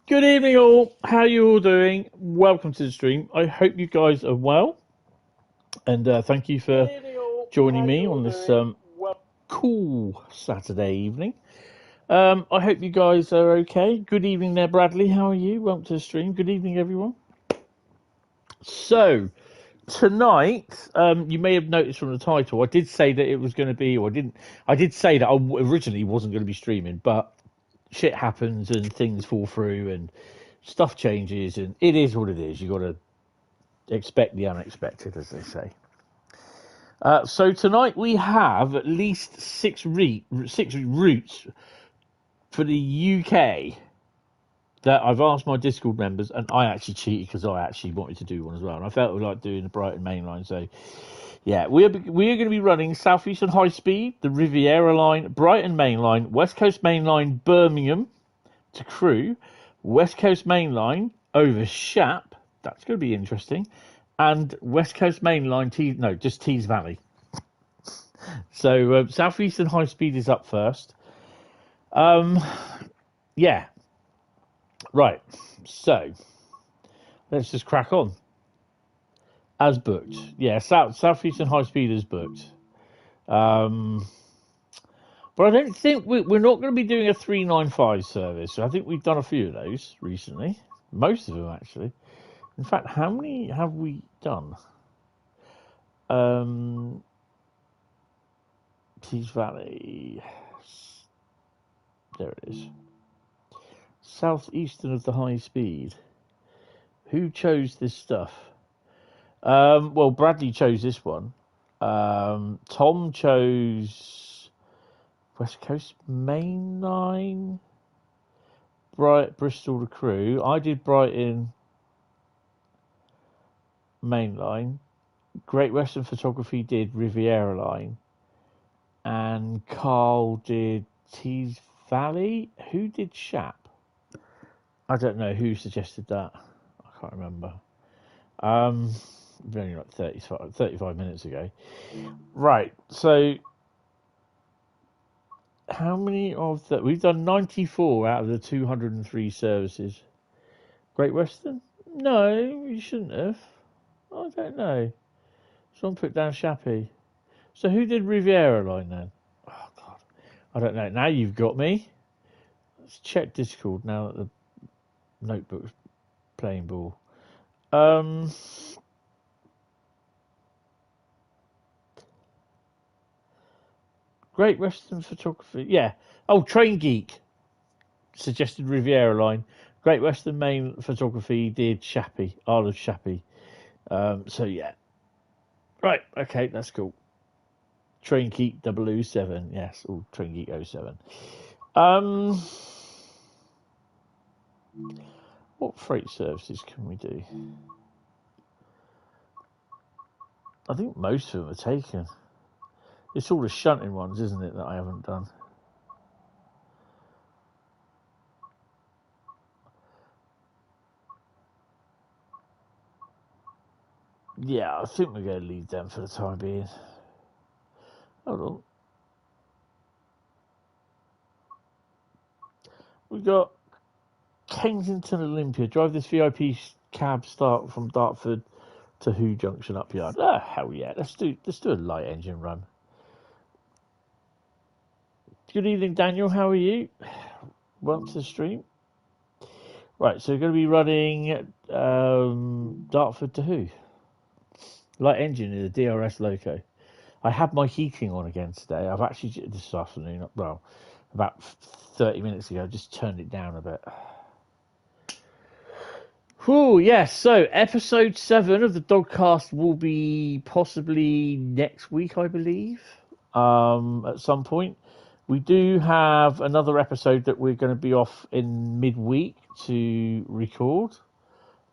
Good evening, all. How are you all doing? Welcome to the stream. I hope you guys are well, and thank you for joining me on this cool Saturday evening. I hope you guys are okay. Good evening there, Bradley. How are you? Welcome to the stream. Good evening, everyone. So, tonight, you may have noticed from the title, I did say that it was going to be, or I did say that I originally wasn't going to be streaming, but shit happens and things fall through and stuff changes, and it is what it is. You got to expect the unexpected, as they say. So tonight we have at least six routes for the UK that I've asked my Discord members, and I actually cheated because I actually wanted to do one as well, and I felt like doing the Brighton Mainline. So yeah, we are going to be running Southeastern Highspeed, the Riviera Line, Brighton Mainline, West Coast Mainline, Birmingham to Crewe, West Coast Mainline over Shap. That's going to be interesting. And West Coast Mainline, just Tees Valley. So Southeastern High Speed is up first. Yeah. Right. So let's just crack on. As booked. Yeah, Southeastern High Speed is booked. But I don't think we're not going to be doing a 395 service. I think we've done a few of those recently. Most of them, actually. In fact, how many have we done? Tees Valley. There it is. Southeastern of the High Speed. Who chose this stuff? Well, Bradley chose this one. Tom chose West Coast Mainline. Bristol to Crewe. I did Brighton Mainline. Great Western Photography did Riviera Line. And Carl did Tees Valley. Who did Shap? I don't know who suggested that. I can't remember. Only like 35 minutes ago. Right, so how many of that? We've done 94 out of the 203 services. Great Western? No, you shouldn't have. I don't know. Someone put down Shappy. So who did Riviera Line then? Oh, God. I don't know. Now you've got me. Let's check Discord now that the notebook's playing ball. Great Western Photography. Yeah. Oh, Train Geek suggested Riviera Line. Great Western Main Photography did Shappy. Isle of Shappy. So, yeah. Right. Okay, that's cool. Train Geek 007. Yes. Oh, Train Geek 07. What freight services can we do? I think most of them are taken. It's all the shunting ones, isn't it, that I haven't done? Yeah, I think we're going to leave them for the time being. Hold on. We've got Kensington Olympia. Drive this VIP cab start from Dartford to Who Junction up yard. Ah, hell yeah. Let's do a light engine run. Good evening, Daniel. How are you? Welcome to the stream. Right, so we're going to be running Dartford to Who. Light engine in the DRS loco. I had my heating on again today. I've actually, this afternoon, well, about 30 minutes ago, just turned it down a bit. Whew, yes, so episode 7 of the Dogcast will be possibly next week, I believe, at some point. We do have another episode that we're going to be off in midweek to record,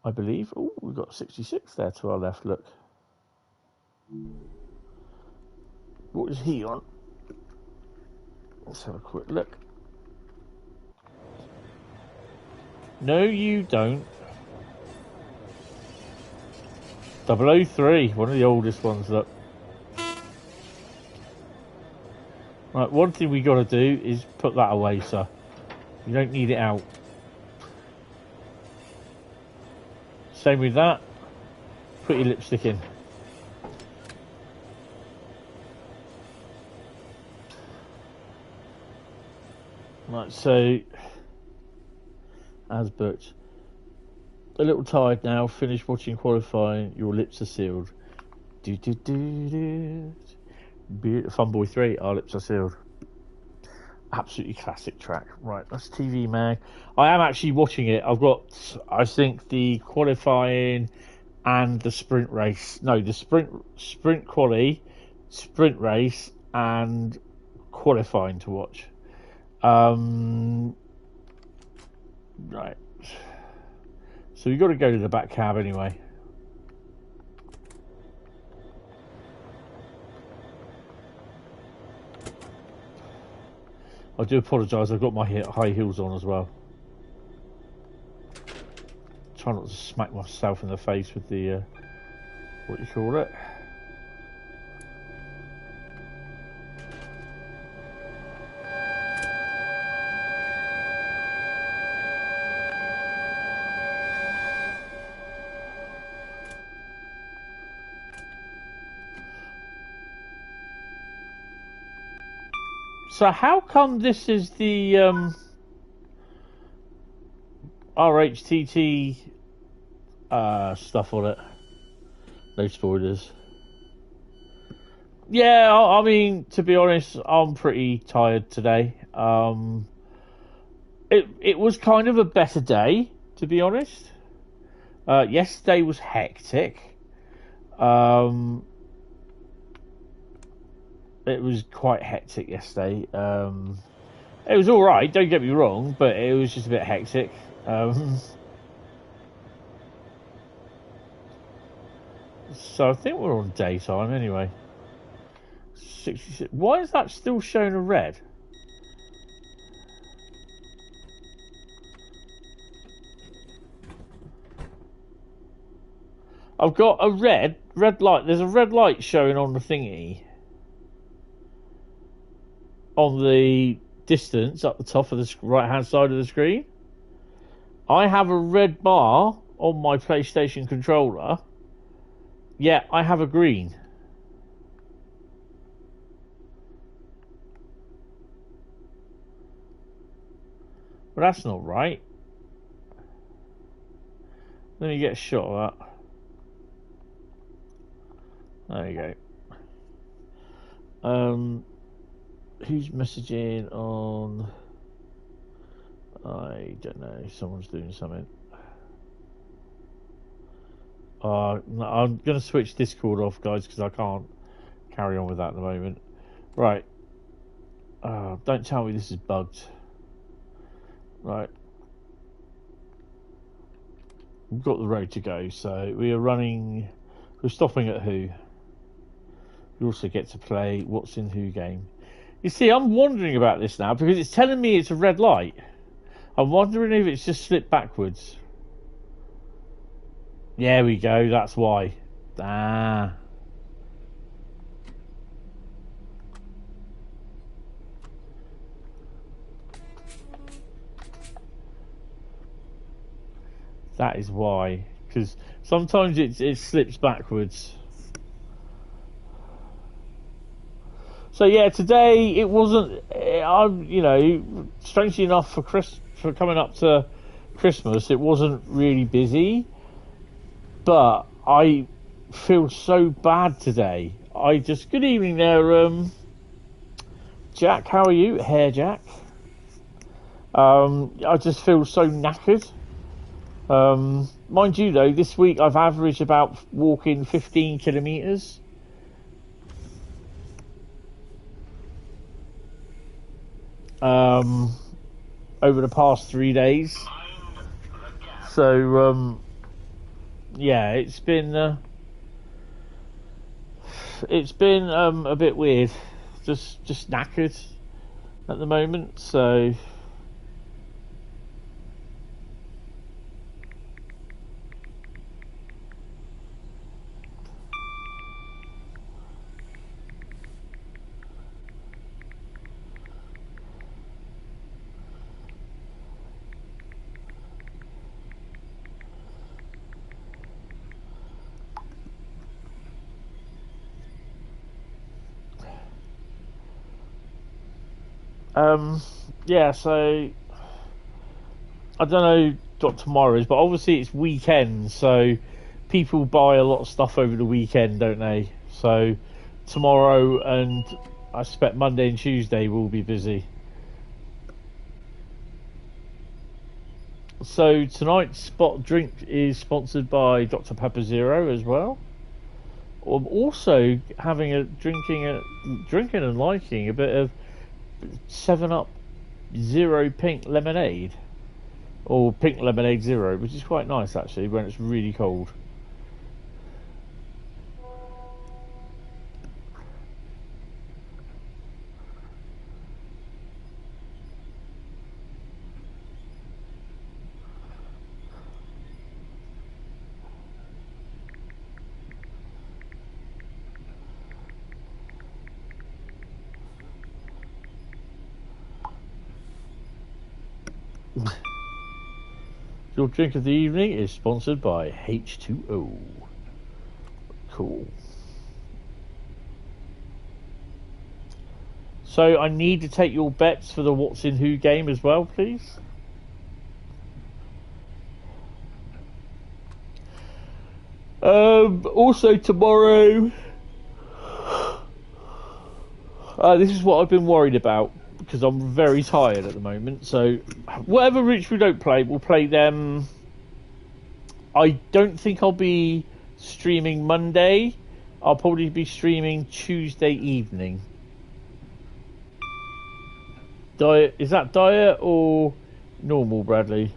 I believe. Oh, we've got 66 there to our left, look. What is he on? Let's have a quick look. No, you don't. 003, one of the oldest ones, look. Right, one thing we got to do is put that away, sir. You don't need it out. Same with that. Put your lipstick in. Right, so as booked. A little tired now. Finished watching qualifying. Your lips are sealed. Do do do do. Fun Boy 3. Our lips are sealed. Absolutely classic track. Right, that's TV Mag. I am actually watching it. I've got, I think, the qualifying and the sprint race. No, the sprint quali, sprint race, and qualifying to watch. Right. So we've got to go to the back cab anyway. I do apologise, I've got my high heels on as well. Try not to smack myself in the face with the, what you call it? So how come this is the RHTT stuff on it? No spoilers. Yeah, I mean, to be honest, I'm pretty tired today. It was kind of a better day, to be honest. Yesterday was hectic. It was quite hectic yesterday. It was all right, don't get me wrong, but it was just a bit hectic. So I think we're on daytime anyway. 66. Why is that still showing a red? I've got a red light. There's a red light showing on the thingy. On the distance up the top of the right hand side of the screen. I have a red bar on my PlayStation controller. Yeah, I have a green. But that's not right. Let me get a shot of that. There you go. Who's messaging on? I don't know. Someone's doing something. No, I'm going to switch Discord off, guys, because I can't carry on with that at the moment. Right. Don't tell me this is bugged. Right. We've got the road to go, so we are running. We're stopping at Who. We also get to play What's in Who game. You see, I'm wondering about this now because it's telling me it's a red light. I'm wondering if it's just slipped backwards. There we go, that's why. Ah. That is why. Because sometimes it slips backwards. So yeah, today it wasn't. You know, strangely enough for coming up to Christmas, it wasn't really busy. But I feel so bad today. Good evening there, Jack. How are you, Hair Jack? I just feel so knackered. Mind you, though, this week I've averaged about walking 15 kilometres. Over the past 3 days. So, yeah, it's been a bit weird. Just knackered at the moment, so. yeah, so I don't know what tomorrow is, but obviously it's weekend, so people buy a lot of stuff over the weekend, don't they? So tomorrow and I suspect Monday and Tuesday will be busy. So tonight's spot drink is sponsored by Dr Pepper Zero as well. I'm also having drinking and liking a bit of 7 Up Zero Pink Lemonade, or Pink Lemonade Zero, which is quite nice actually when it's really cold. Your drink of the evening is sponsored by H2O. Cool. So I need to take your bets for the What's in Who game as well, please. Also tomorrow, this is what I've been worried about because I'm very tired at the moment. So whatever Rich we don't play, we'll play them. I don't think I'll be streaming Monday. I'll probably be streaming Tuesday evening. Diet, is that diet or normal, Bradley?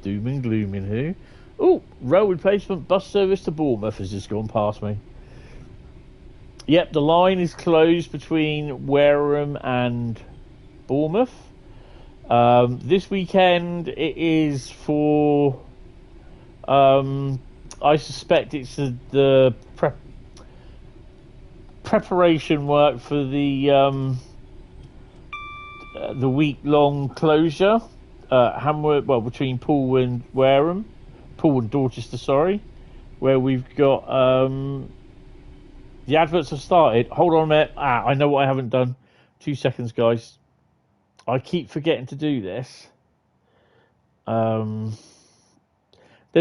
Doom and gloom in who? Oh, rail replacement bus service to Bournemouth has just gone past me. Yep, the line is closed between Wareham and Bournemouth. This weekend it is for, I suspect it's the preparation work for the week-long closure. Hamworth, well, between Poole and Wareham. Poole and Dorchester, sorry. Where we've got... the adverts have started. Hold on a minute. I know what I haven't done. 2 seconds, guys. I keep forgetting to do this. They're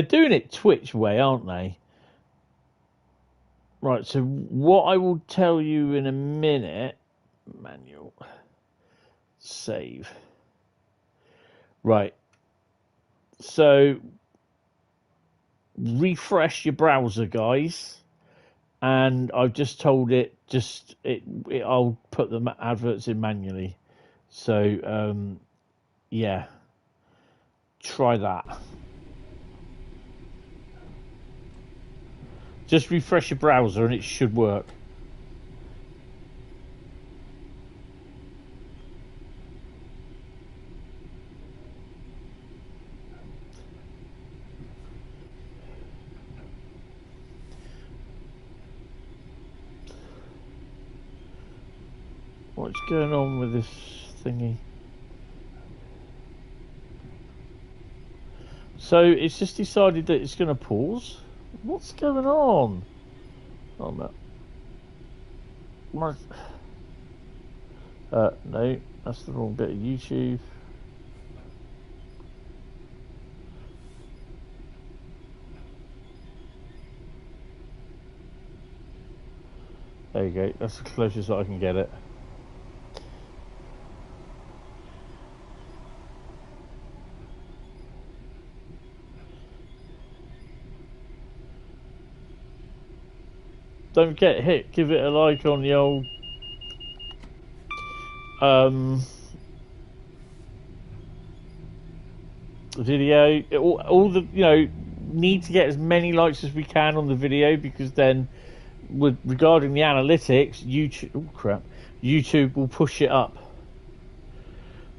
doing it Twitch way, aren't they? Right, so what I will tell you in a minute... Manual. Save. Right. So... refresh your browser, guys, and I've just told it I'll put the adverts in manually, so yeah, try that. Just refresh your browser and it should work. What's going on with this thingy? So it's just decided that it's going to pause. What's going on? Oh no. No, that's the wrong bit of YouTube. There you go. That's the closest that I can get it. Don't get hit. Give it a like on the old video. All the, you know, need to get as many likes as we can on the video, because then, regarding the analytics, YouTube will push it up.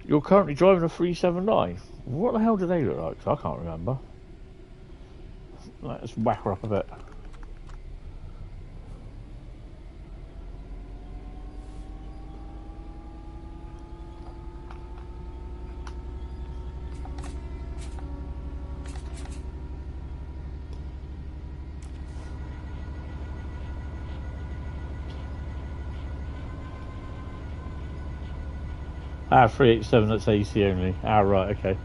You're currently driving a 379. What the hell do they look like? I can't remember. Let's whack her up a bit. Ah, 387, that's AC only. Ah, right, okay.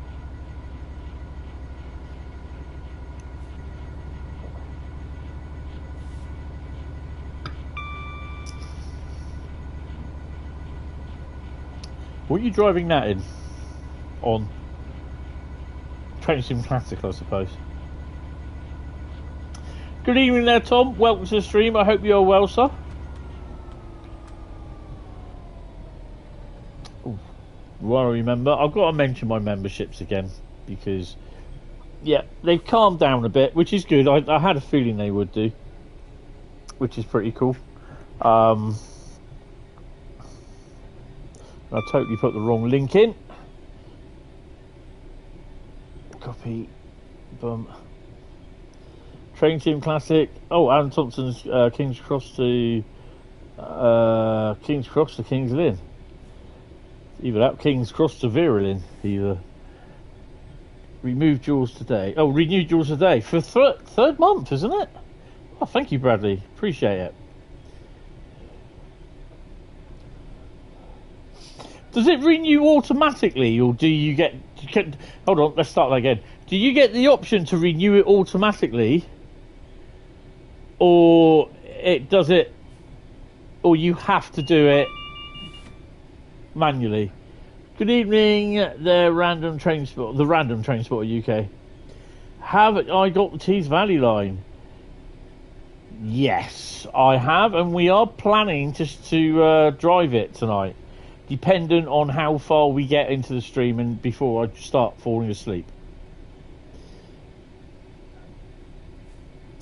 What are you driving that in? On? Train Sim Classic, I suppose. Good evening there, Tom. Welcome to the stream. I hope you're well, sir. Well, I remember, I've got to mention my memberships again because, yeah, they've calmed down a bit, which is good. I had a feeling they would do, which is pretty cool. I totally put the wrong link in. Copy. Boom. Train Team Classic. Oh, Alan Thompson's King's Cross to King's Lynn. Either that, King's Cross to Vera Lynn. Either. Remove Jaws today. Oh, renew Jaws today for third month, isn't it? Oh, thank you, Bradley. Appreciate it. Does it renew automatically, or do you get? Hold on, let's start that again. Do you get the option to renew it automatically, or or you have to do it manually? Good evening, the Random Transport UK. Have I got the Tees Valley line? Yes, I have, and we are planning to drive it tonight, dependent on how far we get into the stream and before I start falling asleep.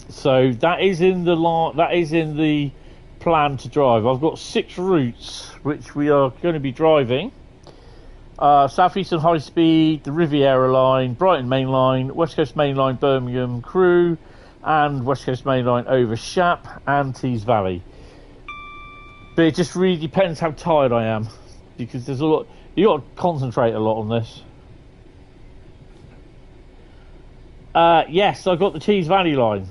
So that is in the plan to drive. I've got 6 routes which we are going to be driving. Southeastern Highspeed, the Riviera Line, Brighton Mainline, West Coast Mainline, Birmingham, Crewe, and West Coast Mainline over Shap and Tees Valley. But it just really depends how tired I am, because there's a lot. You got to concentrate a lot on this. Yes, I got the Tees Valley line.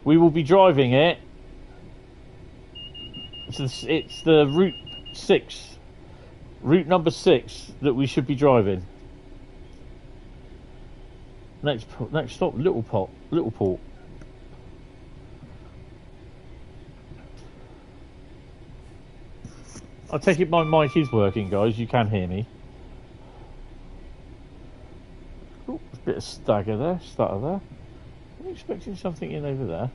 We will be driving it. It's the route number 6 that we should be driving. Next stop, Littleport. I take it my mic is working, guys. You can hear me. Oh, a bit of stutter there. I'm expecting something in over there.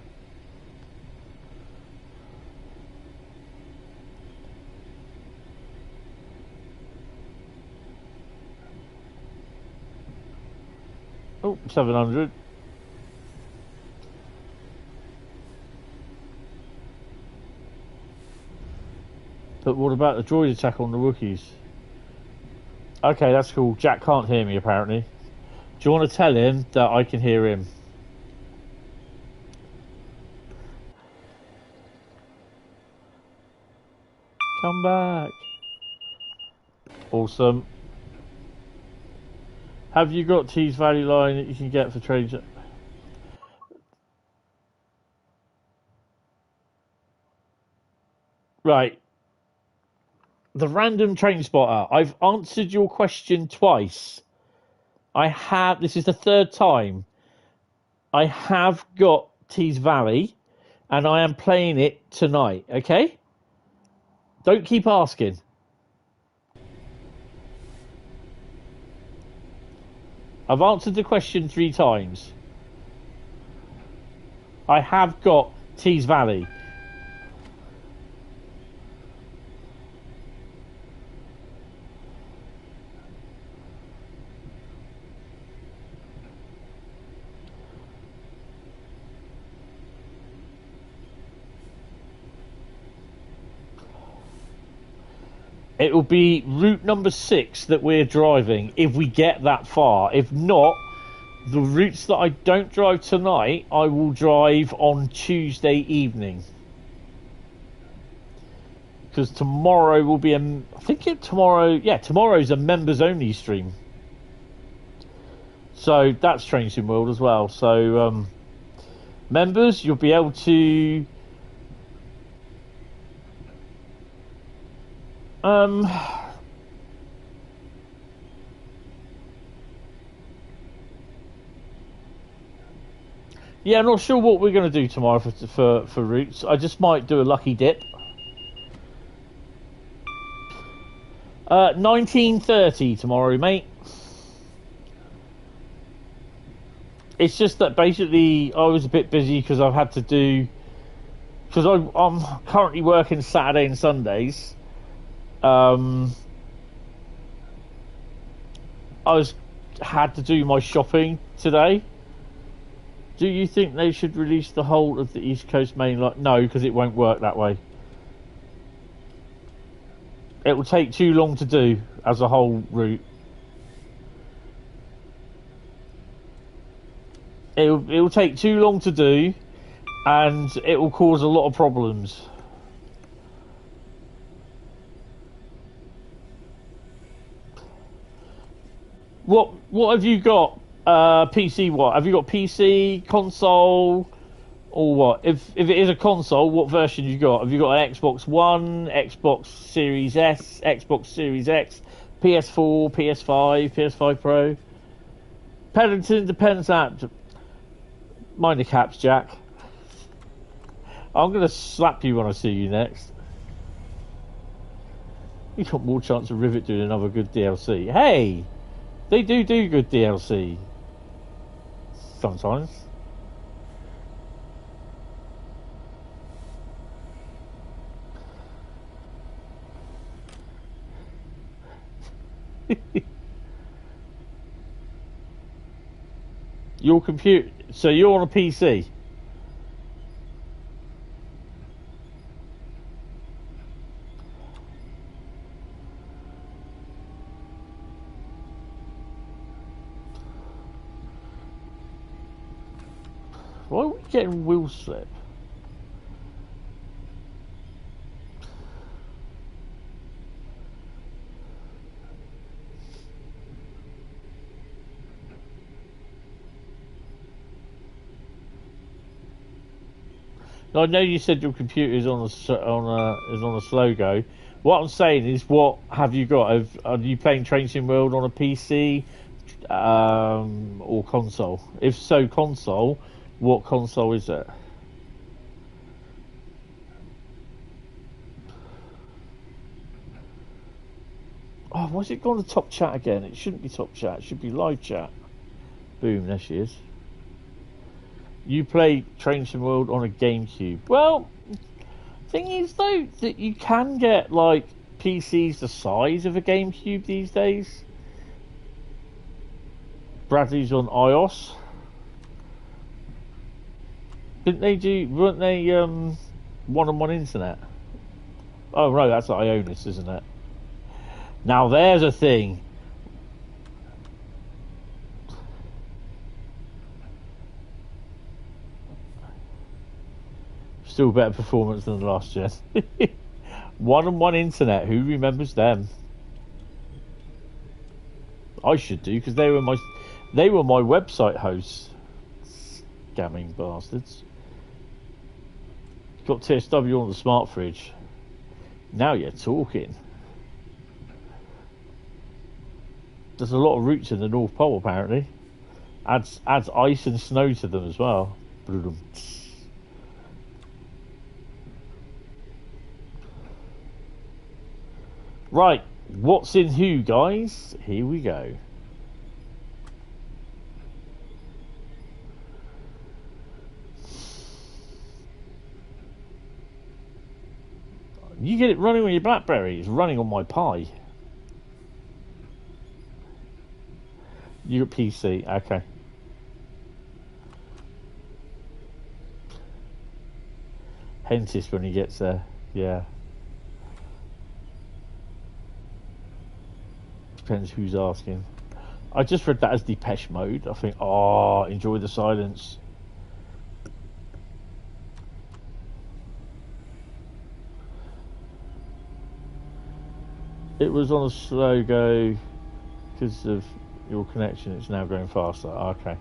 Oh, 700. But what about the droid attack on the Wookiees? Okay, that's cool. Jack can't hear me, apparently. Do you want to tell him that I can hear him? Come back. Awesome. Have you got Tees Valley line that you can get for trades? Right. The random train spotter. I've answered your question twice. This is the 3rd time. I have got Tees Valley, and I am playing it tonight, okay? Don't keep asking. I've answered the question 3 times. I have got Tees Valley. It will be route number 6 that we're driving if we get that far. If not, the routes that I don't drive tonight, I will drive on Tuesday evening. Because tomorrow will be tomorrow's a members only stream. So that's Train Sim World as well. So members, you'll be able to Um, yeah, I'm not sure what we're going to do tomorrow for routes. I just might do a lucky dip. 19:30 tomorrow, mate. It's just that basically I was a bit busy because I've had to do because I'm currently working Saturday and Sundays. Had to do my shopping today. Do you think they should release the whole of the East Coast Main Line? No, because it won't work that way. It will take too long to do as a whole route. It will take too long to do, and it will cause a lot of problems. What have you got? PC what? Have you got PC, console, or what? If it is a console, what version you got? Have you got an Xbox One, Xbox Series S, Xbox Series X, PS4, PS5, PS5 Pro? Paddington depends on... Mind the caps, Jack. I'm going to slap you when I see you next. You got more chance of Rivet doing another good DLC. Hey! They do good DLC. Sometimes. Your computer... So you're on a PC? Why are we getting wheel slip? I know you said your computer is on a slow go. What I'm saying is, what have you got? Are you playing Train Sim World on a PC or console? If so, console. What console is it? Oh, why's it gone to top chat again? It shouldn't be top chat. It should be live chat. Boom, there she is. You play Train Sim World on a GameCube. Well, thing is though that you can get like PCs the size of a GameCube these days. Bradley's on iOS. Didn't they do? Weren't they one-on-one internet? Oh no, that's Ionis, isn't it? Now there's a thing. Still better performance than the last gen. One-on-one internet. Who remembers them? I should do because they were my website hosts. Scamming bastards. Got TSW on the smart fridge. Now you're talking. There's a lot of routes in the North Pole apparently. Adds ice and snow to them as well. Right, what's in who, guys? Here we go. You get it running on your BlackBerry. It's running on my Pi. You got PC, okay. Hentis when he gets there, yeah. Depends who's asking. I just read that as Depeche Mode. I think, oh, enjoy the silence. It was on a slow go because of your connection. It's now going faster. Okay.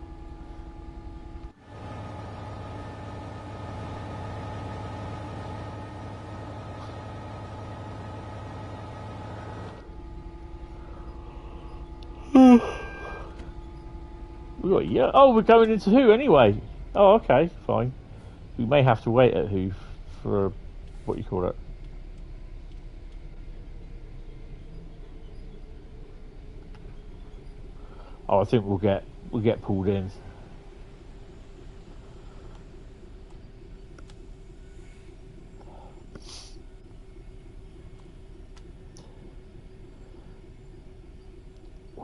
We got yeah. Oh, we're going into who anyway? Oh, okay, fine. We may have to wait at who for what you call it. Oh, I think we'll get pulled in.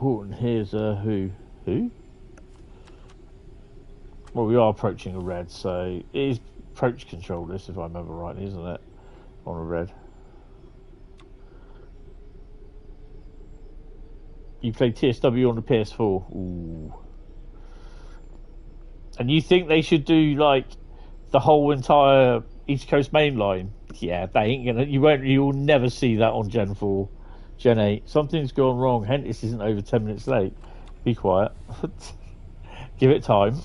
Oh, and here's who? Who? Well, we are approaching a red, so it is approach control this, if I remember rightly, isn't it? On a red. You played TSW on the PS4. Ooh. And you think they should do like the whole entire East Coast Mainline? Yeah, they ain't gonna. You'll never see that on Gen 4, Gen 8. Something's gone wrong. Hentis isn't over 10 minutes late. Be quiet. Give it time.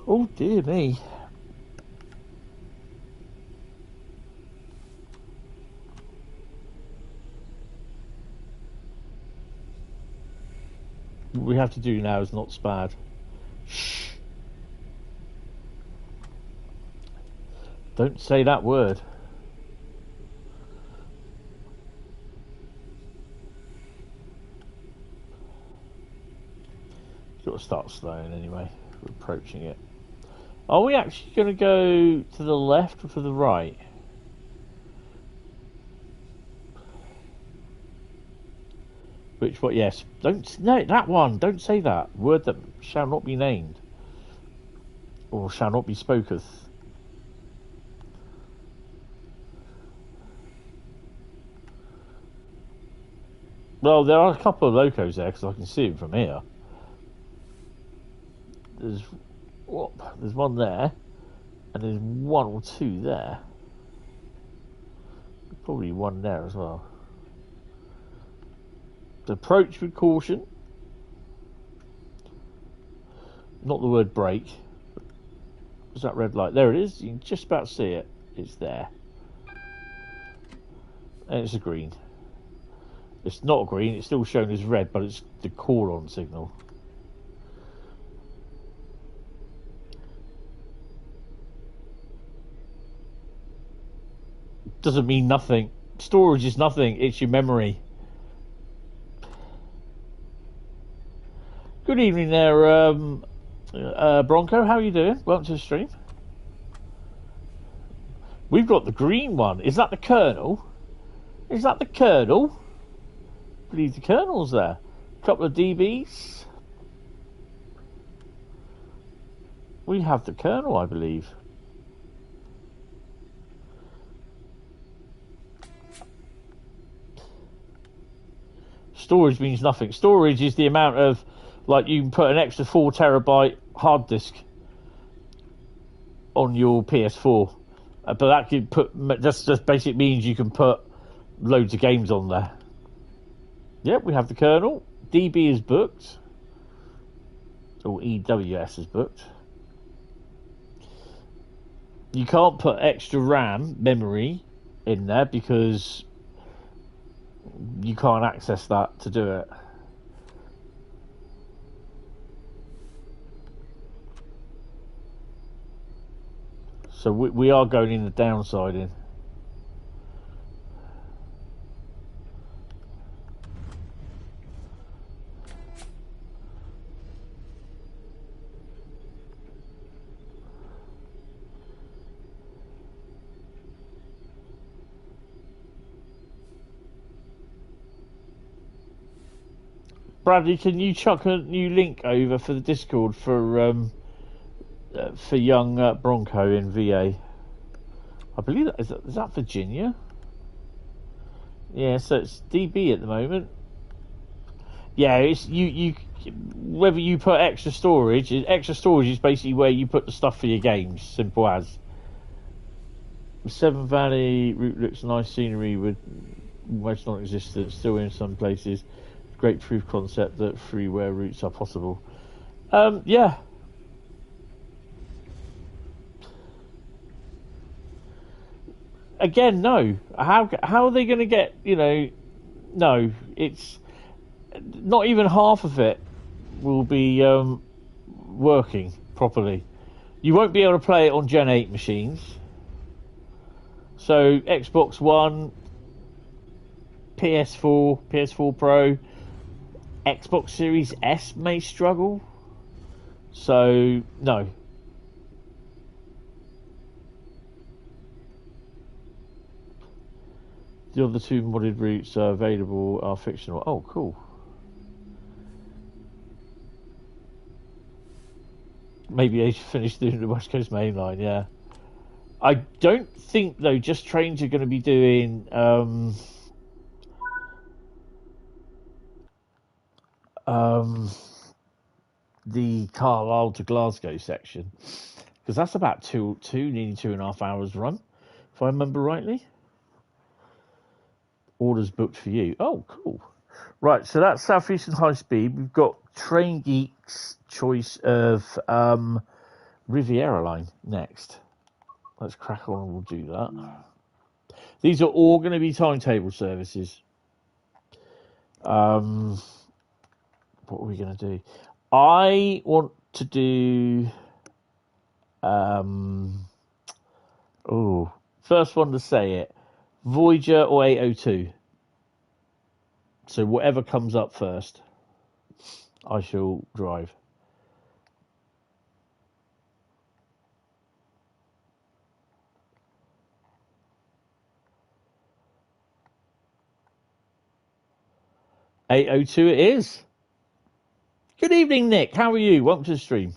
Oh dear me. What we have to do now is not spad. Shh. Don't say that word. Got to start slowing anyway. We're approaching it. Are we actually going to go to the left or to the right? Which what? Yes. Don't no that one. Don't say that word that shall not be named or shall not be spoketh. Well, there are a couple of locos there because I can see them from here. There's one there, and there's one or two there. Probably one there as well. Approach with caution. Not the word brake. Is that red light? There it is. You can just about see it. It's there. And it's a green. It's not green. It's still shown as red, but it's the call-on signal. Doesn't mean nothing. Storage is nothing. It's your memory. Good evening there, Bronco. How are you doing? Welcome to the stream. We've got the green one. Is that the Colonel? Is that the Colonel? I believe the Colonel's there. A couple of DBs. We have the Colonel, I believe. Storage means nothing. Storage is the amount of, like, you can put an extra 4 terabyte hard disk on your PS4, but that could that's just basically means you can put loads of games on there. Yep, we have the Colonel. DB is booked, or EWS is booked. You can't put extra RAM memory in there because you can't access that to do it. So we are going in the downsizing. Bradley, can you chuck a new link over for the Discord for young Bronco in VA? I believe that is that Virginia? Yeah, so it's DB at the moment. Yeah, it's you whether you put extra storage is basically where you put the stuff for your games, simple as. Seven Valley route looks nice scenery with almost non-existent, still in some places. great proof concept that freeware routes are possible. Yeah. Again, no. How are they going to get? No. It's not even half of it will be working properly. You won't be able to play it on Gen 8 machines. So Xbox One, PS4, PS4 Pro, Xbox Series S may struggle. So, no. The other two modded routes are available are fictional. Oh, cool. Maybe they finished doing the West Coast Mainline, yeah. I don't think, though, Just Trains are going to be doing the Carlisle to Glasgow section, because that's about nearly 2.5 hours run, if I remember rightly. Orders booked for you. Oh, cool. Right, so that's Southeastern Highspeed. We've got Train Geek's choice of Riviera Line next. Let's crack on and we'll do that. These are all going to be timetable services. What are we going to do? I want to do... first one to say it. Voyager or 802. So whatever comes up first, I shall drive. $802 it is. Good evening, Nick. How are you? Welcome to the stream.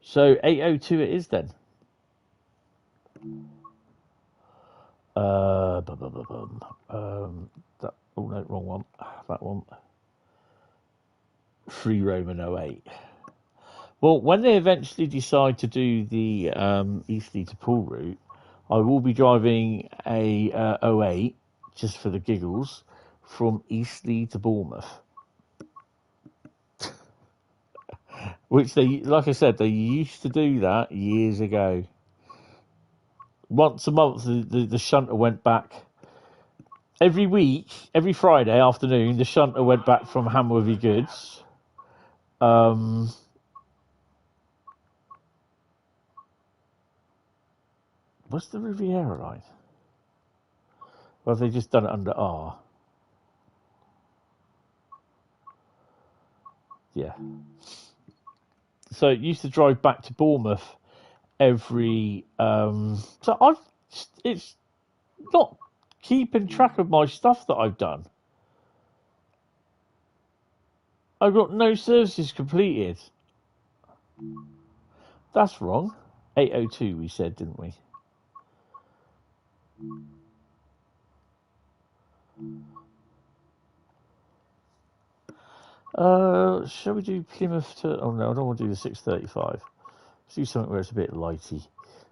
So 802 it is then. No, wrong one. That one. Free Roman 08. Well, when they eventually decide to do the Eastleigh to Poole route, I will be driving a 08 just for the giggles from Eastleigh to Bournemouth. Which they, like I said, they used to do that years ago. Once a month, the shunter went back. Every week, every Friday afternoon, the shunter went back from Hamworthy Goods. What's the Riviera Line? Or have they just done it under R? Yeah. So it used to drive back to Bournemouth every. So it's not keeping track of my stuff that I've done. I've got no services completed. That's wrong. 802 we said, didn't we? Shall we do Plymouth to... Oh, no, I don't want to do the 635. Let's do something where it's a bit lighty.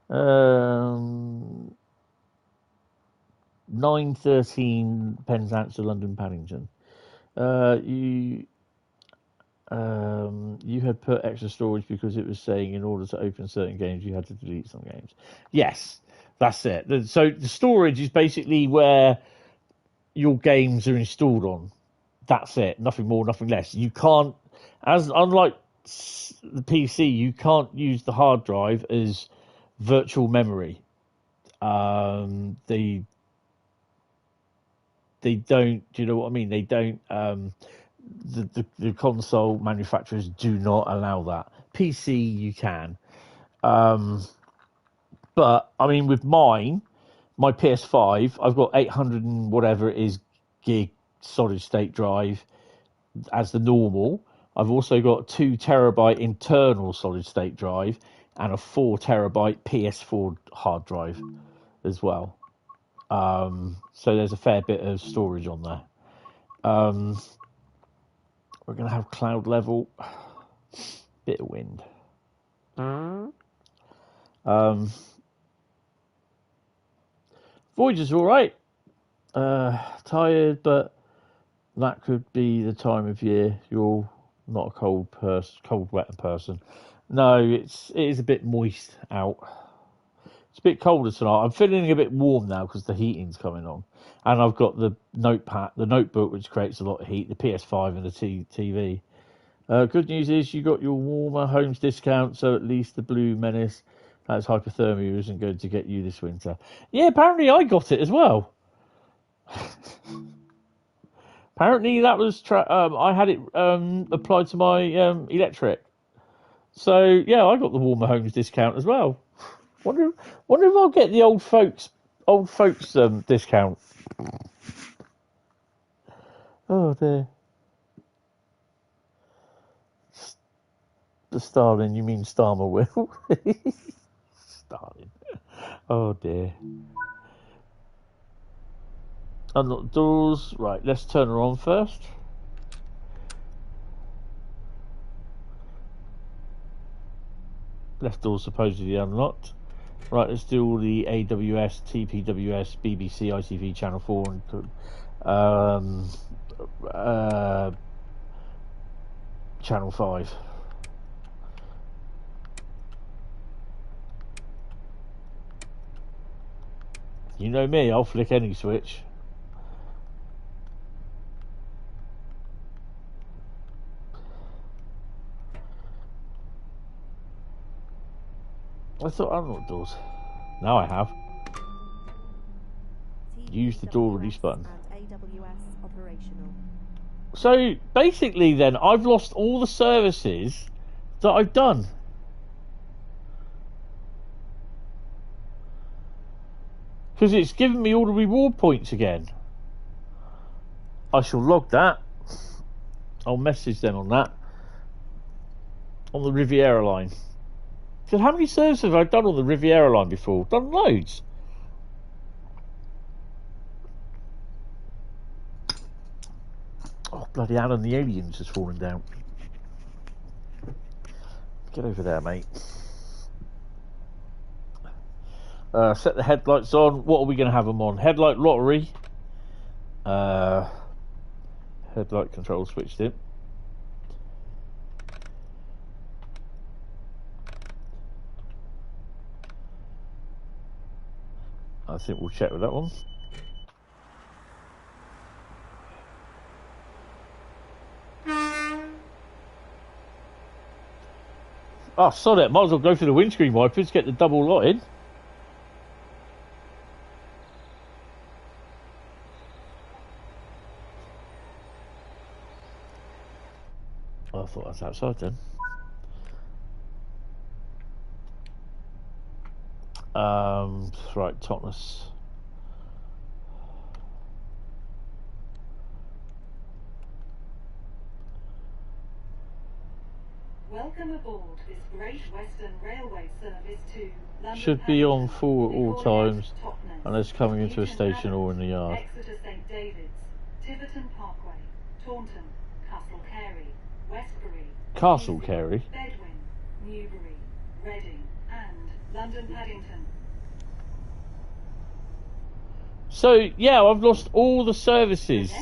913 Penzance to London Paddington. You had put extra storage because it was saying in order to open certain games, you had to delete some games. Yes, that's it. So the storage is basically where your games are installed on. That's it. Nothing more, nothing less. You can't, unlike the PC, you can't use the hard drive as virtual memory. They don't. Do you know what I mean? They don't. The console manufacturers do not allow that. PC you can. But I mean, with my PS5, I've got 800 and whatever it is gig solid state drive as the normal. I've also got 2 terabyte internal solid state drive and a 4 terabyte PS4 hard drive as well. So there's a fair bit of storage on there. We're going to have cloud level, bit of wind. Voyager's all right. Tired, but that could be the time of year. You're not a cold weather person. No, it is a bit moist out. It's a bit colder tonight. I'm feeling a bit warm now because the heating's coming on, and I've got the notebook, which creates a lot of heat. The PS5 and the TV. Good news is you got your warmer homes discount, so at least the Blue Menace, that's hypothermia, isn't going to get you this winter. Yeah, apparently I got it as well. Apparently that was I had it applied to my electric. So yeah, I got the warmer homes discount as well. Wonder if I'll get the old folks discount. Oh dear. The Starling, you mean Starmer will? Starling. Oh dear. Unlock the doors. Right, let's turn her on first. Left door supposedly unlocked. Right, let's do all the AWS, TPWS, BBC, ITV, Channel 4, and Channel 5. You know me, I'll flick any switch. I thought I unlocked doors. Now I have. Use the door release button. So basically then, I've lost all the services that I've done. Because it's given me all the reward points again. I shall log that. I'll message them on that. On the Riviera Line. Because how many services have I done on the Riviera Line before? Done loads. Oh, bloody hell, and the aliens has fallen down. Get over there, mate. Set the headlights on. What are we going to have them on? Headlight lottery. Headlight control switched in. I think we'll check with that one. Oh, sod it. Might as well go for the windscreen wipers, get the double lot in. Oh, I thought that's outside then. Right, Totnes. Welcome aboard this Great Western Railway service to London. Should be on full at all times, unless coming into a station or in the yard. Exeter St David's, Tiverton Parkway, Taunton, Castle Carey, Westbury, Castle Carey. Bedwin, Newbury, Reading, and London Paddington. So yeah, I've lost all the services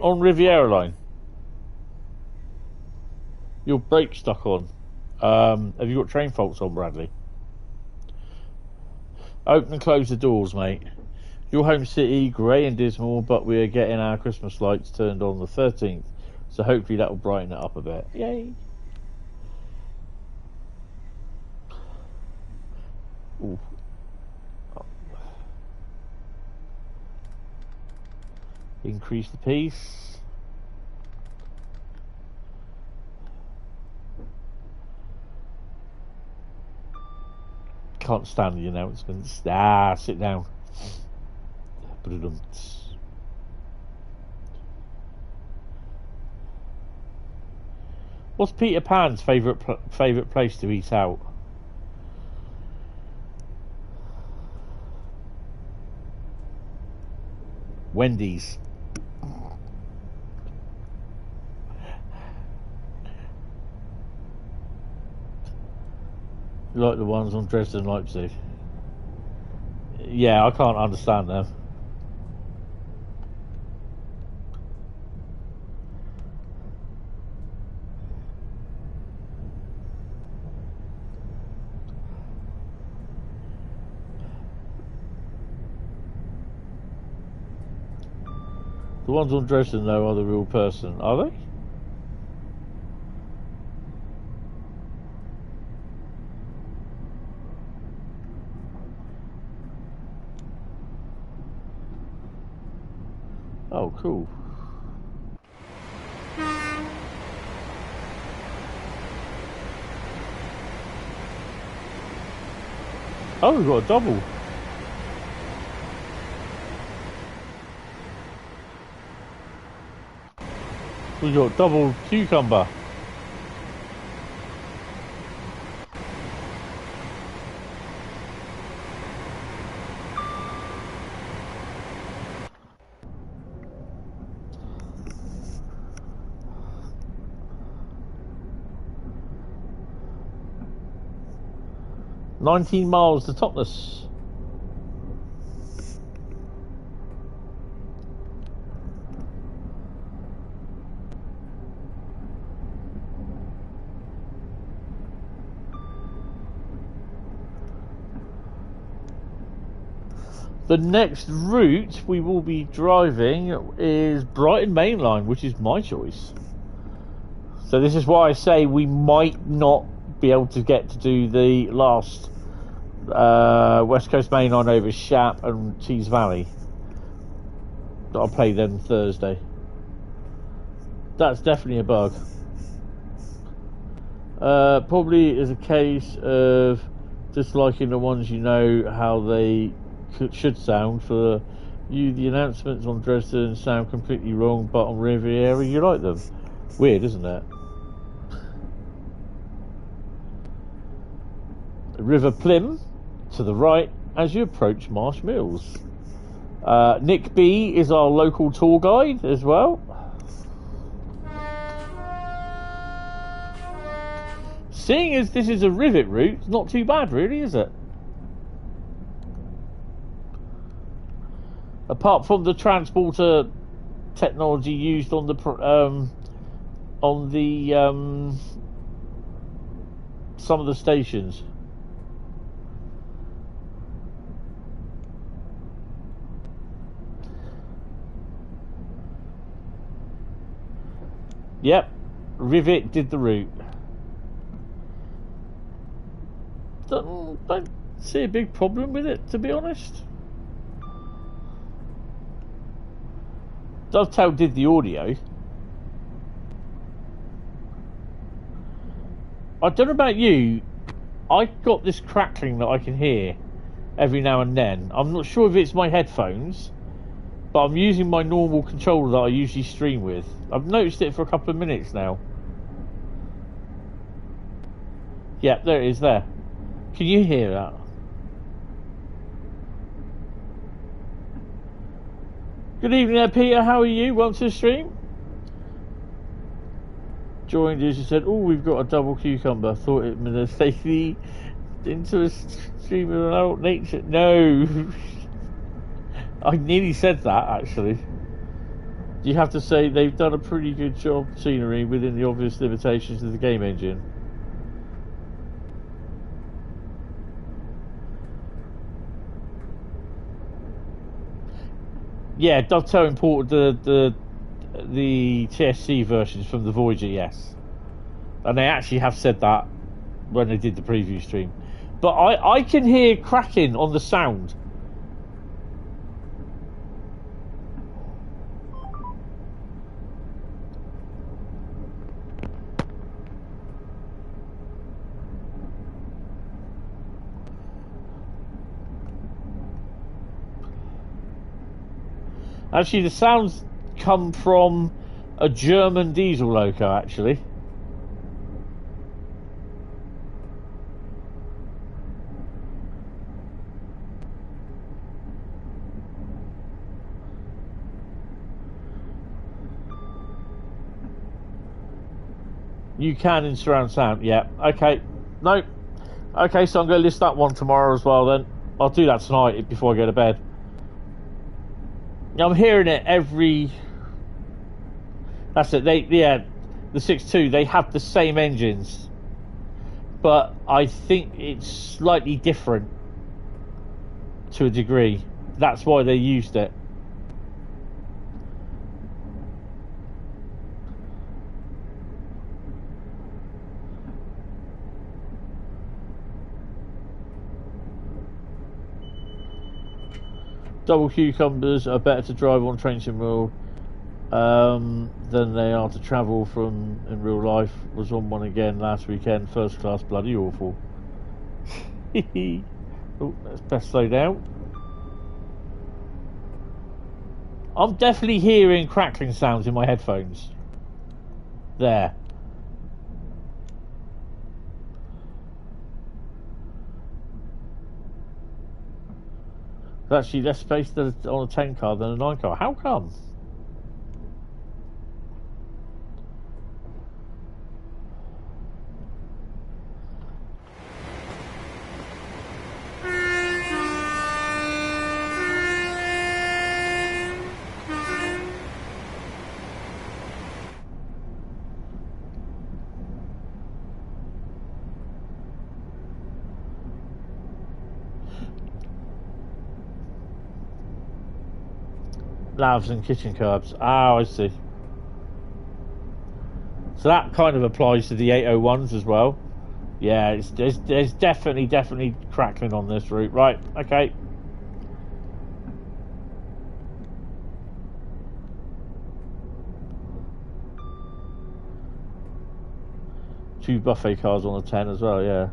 on Riviera Line. Your brake stuck on. Have you got train faults on, Bradley? Open and close the doors, mate. Your home city, grey and dismal, but we are getting our Christmas lights turned on the 13th, so hopefully that will brighten it up a bit. Yay! Ooh. Increase the pace. Can't stand the announcements. Sit down. What's Peter Pan's favourite place to eat out? Wendy's. Like the ones on Dresden, Leipzig. Yeah, I can't understand them. The ones on Dresden, though, are the real person, are they? Oh, cool. Oh, we've got a double. We've got double cucumber. $19 miles to Totnes. The next route we will be driving is Brighton Mainline, which is my choice. So this is why I say we might not be able to get to do the last West Coast Mainline over Shap and Tees Valley. I'll play them Thursday. That's definitely a bug. Probably is a case of disliking the ones you know how they should sound. For you, the announcements on Dresden sound completely wrong, but on Riviera you like them. Weird, isn't it? River Plym to the right as you approach Marsh Mills. Nick B is our local tour guide as well. Seeing as this is a rivet route, it's not too bad really, is it? Apart from the transporter technology used on the some of the stations. Yep, Rivet did the route. Don't see a big problem with it, to be honest. Dovetail did the audio. I don't know about you, I got this crackling that I can hear every now and then. I'm not sure if it's my headphones, but I'm using my normal controller that I usually stream with. I've noticed it for a couple of minutes now. Yeah, there it is there. Can you hear that? Good evening there, Peter. How are you? Welcome to the stream. Joined as you said, oh, we've got a double cucumber. Thought it was a safety into a stream of adult nature. No. I nearly said that, actually. You have to say they've done a pretty good job scenery within the obvious limitations of the game engine. Yeah, Dovetail imported the TSC versions from the Voyager, yes. And they actually have said that when they did the preview stream. But I can hear cracking on the sound. Actually, the sounds come from a German diesel loco, actually. You can in surround sound, yeah. Okay, no. Okay, so I'm going to list that one tomorrow as well then. I'll do that tonight before I go to bed. I'm hearing it every. That's it. The 6.2. They have the same engines, but I think it's slightly different to a degree. That's why they used it. Double cucumbers are better to drive on train sim world than they are to travel from in real life. Was on one again last weekend. First class, bloody awful. Oh, let's best slow down. I'm definitely hearing crackling sounds in my headphones. There. There's actually less space on a 10 car than a 9 car. How come? Lavs and kitchen curbs. Oh, I see. So that kind of applies to the 801s as well. Yeah, there's definitely crackling on this route. Right, okay. Two buffet cars on the 10 as well, yeah.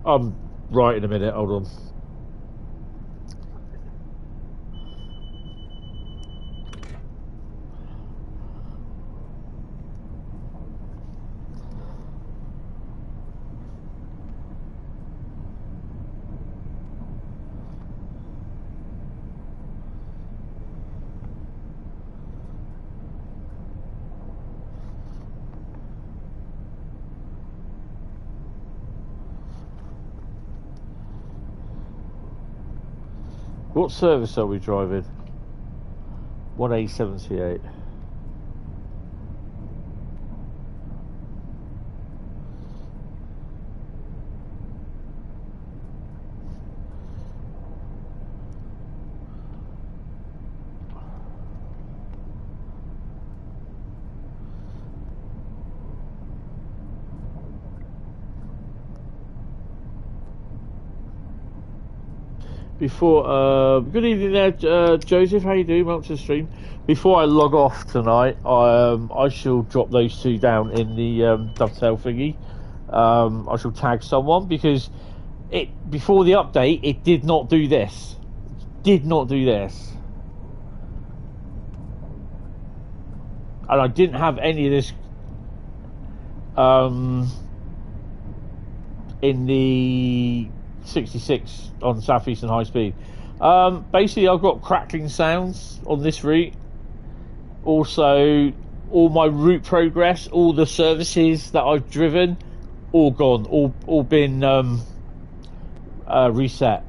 I'm right in a minute, hold on. What service are we driving? 1A78. Before, good evening there, Joseph. How you doing? Welcome to the stream. Before I log off tonight, I shall drop those two down in the dovetail thingy. I shall tag someone because before the update, it did not do this. Did not do this, and I didn't have any of this in the 66 on Southeastern Highspeed. Basically, I've got crackling sounds on this route. Also, all my route progress, all the services that I've driven, all gone, all been reset.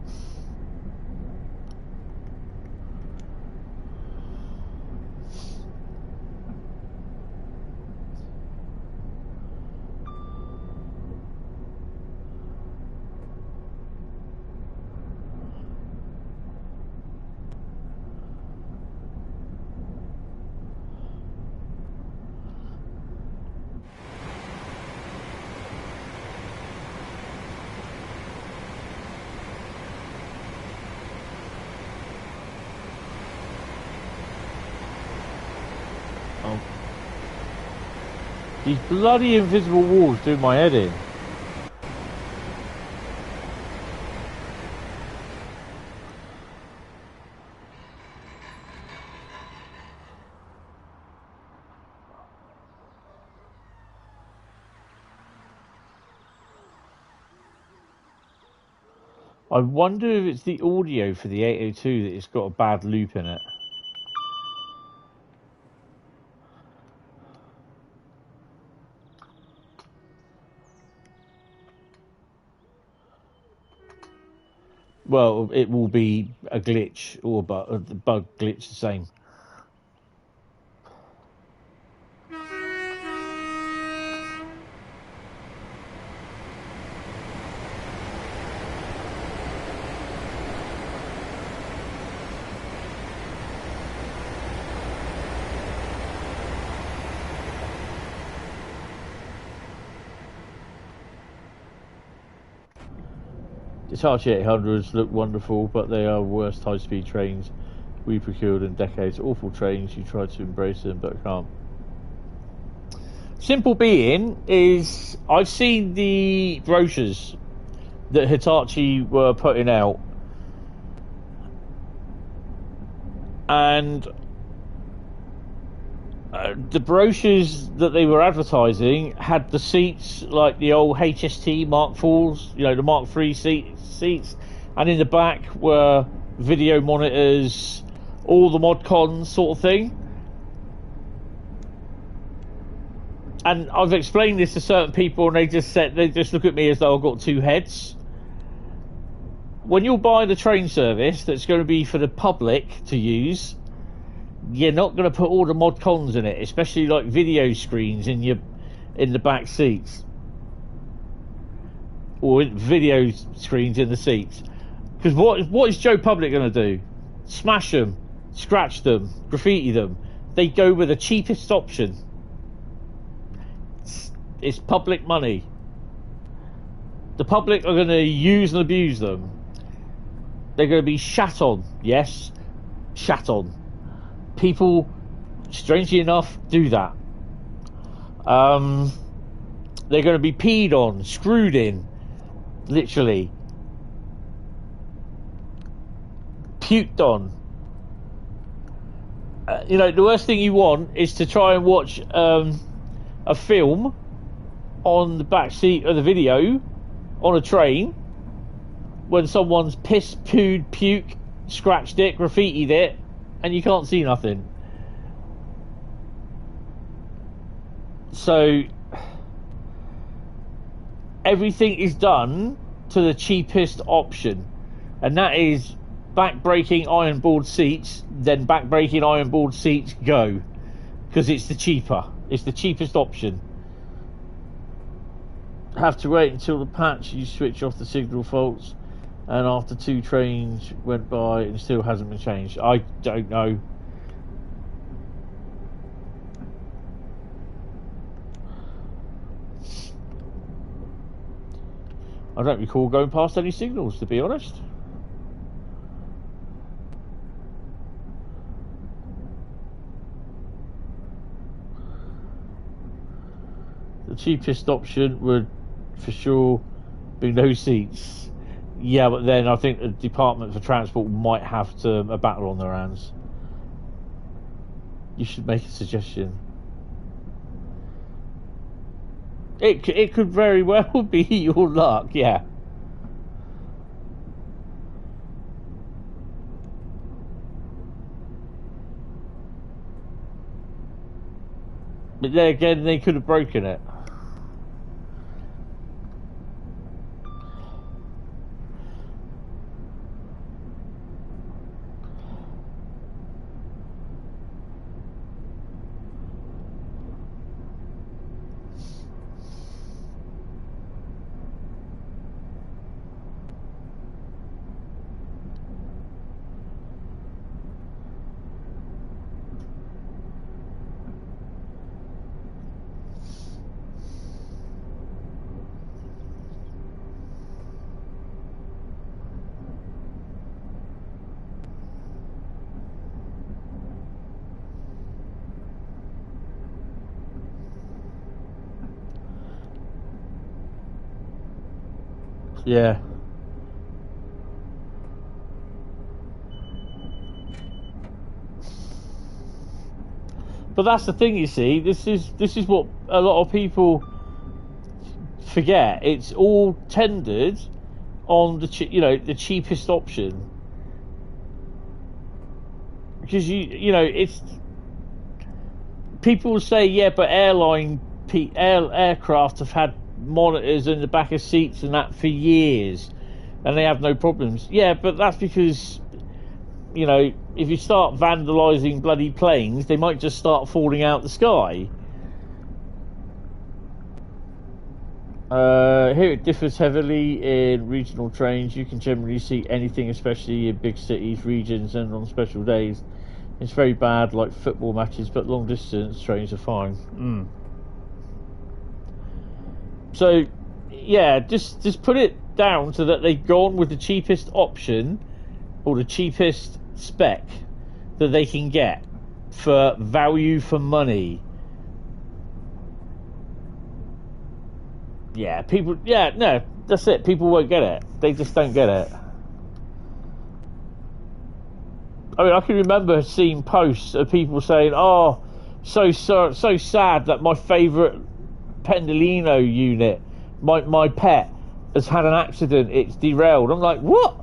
These bloody invisible walls do my head in. I wonder if it's the audio for the 802 that it's got a bad loop in it. Well, it will be a glitch or a bug glitch the same. Hitachi 800s look wonderful, but they are worst high-speed trains we procured in decades. Awful trains, you try to embrace them, but can't. Simple being is, I've seen the brochures that Hitachi were putting out, and the brochures that they were advertising had the seats like the old HST Mark IVs, you know, the Mark III seats, and in the back were video monitors, all the mod cons sort of thing. And I've explained this to certain people, and they just look at me as though I've got two heads. When you're buying a train service that's going to be for the public to use, you're not going to put all the mod cons in it, especially like video screens in the back seats, or video screens in the seats. Because what is Joe Public going to do? Smash them, scratch them, graffiti them? They go with the cheapest option. It's public money. The public are going to use and abuse them. They're going to be shat on. Yes, shat on. People, strangely enough, do that. They're going to be peed on, screwed in, literally. Puked on. You know, the worst thing you want is to try and watch a film on the back seat of the video on a train when someone's pissed, pooed, puked, scratched it, graffitied it, and you can't see nothing. So everything is done to the cheapest option, and that is back-breaking iron board seats. Then back-breaking iron board seats go, because it's the cheapest option. Have to wait until the patch, you switch off the signal faults, and after 2 trains went by and still hasn't been changed. I don't know. I don't recall going past any signals, to be honest. The cheapest option would for sure be no seats. Yeah, but then I think the Department for Transport might have a battle on their hands. You should make a suggestion. It could very well be your luck, yeah. But then again, they could have broken it. Yeah. But that's the thing, you see. This is what a lot of people forget. It's all tendered on the the cheapest option, because it's people say, yeah, but aircraft have had monitors in the back of seats and that for years, and they have no problems. Yeah, but that's because if you start vandalising bloody planes, they might just start falling out the sky. Here it differs heavily in regional trains. You can generally see anything, especially in big cities, regions, and on special days. It's very bad, like football matches, but long distance trains are fine. So, yeah, just put it down so that they've gone with the cheapest option or the cheapest spec that they can get for value for money. Yeah, no, that's it. People won't get it. They just don't get it. I mean, I can remember seeing posts of people saying, "Oh, so sad that my favourite Pendolino unit, my pet, has had an accident. It's derailed." I'm like, what?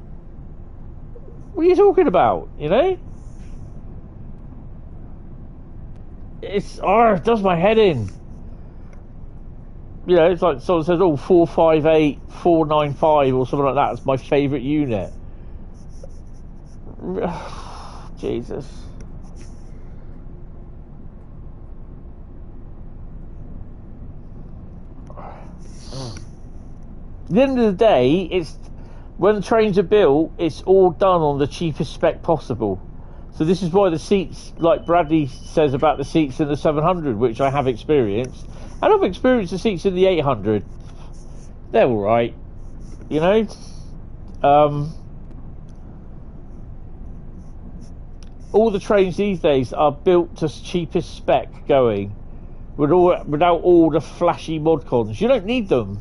What are you talking about? It does my head in. It's like someone says, "Oh, 458, 495, or something like that. It's my favourite unit." Jesus. At the end of the day, it's when trains are built, it's all done on the cheapest spec possible. So this is why the seats, like Bradley says about the seats in the 700, which I have experienced, and I've experienced the seats in the 800. They're all right, all the trains these days are built to cheapest spec going, without all the flashy mod cons. You don't need them.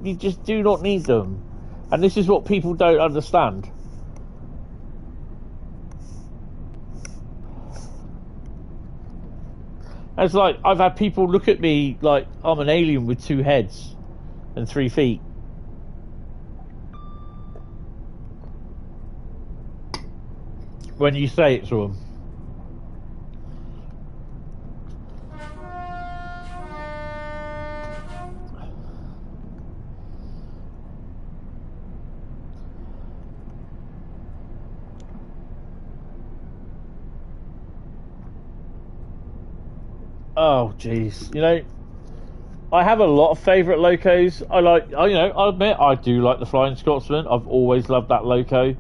You just do not need them, and this is what people don't understand. And it's like I've had people look at me like I'm an alien with 2 heads and 3 feet. When you say it to them. Oh, jeez. I have a lot of favourite locos. I admit I do like the Flying Scotsman. I've always loved that loco.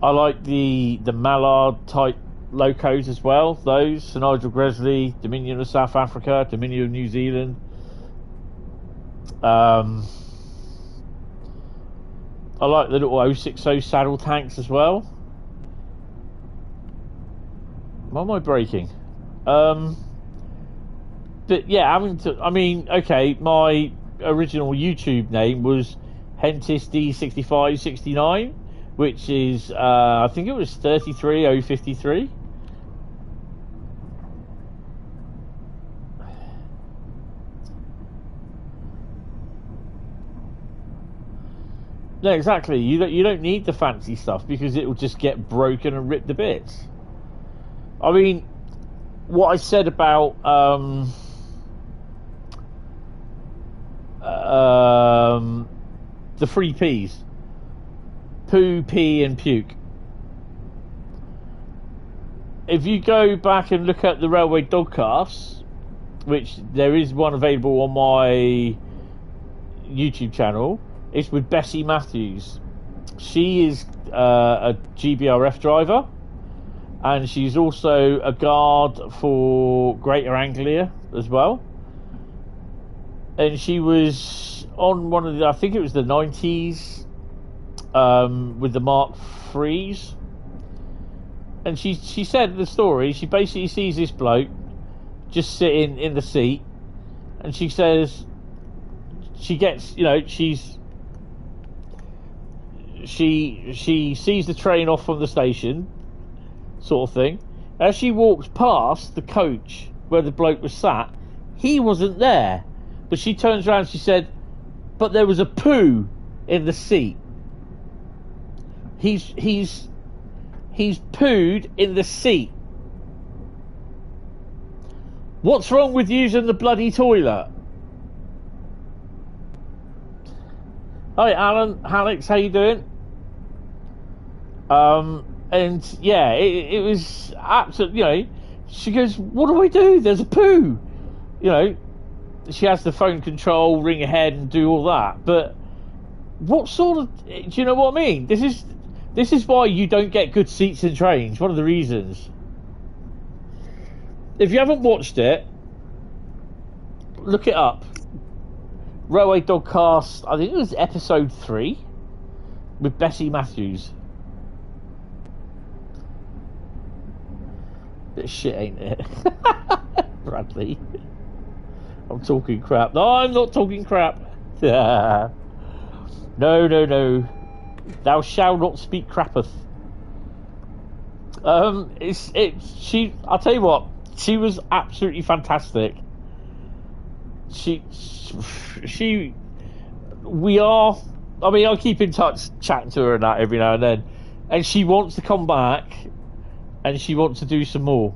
I like the Mallard type locos as well. Those, Sir Nigel Gresley, Dominion of South Africa, Dominion of New Zealand. I like the little 060 saddle tanks as well. Why am I braking? But yeah, okay, my original YouTube name was Hentis D6569, which is, I think it was 33053. No, exactly. You don't need the fancy stuff because it will just get broken and ripped to bits. I mean, what I said about the 3 P's, poo, pee, and puke. If you go back and look at the Railway Dogcasts, which there is one available on my YouTube channel, it's with Bessie Matthews. She is a GBRF driver, and she's also a guard for Greater Anglia as well. And she was on one of the, I think it was the 90s, with the Mark IIIs. And she said the story, she basically sees this bloke just sitting in the seat, and she says, she gets, you know, she sees the train off from the station, sort of thing. As she walks past the coach where the bloke was sat, he wasn't there. But she turns around and she said, but there was a poo in the seat. He's pooed in the seat. What's wrong with using the bloody toilet? Hi Alan, Alex, how you doing? And yeah, it was absolutely, you know, she goes, what do I do? There's a poo. You know, she has the phone control, ring ahead and do all that. But what sort of, do you know what I mean? This is why you don't get good seats in trains. One of the reasons. If you haven't watched it, look it up. Railway Dogcast, I think it was episode 3 with Bessie Matthews. Bit of shit, ain't it? Bradley. I'm talking crap. No, I'm not talking crap. No. Thou shalt not speak crappeth. I'll tell you what, she was absolutely fantastic. I keep in touch, chatting to her and that every now and then, and she wants to come back and she wants to do some more.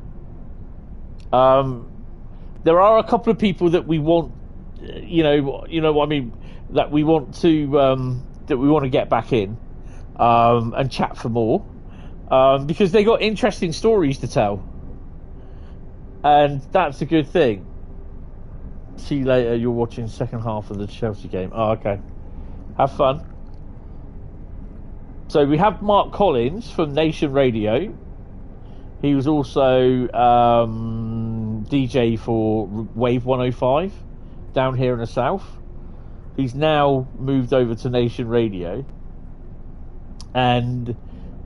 There are a couple of people that we want, you know what I mean, that we want to get back in, and chat for more, because they got interesting stories to tell, and that's a good thing. See you later. You're watching the second half of the Chelsea game. Oh, okay. Have fun. So we have Mark Collins from Nation Radio. He was also DJ for Wave 105 down here in the south. He's now moved over to Nation Radio, and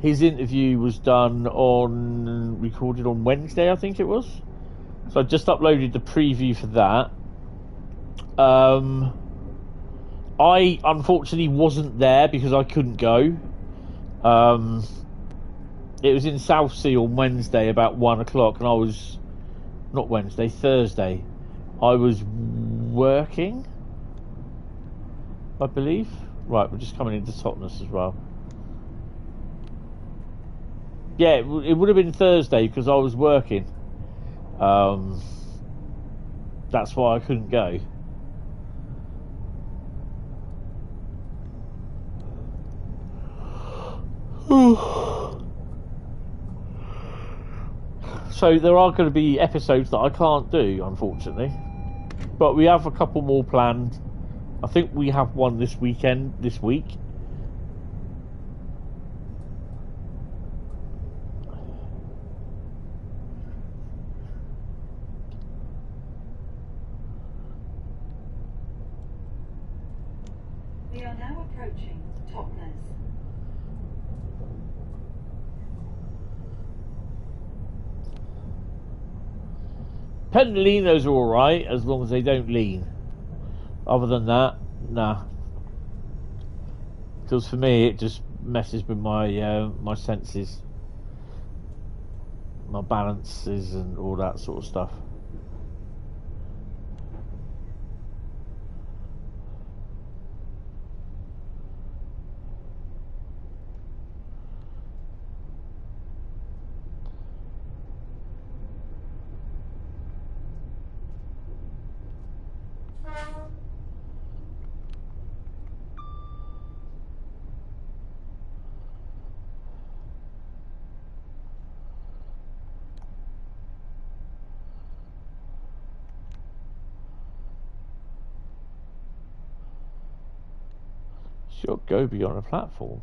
his interview was recorded on Wednesday, I think it was. So I just uploaded the preview for that. I unfortunately wasn't there because I couldn't go. It was in Southsea on Wednesday about 1 o'clock, and I was Thursday. I was working, I believe. Right, we're just coming into Totnes as well. Yeah, it would have been Thursday because I was working. That's why I couldn't go. So there are going to be episodes that I can't do, unfortunately, but we have a couple more planned. I think we have one this week. We are now approaching Totnes. Pendolinos are alright as long as they don't lean. Other than that, nah. Because for me, it just messes with my my senses, my balances, and all that sort of stuff. Sure, go beyond a platform.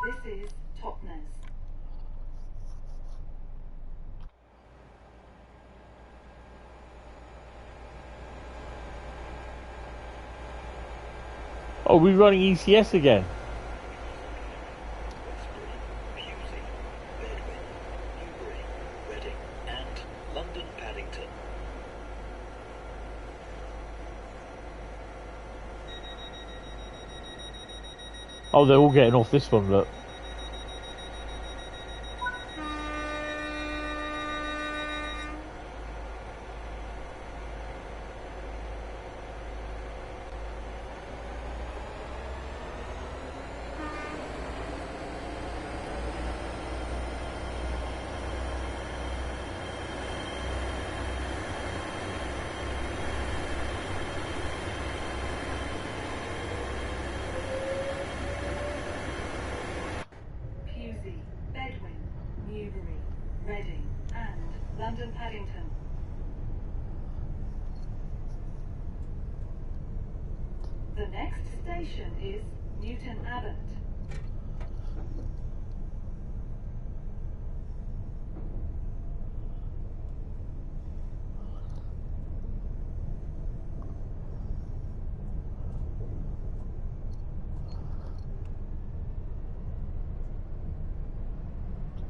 This is Totnes. Oh, we're running ECS again. Oh, they're all getting off this one, look. Pewsey, Bedwin, Newbury, Reading, and London Paddington. The next station is Newton Abbot.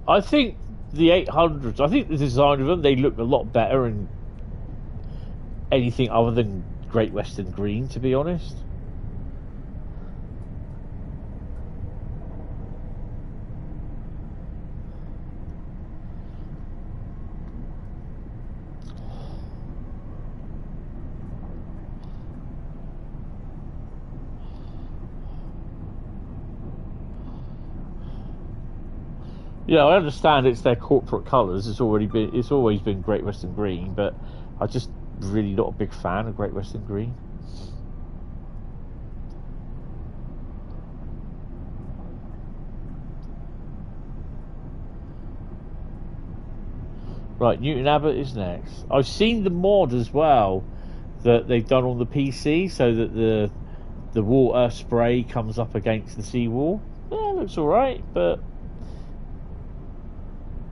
I think the 800s, I think the design of them, they look a lot better in anything other than Great Western Green, to be honest. Yeah, I understand it's their corporate colours. It's always been Great Western Green, but I'm just really not a big fan of Great Western Green. Right, Newton Abbot is next. I've seen the mod as well that they've done on the PC, so that the water spray comes up against the seawall. Yeah, it looks all right, but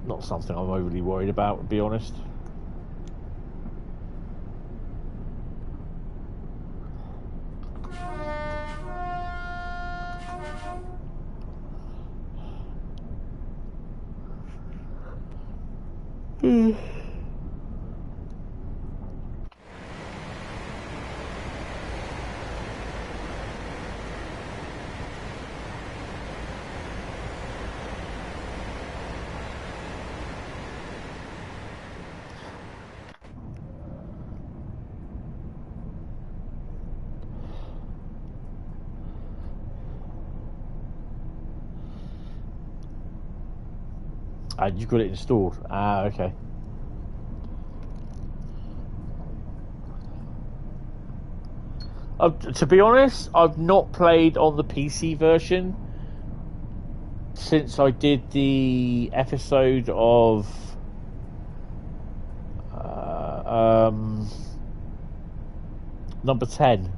not something I'm overly worried about, to be honest. And you've got it installed. Ah, okay. To be honest, I've not played on the PC version since I did the episode of number 10.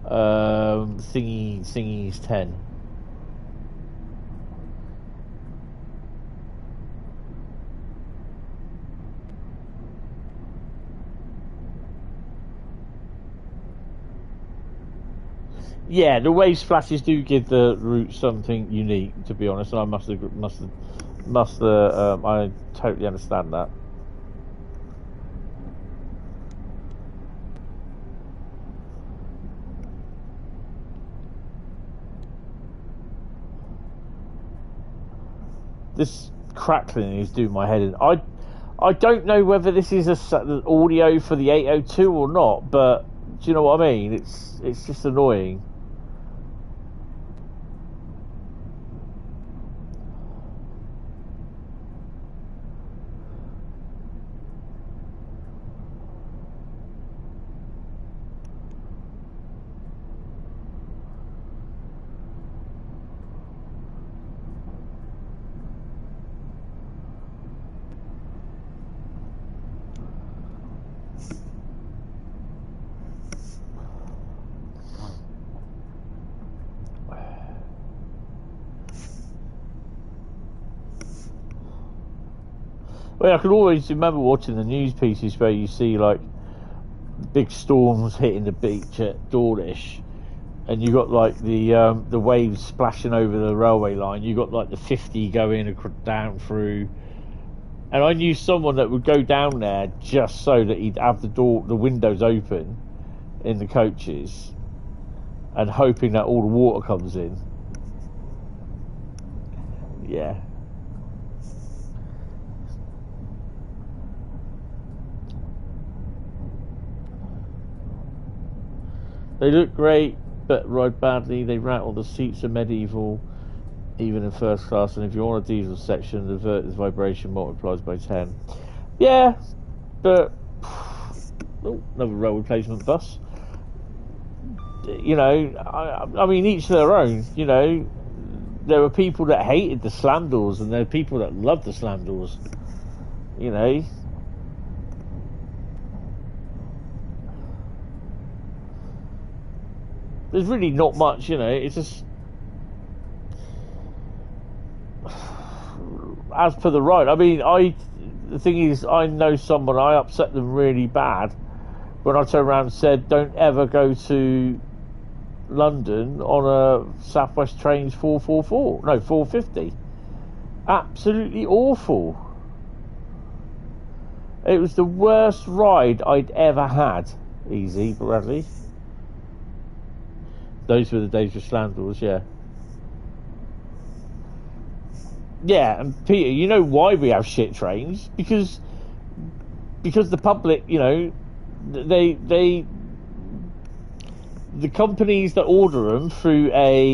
Thingy's 10. Yeah, the wave splashes do give the route something unique, to be honest, and I I totally understand that. This crackling is doing my head in. I don't know whether this is the audio for the 802 or not, but do you know what I mean? It's just annoying. Well, I can always remember watching the news pieces where you see like big storms hitting the beach at Dawlish, and you got like the waves splashing over the railway line. You got like the 50 going down through, and I knew someone that would go down there just so that he'd have the windows open in the coaches, and hoping that all the water comes in. yeah. They look great, but ride badly. They rattle. The seats are medieval, even in first class. And if you're on a diesel section, the vibration multiplies by 10. Yeah, but another rail replacement bus. You know, I mean, each their own. You know, there were people that hated the slam doors, and there are people that loved the slam doors. You know. There's really not much, you know, it's just... As per the ride, I mean, the thing is, I know someone, I upset them really bad when I turned around and said, don't ever go to London on a Southwest Trains 444, no, 450. Absolutely awful. It was the worst ride I'd ever had. Easy, Bradley. Those were the days with slam doors, yeah. Yeah, and Peter, you know why we have shit trains? Because the public, you know, the companies that order them through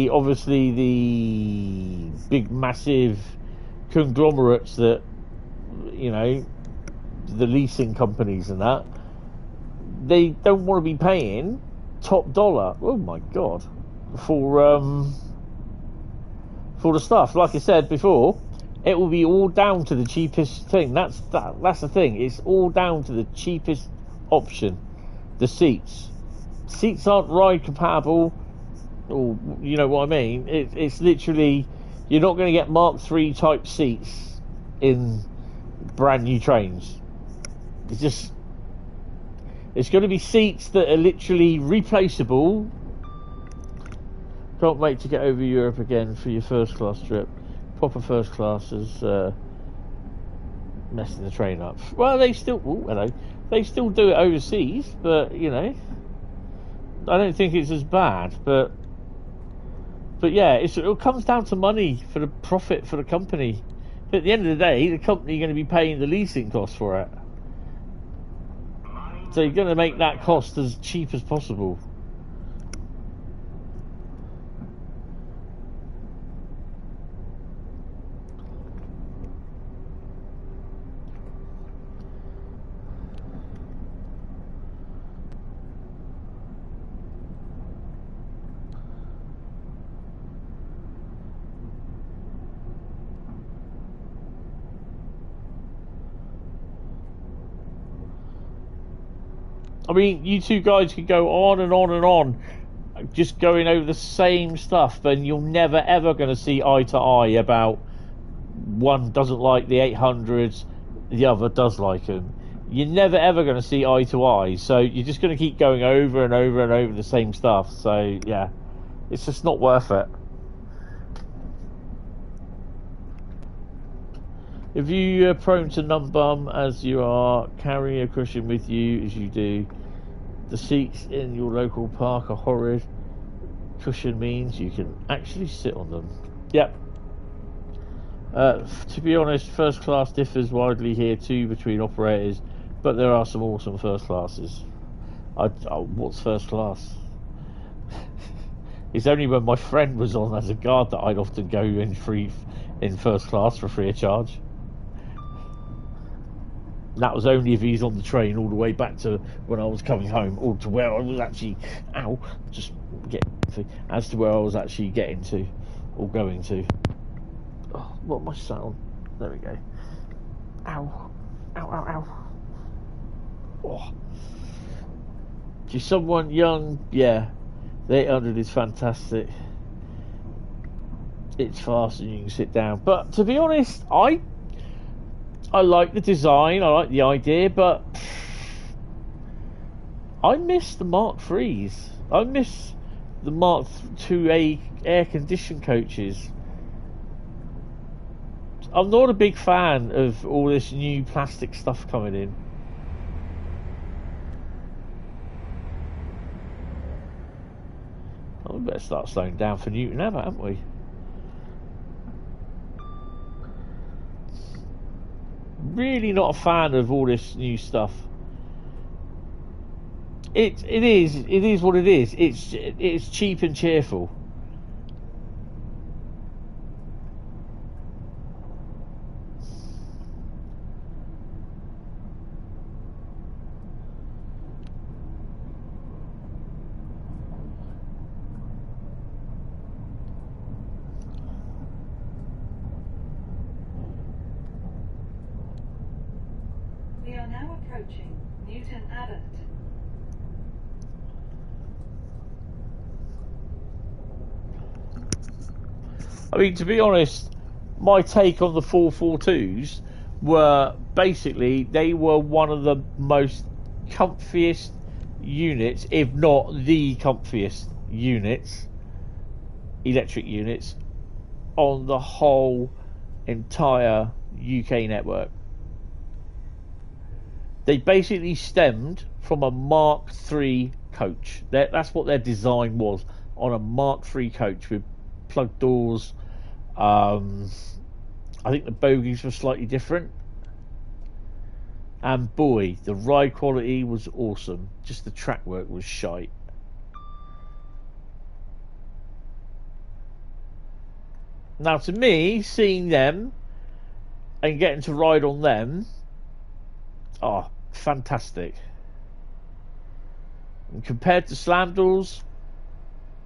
obviously the big massive conglomerates that, you know, the leasing companies and that, they don't want to be paying top dollar, oh my god, for the stuff. Like I said before, it will be all down to the cheapest thing. That's the thing. It's all down to the cheapest option. The seats aren't ride compatible, or you know what I mean. It's literally, you're not going to get Mark III type seats in brand new trains. It's going to be seats that are literally replaceable. Can't wait to get over Europe again for your first class trip. Proper first class is messing the train up. Well, they still do it overseas, but you know, I don't think it's as bad. But yeah, it comes down to money for the profit for the company. But at the end of the day, the company are going to be paying the leasing cost for it. So you're going to make that cost as cheap as possible. I mean, you two guys could go on and on and on, just going over the same stuff, but you're never ever going to see eye to eye about one doesn't like the 800s, the other does like them. You're never ever going to see eye to eye, so you're just going to keep going over and over and over the same stuff. So yeah, it's just not worth it. If you are prone to numb bum as you are, carry a cushion with you as you do. The seats in your local park are horrid. Cushion means you can actually sit on them. Yep. To be honest, first class differs widely here too between operators, but there are some awesome first classes. What's first class? It's only when my friend was on as a guard that I'd often go in first class for free of charge. That was only if he's on the train all the way back to when I was coming home, or to where I was actually, as to where I was actually getting to, or going to. Oh, what am I sat on? There we go. Ow. Ow, ow, ow. Oh. To someone young, yeah, the 800 is fantastic. It's fast and you can sit down. But to be honest, I like the design, I like the idea, but I miss the Mark IIIs. I miss the Mark IIA air-conditioned coaches. I'm not a big fan of all this new plastic stuff coming in. Oh, we better start slowing down for Newton, haven't we? Really not a fan of all this new stuff. It is what it is. It's cheap and cheerful. We are now approaching Newton Abbot. I mean, to be honest, my take on the 442s were basically they were one of the most comfiest units, if not the comfiest units, electric units, on the whole entire UK network. They basically stemmed from a Mark III coach. That's what their design was, on a Mark III coach with plug doors. I think the bogies were slightly different, and boy, the ride quality was awesome. Just the track work was shite. Now, to me, seeing them and getting to ride on them, oh, fantastic. And compared to slam doors,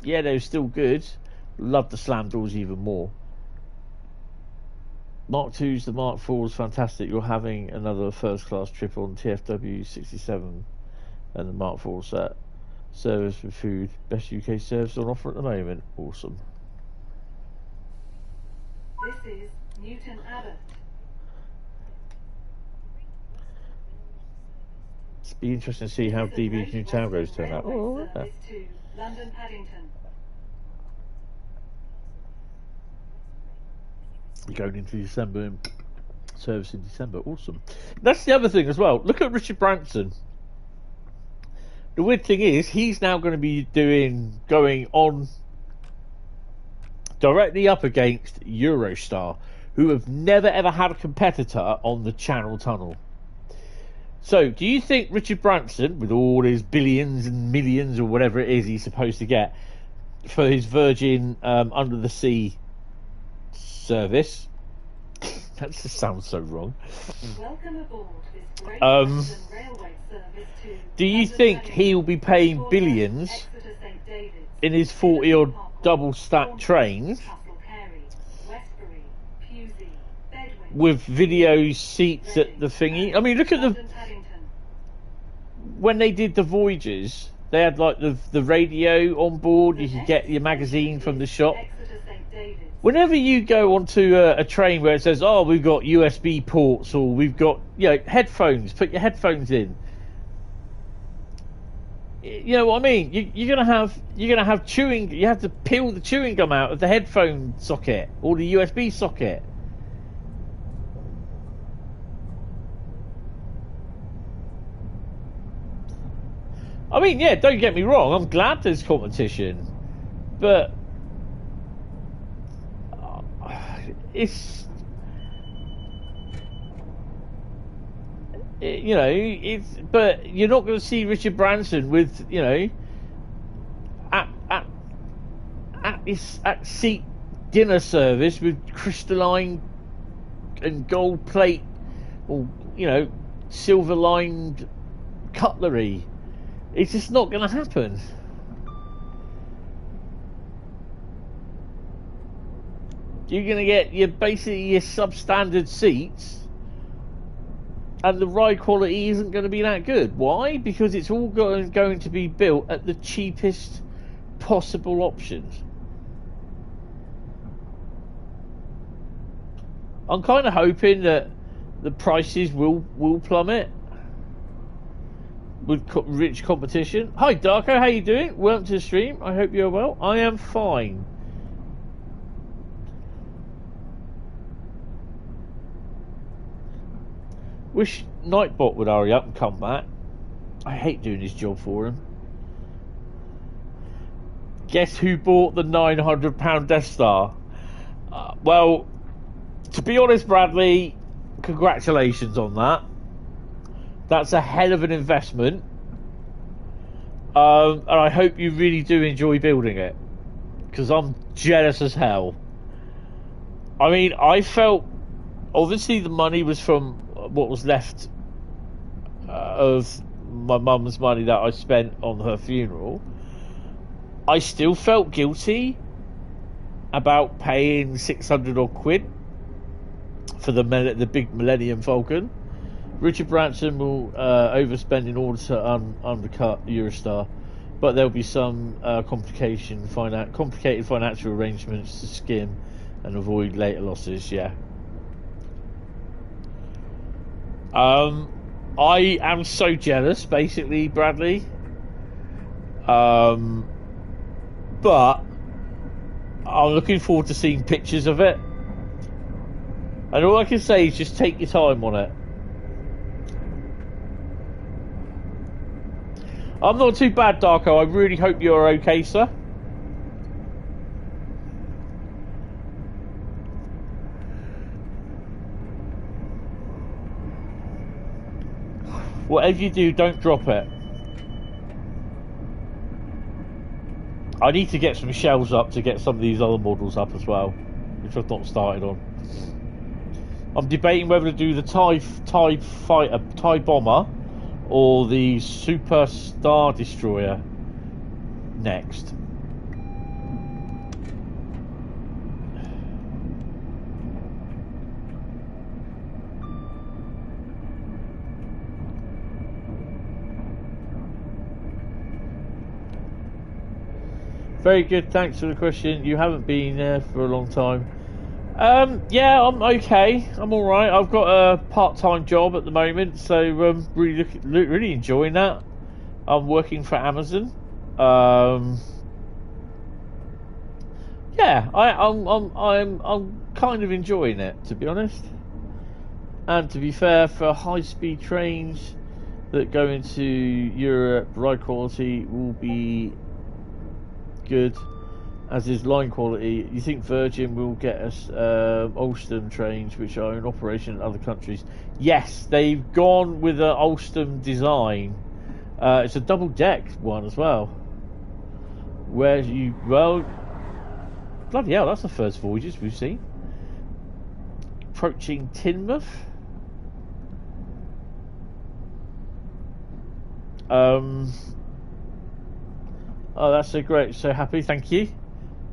yeah, they were still good. Love the slam doors even more. Mark 2s, the Mark 4s, fantastic. You're having another first class trip on TFW 67 and the Mark 4 set. Service with food, best UK service on offer at the moment. Awesome. This is Newton Abbot. It's be interesting to see how DB's new town roads turn out. Oh, yeah. Service to London Paddington. Going into December, service in December. Awesome. That's the other thing as well. Look at Richard Branson. The weird thing is, he's now going to be going on directly up against Eurostar, who have never ever had a competitor on the Channel Tunnel. So, do you think Richard Branson, with all his billions and millions or whatever it is he's supposed to get for his Virgin Under the Sea service, that just sounds so wrong. Welcome aboard this great Um, London railway service to Do you London think Paddington, he'll be paying Victoria, billions Exeter St David's, in his 40-odd Parkway, double-stacked Taunton, trains Castle Carey, Westbury, Pewsey, Bedwin, with video seats at the thingy? I mean, look at London Paddington. when they did the voyages, they had like the radio on board. You could get your magazine from the shop. Exeter St David's. Whenever you go onto a train where it says, "Oh, we've got USB ports," or "We've got headphones," put your headphones in. You know what I mean? You're gonna have chewing. You have to peel the chewing gum out of the headphone socket or the USB socket. I mean, yeah, don't get me wrong. I'm glad there's competition, but it's but you're not going to see Richard Branson with at seat dinner service with crystalline and gold plate or silver lined cutlery. It's just not going to happen. You're going to get your substandard seats, and the ride quality isn't going to be that good. Why? Because it's all going to be built at the cheapest possible options. I'm kind of hoping that the prices will plummet with rich competition. Hi Darko, how you doing? Welcome to the stream. I hope you're well. I am fine. Wish Nightbot would hurry up and come back. I hate doing his job for him. Guess who bought the £900 Death Star? Well, to be honest, Bradley, congratulations on that. That's a hell of an investment. And I hope you really do enjoy building it, because I'm jealous as hell. I mean, I felt, obviously the money was from what was left of my mum's money that I spent on her funeral. I still felt guilty about paying 600 odd quid for the big Millennium Falcon. Richard Branson will overspend in order to undercut Eurostar, but there'll be some complicated financial arrangements to skim and avoid later losses. Yeah. I am so jealous, basically, Bradley. But I'm looking forward to seeing pictures of it. And all I can say is just take your time on it. I'm not too bad, Darko. I really hope you're okay, sir. Whatever you do, don't drop it. I need to get some shells up to get some of these other models up as well, which I've not started on. I'm debating whether to do the TIE fighter, TIE bomber, or the Super Star Destroyer next. Very good, thanks for the question. You haven't been there for a long time. Yeah, I'm okay. I'm all right. I've got a part-time job at the moment, so really enjoying that. I'm working for Amazon. Yeah, I'm kind of enjoying it, to be honest. And to be fair, for high-speed trains that go into Europe, ride quality will be good, as is line quality. You think Virgin will get us Alstom trains which are in operation in other countries? Yes, they've gone with an Alstom design. It's a double deck one as well, where you, well, bloody hell, that's the first voyages we've seen. Approaching Teignmouth. Oh, that's so great. So happy. Thank you.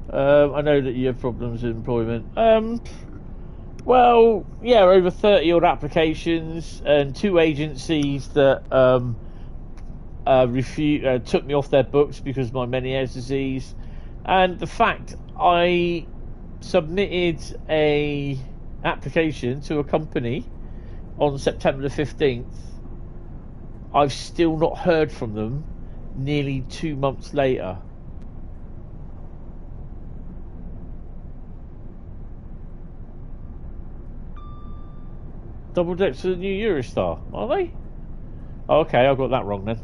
I know that you have problems with employment. Well, yeah, over 30 odd applications and 2 agencies that took me off their books because of my Meniere's disease. And the fact I submitted a application to a company on September the 15th, I've still not heard from them nearly 2 months later. Double decks to the new Eurostar, are they? Oh, okay, I got that wrong then.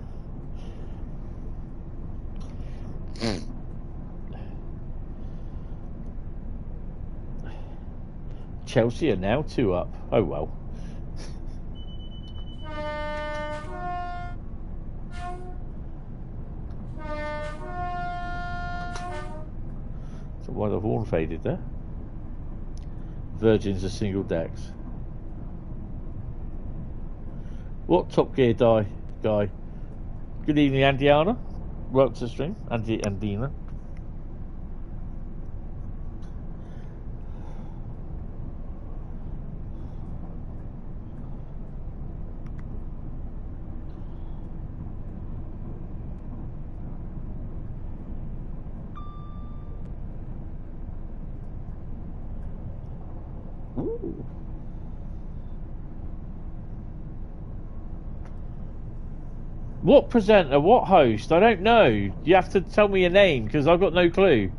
Chelsea are now 2 up. Oh well. So why the horn faded there? Virgin's are single decks. What Top Gear guy? Good evening, Andiana. Welcome to the stream, Andina. Ooh. What presenter? What host? I don't know. You have to tell me your name because I've got no clue.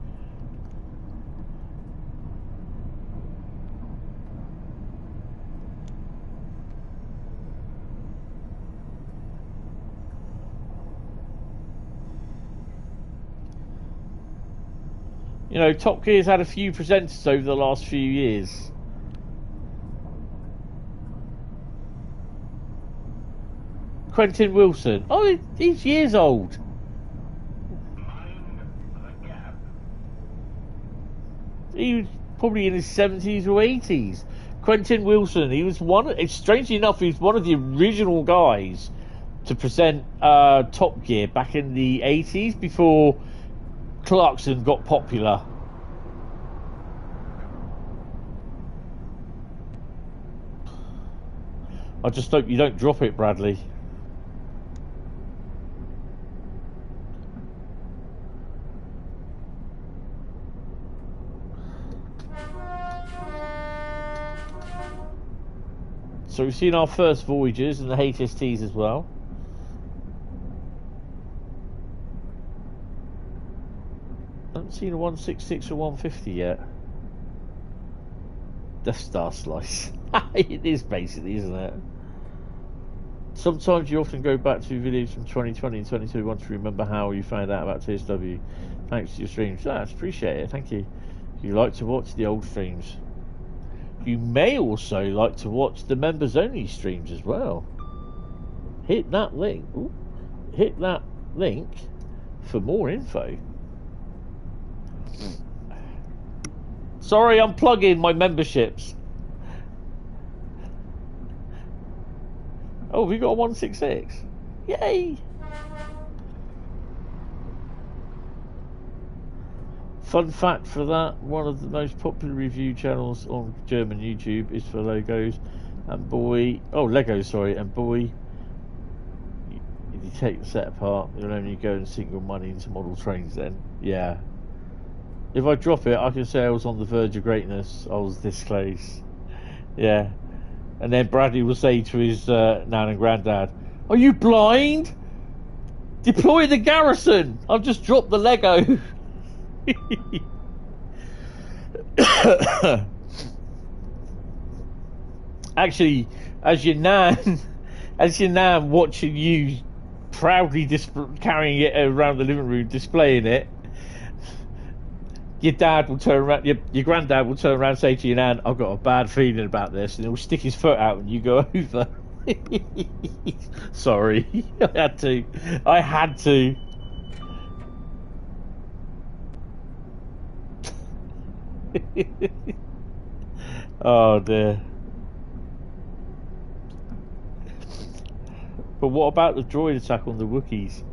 You know, Top Gear's had a few presenters over the last few years. Quentin Wilson. Oh, he's years old. He was probably in his 70s or 80s. Quentin Wilson. He was strangely enough, he was one of the original guys to present Top Gear back in the 80s before Clarkson got popular. I just hope you don't drop it, Bradley. So we've seen our first voyages and the HSTs as well. I haven't seen a 166 or 150 yet. Death Star Slice. It is basically, isn't it? Sometimes you often go back to videos from 2020 and 2021 to remember how you found out about TSW. Thanks to your streams. I appreciate it. Thank you. You like to watch the old streams. You may also like to watch the members only streams as well. Hit that link. Ooh, hit that link for more info. Sorry, I'm plugging my memberships. Oh, we got a 166. Yay! Fun fact for that, one of the most popular review channels on German YouTube is for Legos, and boy, and boy, if you take the set apart, you'll only go and sink your money into model trains then. Yeah. If I drop it, I can say I was on the verge of greatness. I was this close. Yeah. And then Bradley will say to his nan and granddad, "Are you blind? Deploy the garrison! I've just dropped the Lego." Actually, as your nan watching you proudly carrying it around the living room, displaying it, your dad will turn around, your granddad will turn around and say to your nan, "I've got a bad feeling about this," and he'll stick his foot out and you go over. Sorry, I had to. Oh dear. But what about the droid attack on the Wookiees?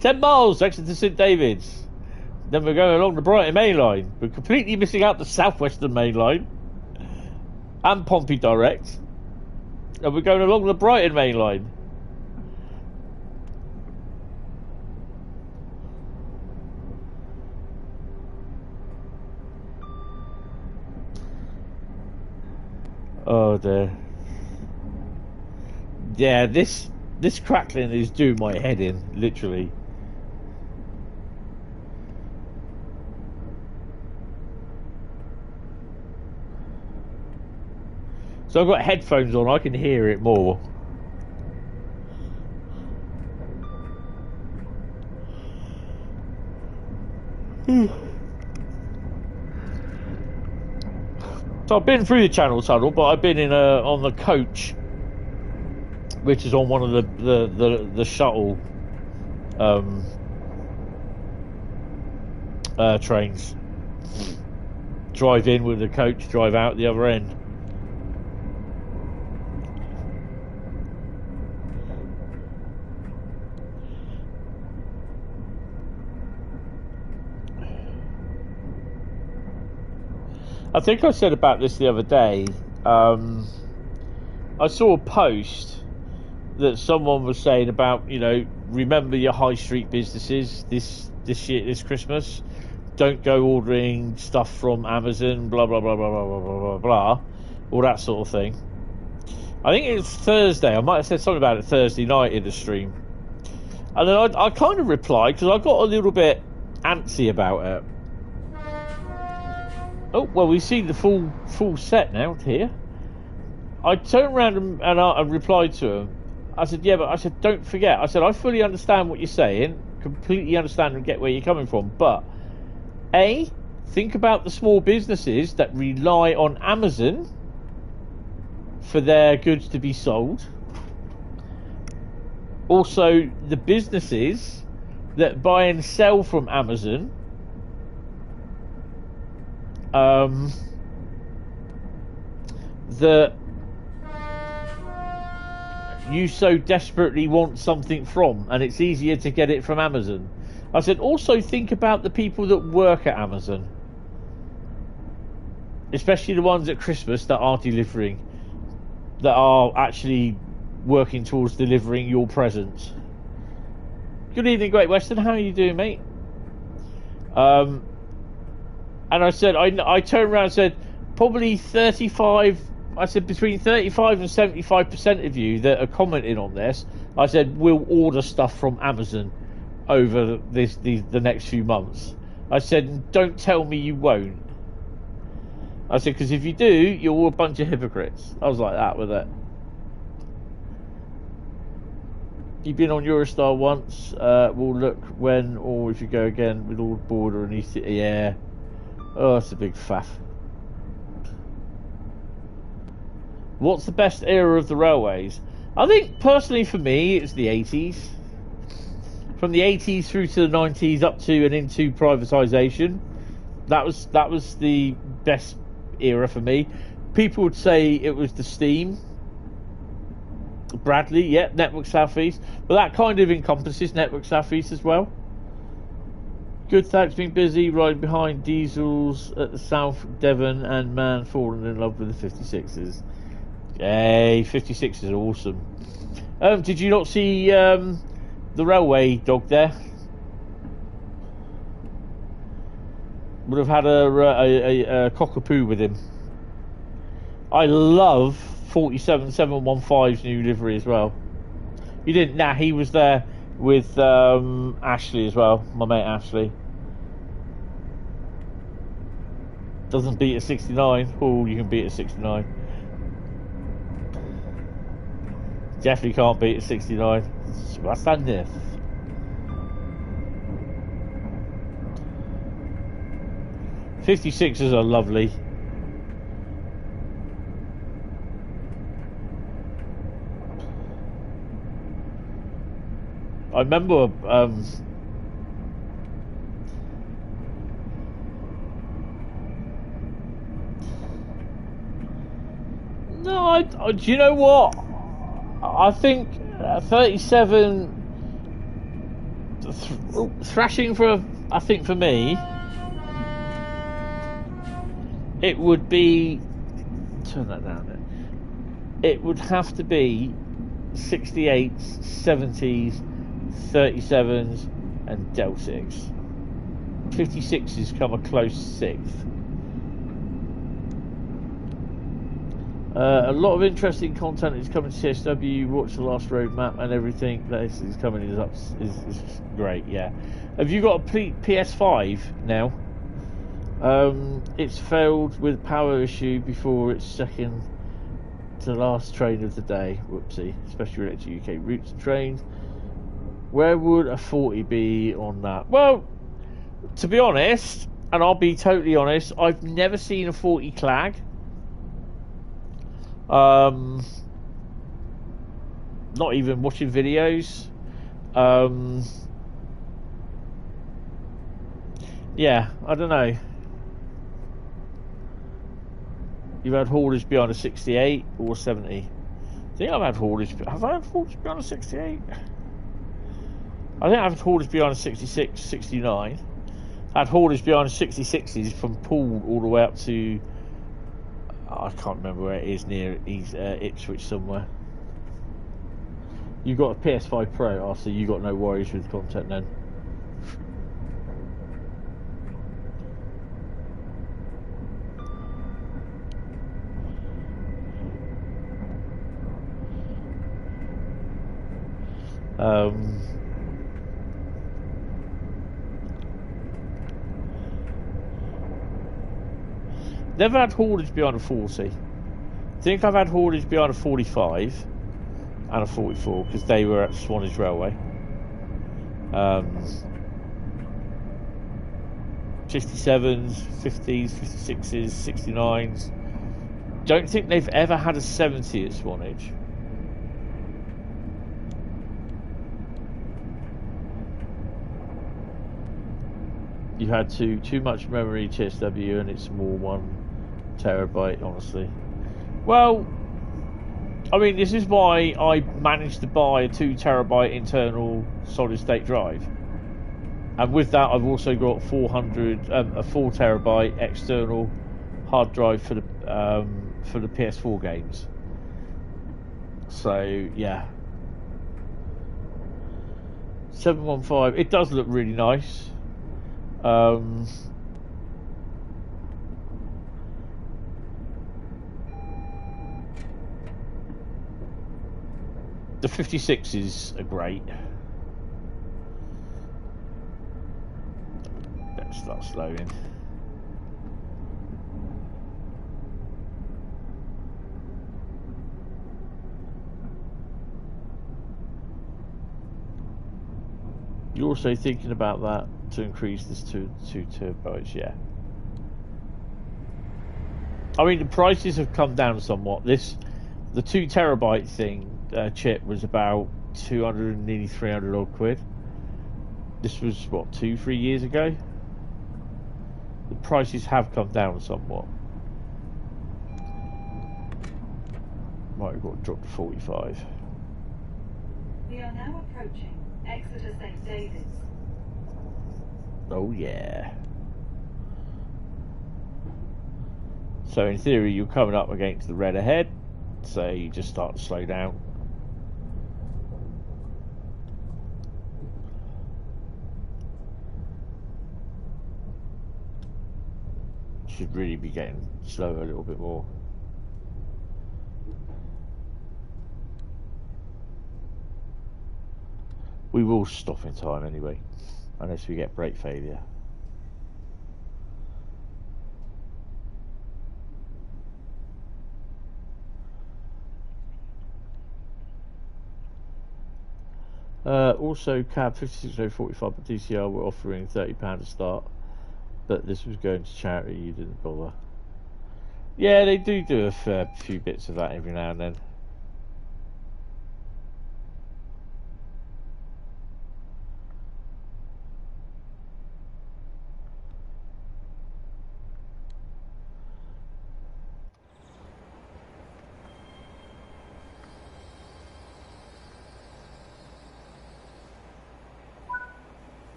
10 miles Exeter to St David's. Then we're going along the Brighton Mainline. We're completely missing out the Southwestern Mainline and Pompey Direct. And we're going along the Brighton Mainline. Oh dear. Yeah, this crackling is doing my head in, literally. So I've got headphones on, I can hear it more. So I've been through the Channel Tunnel, but I've been in on the coach, which is on one of the shuttle trains. Drive in with the coach, drive out the other end. I think I said about this the other day. I saw a post that someone was saying about, remember your high street businesses this Christmas. Don't go ordering stuff from Amazon, blah blah blah blah blah blah blah blah blah, all that sort of thing. I think it was Thursday. I might have said something about it Thursday night in the stream, and then I kind of replied because I got a little bit antsy about it. Oh, well, we see the full set now here. I turned around and I replied to him. I said, yeah, but I said, don't forget. I said, I fully understand what you're saying, completely understand and get where you're coming from. But, A, think about the small businesses that rely on Amazon for their goods to be sold. Also, the businesses that buy and sell from Amazon, that you so desperately want something from, and it's easier to get it from Amazon. I said, also think about the people that work at Amazon, especially the ones at Christmas that are delivering, that are actually working towards delivering your presents. Good evening, Great Western. How are you doing, mate? And I said, I turned around and said, probably 35. I said between 35 and 75% of you that are commenting on this, I said, will order stuff from Amazon over the next few months. I said, don't tell me you won't. I said, because if you do, you're all a bunch of hypocrites. I was like that with it. You've been on Eurostar once. We'll look when or if you go again with all border and East. Yeah. Oh, that's a big faff. What's the best era of the railways? I think personally for me, it's the 80s. From the 80s through to the 90s, up to and into privatisation. That was the best era for me. People would say it was the steam. Bradley, yeah, Network Southeast, but that kind of encompasses Network Southeast as well. Good, thanks. Been busy riding behind diesels at the South Devon, and man, falling in love with the 56s. Hey, 56 is awesome. Did you not see the railway dog there? Would have had a cockapoo with him. I love 47715's new livery as well. You didn't? Nah, he was there with Ashley as well, my mate Ashley. Doesn't beat a 69. Oh, you can beat a 69. Definitely can't beat a 69. What's that this? '56s are lovely. I remember no, do you know what? I think 37 thrashing for, I think for me, it would be, turn that down there. It would have to be 68s, 70s, 37s and Del 6. 56s come a close sixth. A lot of interesting content is coming to CSW. Watch the last roadmap and everything that is coming is great. Yeah. Have you got a PS5 now? It's failed with power issue before its second to last train of the day. Whoopsie. Especially related to UK routes and trains. Where would a 40 be on that? Well, to be honest, and I'll be totally honest, I've never seen a 40 clag. Not even watching videos. Yeah, I don't know. You've had haulage beyond a 68 or 70. I think I've had haulage. Have I had haulage beyond a 68? I think I've had haulage beyond a 66, 69. I had haulage beyond a 66s from Poole all the way up to, I can't remember where it is, near Ipswich somewhere. You got a PS5 Pro, so you got no worries with content then. Never had haulage beyond a 40. I think I've had haulage beyond a 45 and a 44 because they were at Swanage Railway. 57s, 50s, 56s, 69s. Don't think they've ever had a 70 at Swanage. You had too much memory TSW, and it's more 1 terabyte. Honestly, well, I mean, this is why I managed to buy a 2 terabyte internal solid state drive, and with that, I've also got a 4 terabyte external hard drive for the PS4 games. So yeah, 715. It does look really nice. The 56s are great. Let's start slowing. You're also thinking about that to increase this to 2 terabytes, yeah. I mean, the prices have come down somewhat. The 2 terabyte thing chip was about 200, nearly 300 odd quid. This was what, 2-3 years ago. The prices have come down somewhat. Might have got dropped to 45. We are now approaching Exeter St David's. Oh yeah. So in theory, you're coming up against the red ahead, so you just start to slow down. Should really be getting slower a little bit more. We will stop in time anyway, unless we get brake failure. Also, cab 56045 at DCR were offering £30 to start, but this was going to charity. You didn't bother. Yeah, they do a fair few bits of that every now and then.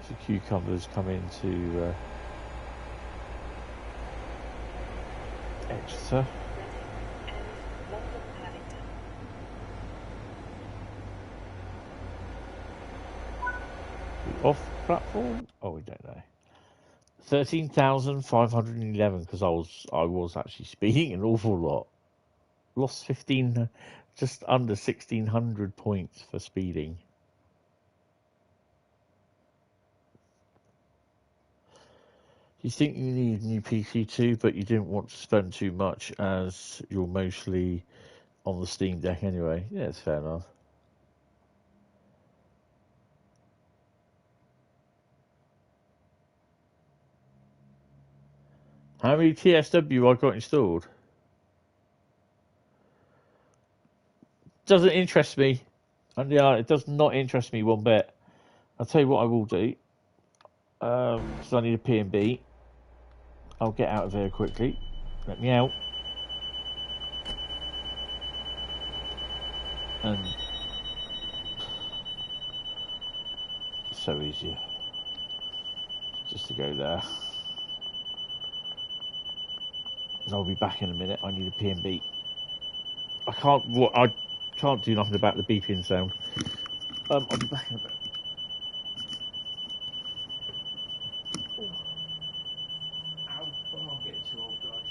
So cucumbers come into Exeter. Off platform? Oh, we don't know. 13,511 because I was actually speeding an awful lot. Lost 15, just under 1,600 points for speeding. You think you need a new PC too, but you didn't want to spend too much as you're mostly on the Steam Deck anyway. Yeah, it's fair enough. How many TSW I got installed? Doesn't interest me. And yeah, it does not interest me one bit. I'll tell you what I will do. Because I need a P&B. I'll get out of here quickly. Let me out. And so easy. Just to go there. And I'll be back in a minute. I need a P&B. I can't do nothing about the beeping sound. I'll be back in a bit. Ow, I'm getting too old, guys.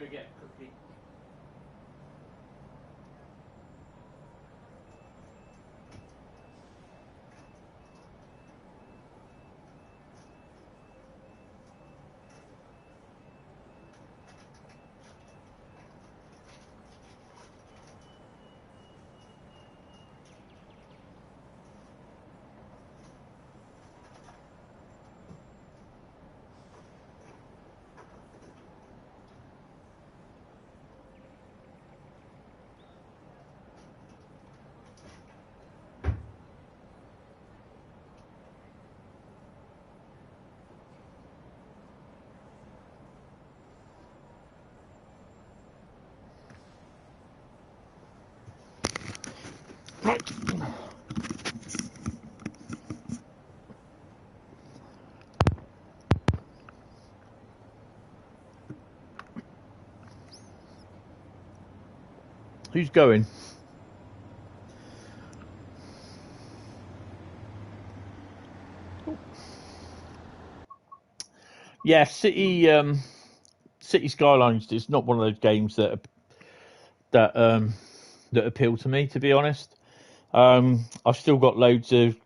go get a cookie. Who's going? Yeah, City Skylines is not one of those games that appeal to me, to be honest. I've still got loads of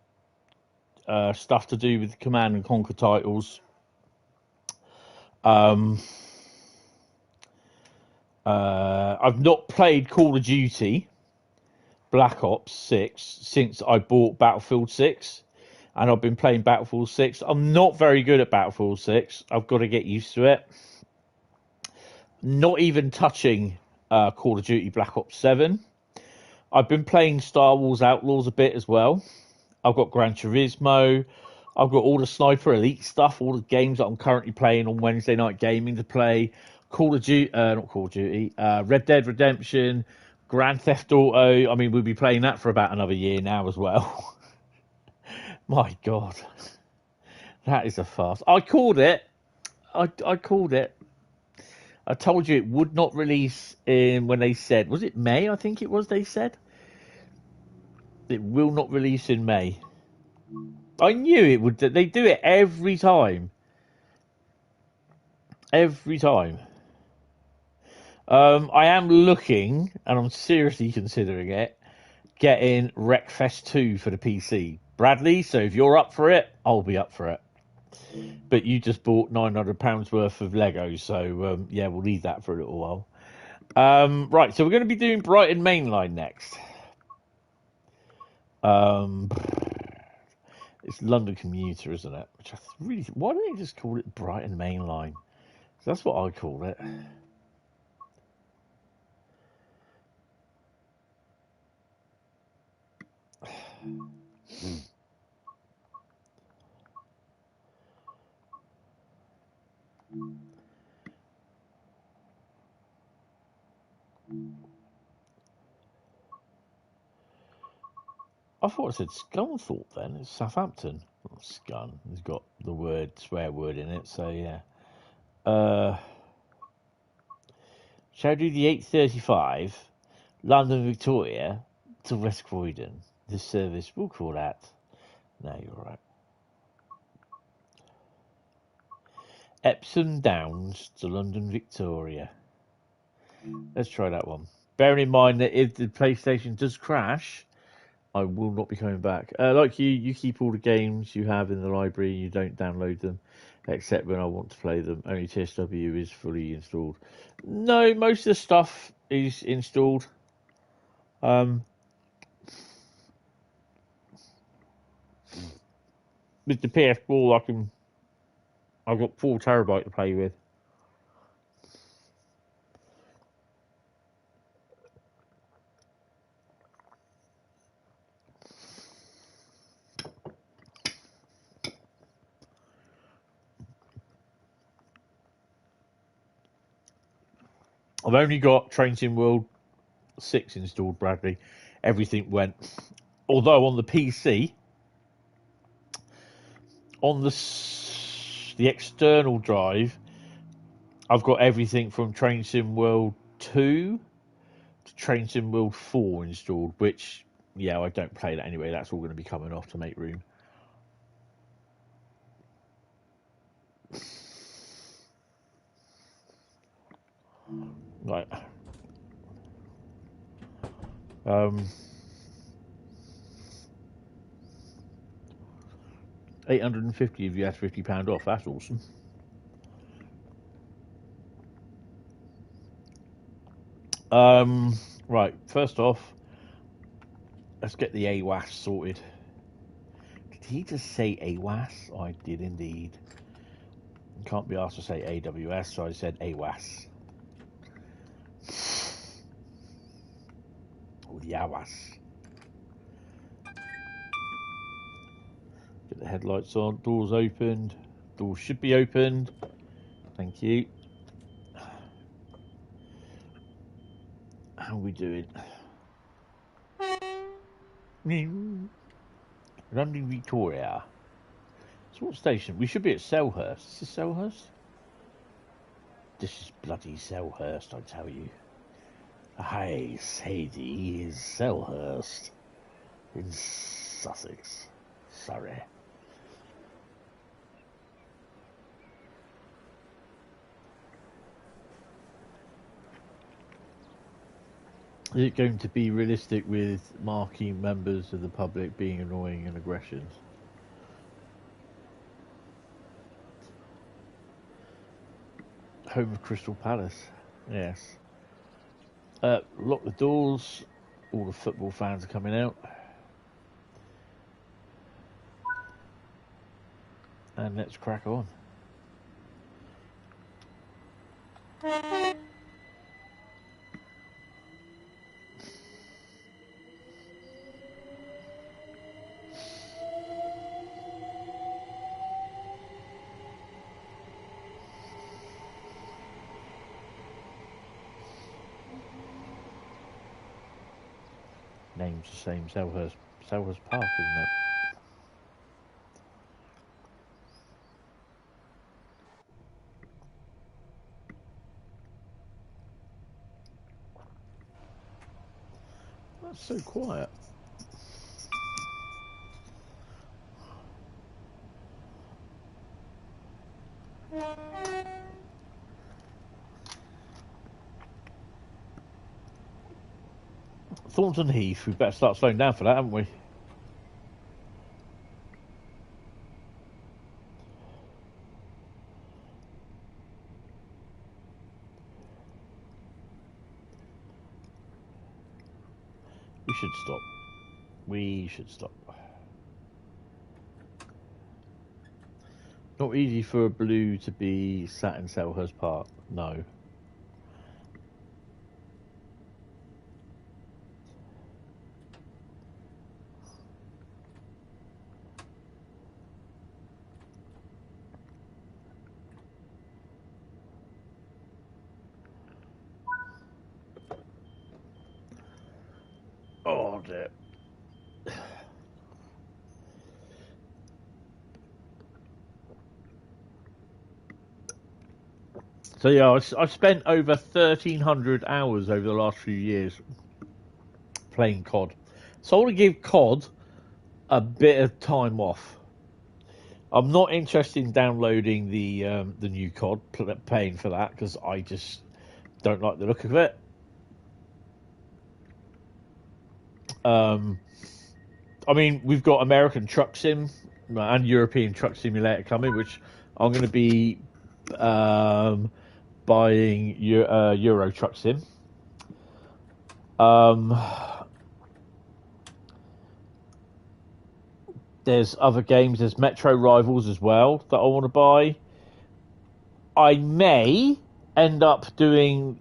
stuff to do with the Command and Conquer titles. I've not played Call of Duty Black Ops 6 since I bought Battlefield 6, and I've been playing Battlefield 6. I'm not very good at Battlefield 6. I've got to get used to it. Not even touching Call of Duty Black Ops 7. I've been playing Star Wars Outlaws a bit as well. I've got Gran Turismo. I've got all the Sniper Elite stuff, all the games that I'm currently playing on Wednesday Night Gaming to play. Not Call of Duty, Red Dead Redemption, Grand Theft Auto. I mean, we'll be playing that for about another year now as well. My God. That is a farce. I called it. I called it. I told you it would not release in when they said, was it May? I think it was, they said. It will not release in May. I knew it would. They do it every time. Every time. I am looking, and I'm seriously considering it, getting Wreckfest 2 for the PC. Bradley, so if you're up for it, I'll be up for it. But you just bought £900 worth of Legos, so yeah, we'll leave that for a little while. Right, so we're going to be doing Brighton Mainline next. It's London Commuter, isn't it? Which I really, why don't they just call it Brighton Mainline? That's what I call it. I thought it said Scunthorpe then. It's Southampton. Not Scun. It's got the swear word in it, so yeah. Shall I do the 8:35 London Victoria to West Croydon? This service will call that. No, you're right. Epsom Downs to London Victoria. Let's try that one. Bearing in mind that if the PlayStation does crash, I will not be coming back. Like you keep all the games you have in the library. You don't download them, except when I want to play them. Only TSW is fully installed. No, most of the stuff is installed. With the PS4, I've got 4 terabyte to play with. I've only got Train Sim World 6 installed, Bradley. Everything went. Although on the PC, on the external drive, I've got everything from Train Sim World 2 to Train Sim World 4 installed, which, yeah, I don't play that anyway. That's all going to be coming off to make room. Right. 850 if you had £50 off. That's awesome. Right. First off, let's get the AWAS sorted. Did he just say AWAS? I did indeed. Can't be asked to say AWS, so I said AWAS. Or the AWAS. Get the headlights on. Doors opened. Doors should be opened. Thank you. How are we doing? London Victoria. So what station? We should be at Selhurst. Is this Selhurst? This is bloody Selhurst, I tell you. Hi, Sadie is Selhurst in Sussex, Surrey. Is it going to be realistic with marquee members of the public being annoying and aggressions? Home of Crystal Palace, yes. Lock the doors. All the football fans are coming out. And let's crack on. Name's the same, Selhurst Park, isn't it? That's so quiet. Thornton Heath, we better start slowing down for that, haven't we? We should stop. We should stop. Not easy for a blue to be sat in Selhurst Park, no. Oh dear. So yeah, I've spent over 1,300 hours over the last few years playing COD. So I want to give COD a bit of time off. I'm not interested in downloading the new COD, paying for that, because I just don't like the look of it. I mean, we've got American Truck Sim and European Truck Simulator coming, which I'm going to be buying Euro Truck Sim. There's other games. There's Metro Rivals as well that I want to buy. I may end up doing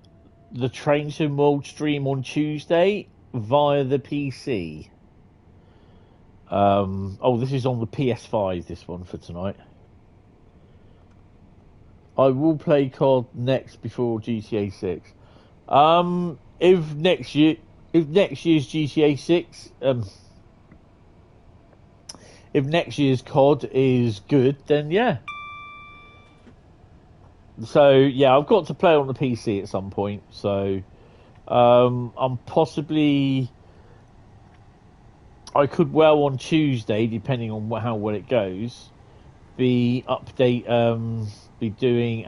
the Train Sim World stream on Tuesday via the PC. This is on the PS5, this one for tonight. I will play COD next before GTA 6. If next year's GTA 6, if next year's COD is good, then yeah. So yeah, I've got to play on the PC at some point. So I'm possibly, I could well on Tuesday, depending on how well it goes, be doing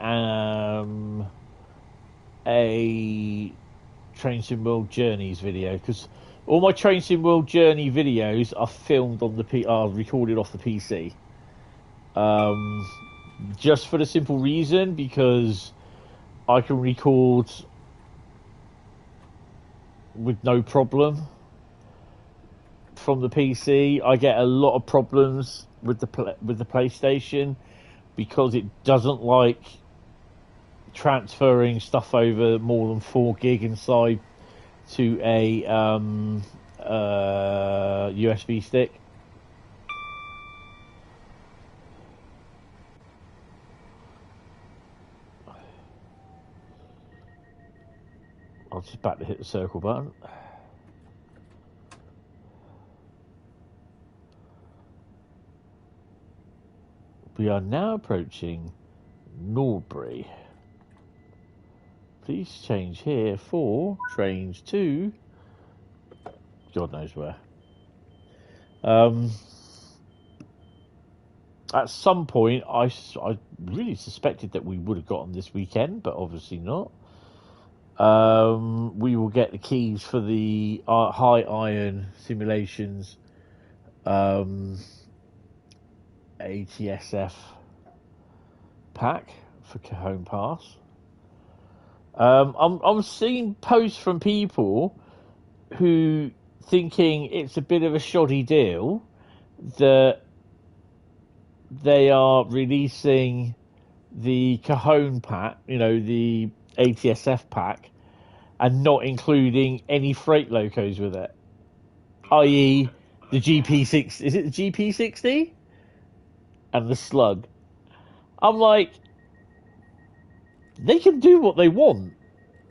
a Train Sim World Journeys video, because all my Train Sim World Journey videos are filmed on are recorded off the PC. Just for the simple reason because I can record with no problem from the PC. I get a lot of problems with the PlayStation because it doesn't like transferring stuff over more than 4 gig inside to a USB stick. I was just about to hit the circle button. We are now approaching Norbury. Please change here for trains to God knows where. At some point, I really suspected that we would have gotten this weekend, but obviously not. We will get the keys for the high iron simulations ATSF pack for Cajon Pass. I'm seeing posts from people who thinking it's a bit of a shoddy deal that they are releasing the Cajon pack, the ATSF pack, and not including any freight locos with it, i.e. the GP6. Is it the GP60 and the Slug? I'm like, they can do what they want.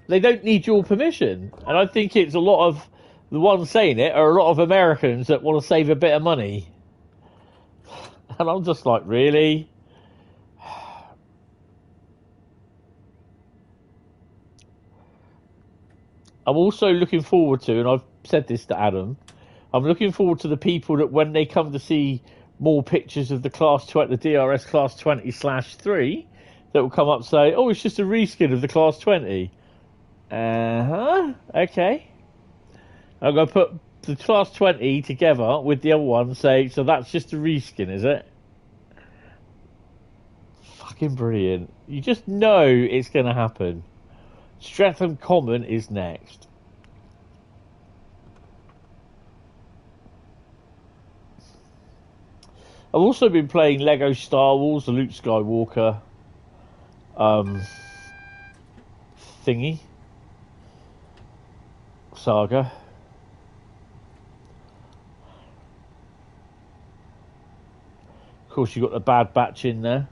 They don't need your permission. And I think it's a lot of the ones saying it are a lot of Americans that want to save a bit of money. And I'm just like, really? I'm also looking forward to, and I've said this to Adam, I'm looking forward to the people that when they come to see more pictures of the the DRS Class 20/3, that will come up and say, oh, it's just a reskin of the Class 20. Okay. I'm going to put the Class 20 together with the other one and say, so that's just a reskin, is it? Fucking brilliant. You just know it's going to happen. Streatham Common is next. I've also been playing Lego Star Wars, the Luke Skywalker thingy saga. Of course, you got the Bad Batch in there.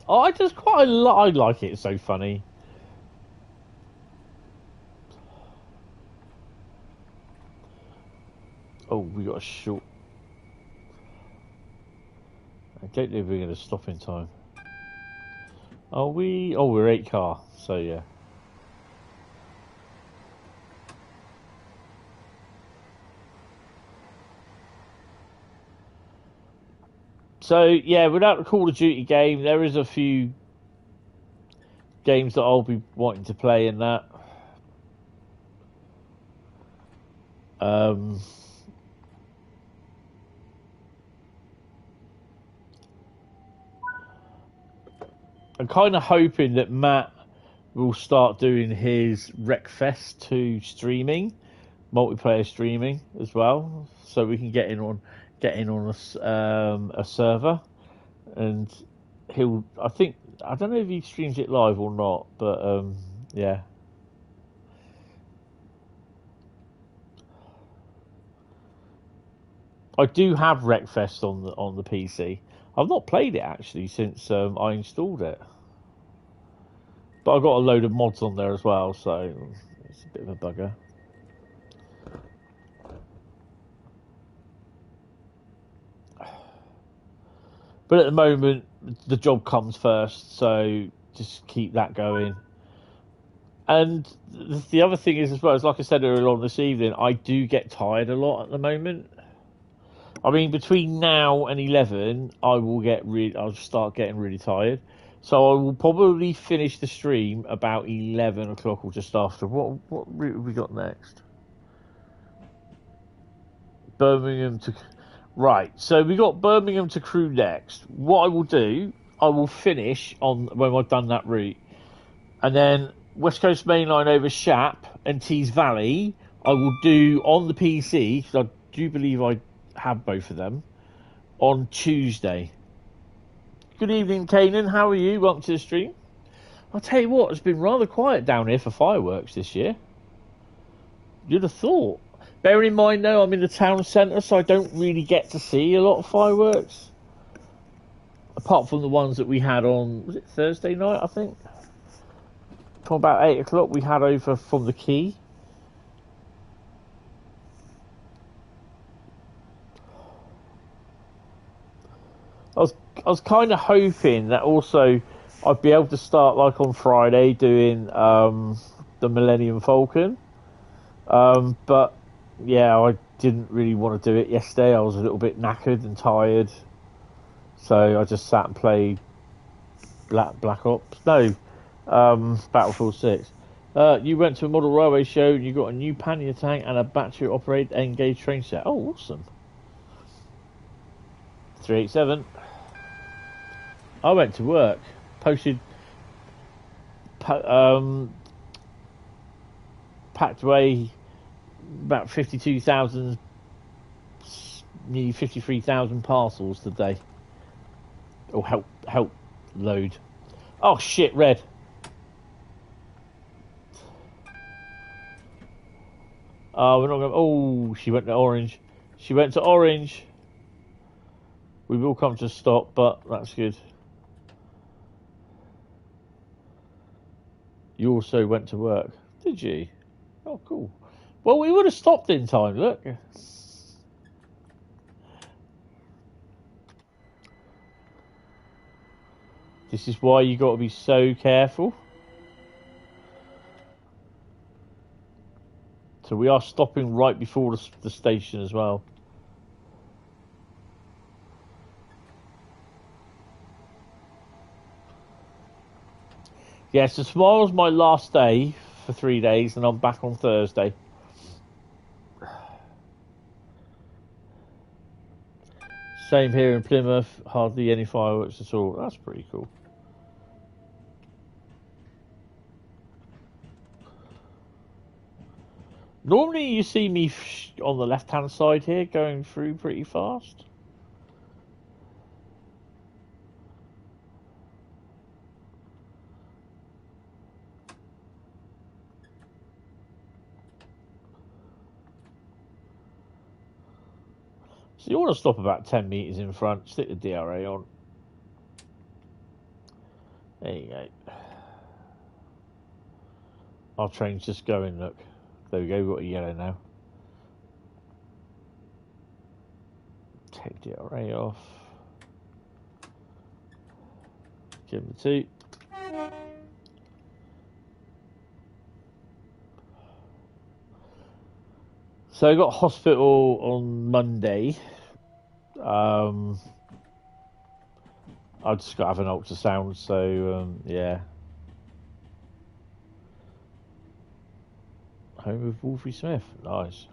Oh, I just quite I like it. It's so funny. Oh, we got a short. I don't know if we're going to stop in time. Are we? Oh, we're 8 car. So yeah. So yeah, without the Call of Duty game, there is a few games that I'll be wanting to play in that. I'm kind of hoping that Matt will start doing his Wreckfest 2 streaming, multiplayer streaming as well, so we can get in on a server, and I don't know if he streams it live or not, but yeah. I do have Wreckfest on the PC. I've not played it actually since I installed it, but I've got a load of mods on there as well, so it's a bit of a bugger. But at the moment, the job comes first, so just keep that going. And the other thing is as well, as like I said earlier on this evening, I do get tired a lot at the moment. I mean, between now and 11, I'll start getting really tired. So I will probably finish the stream about 11 o'clock or just after. What route have we got next? Birmingham to... Right, so we got Birmingham to Crewe next. What I will do, I will finish on when I've done that route. And then West Coast Mainline over Shap and Tees Valley, I will do on the PC, because I do believe I have both of them, on Tuesday. Good evening, Kanan. How are you? Welcome to the stream. I'll tell you what, it's been rather quiet down here for fireworks this year. You'd have thought. Bearing in mind, though, I'm in the town centre, so I don't really get to see a lot of fireworks. Apart from the ones that we had on, was it Thursday night, I think? From about 8 o'clock, we had over from the quay. I was kind of hoping that also I'd be able to start like on Friday doing the Millennium Falcon, but yeah, I didn't really want to do it yesterday. I was a little bit knackered and tired, so I just sat and played Black Ops. No, Battlefield 6. You went to a model railway show and you got a new pannier tank and a battery operated N-gauge train set. Oh, awesome. 387. I went to work, packed away about 52,000, nearly 53,000 parcels today. Or help load. Oh shit, red. Oh, we're not going. Oh, she went to orange. She went to orange. We will come to a stop, but that's good. You also went to work, did you? Oh, cool. Well, we would have stopped in time, look. This is why you got to be so careful. So we are stopping right before the station as well. Yeah, so tomorrow's my last day for 3 days, and I'm back on Thursday. Same here in Plymouth, hardly any fireworks at all. That's pretty cool. Normally you see me on the left-hand side here going through pretty fast. So you want to stop about 10 metres in front, stick the DRA on. There you go. Our train's just going, look. There we go, we've got a yellow now. Take DRA off. Give them the 2. So I got hospital on Monday. I just got to have an ultrasound, so yeah. Home with Wolfie Smith, nice.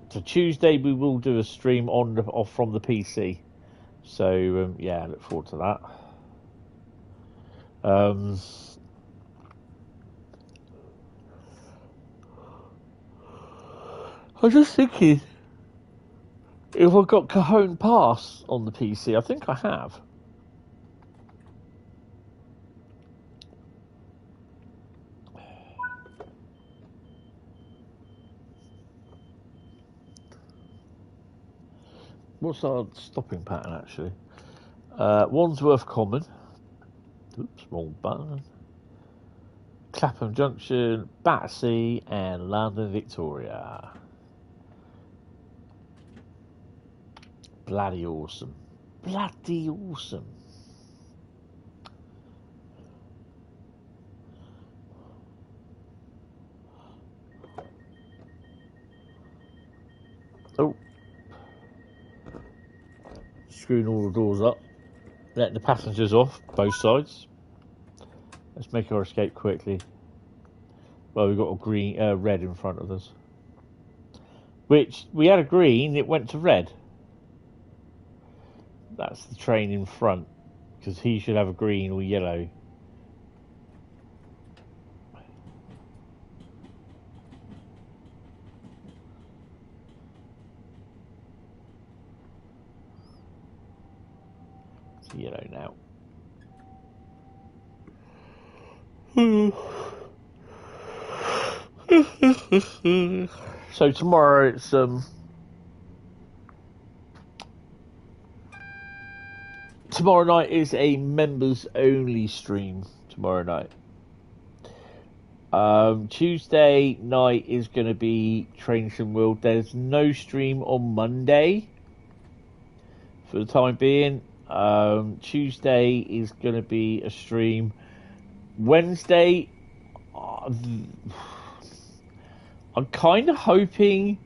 So Tuesday we will do a stream off from the PC. So yeah, look forward to that. I was just thinking, if I've got Cajon Pass on the PC, I think I have. What's our stopping pattern actually? Wandsworth Common. Oops, wrong button. Clapham Junction, Battersea, and London Victoria. Bloody awesome. Bloody awesome. Oh. screwing all the doors up, letting the passengers off, both sides. Let's make our escape quickly. Well, we've got a red in front of us. Which, we had a green, it went to red. That's the train in front, because he should have a green or yellow. It's yellow now. So tomorrow it's tomorrow night is a members only stream tomorrow night. Tuesday night is going to be Train Sim World. There's no stream on Monday for the time being. Tuesday is going to be a stream. Wednesday, I'm kind of hoping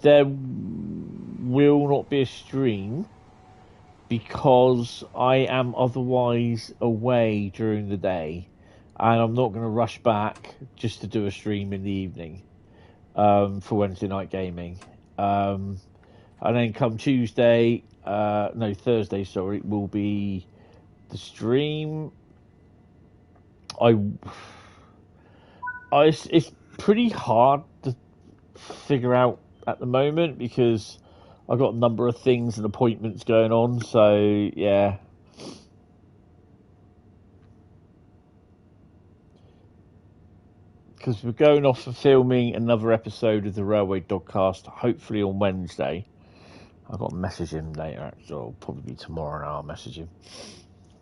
there will not be a stream because I am otherwise away during the day and I'm not going to rush back just to do a stream in the evening for Wednesday night gaming. And then come Thursday, will be the stream. It's pretty hard to figure out at the moment because I've got a number of things and appointments going on, so yeah. Because we're going off for filming another episode of the Railway Dogcast, hopefully on Wednesday. I've got to message him later, so it'll probably be tomorrow and I'll message him.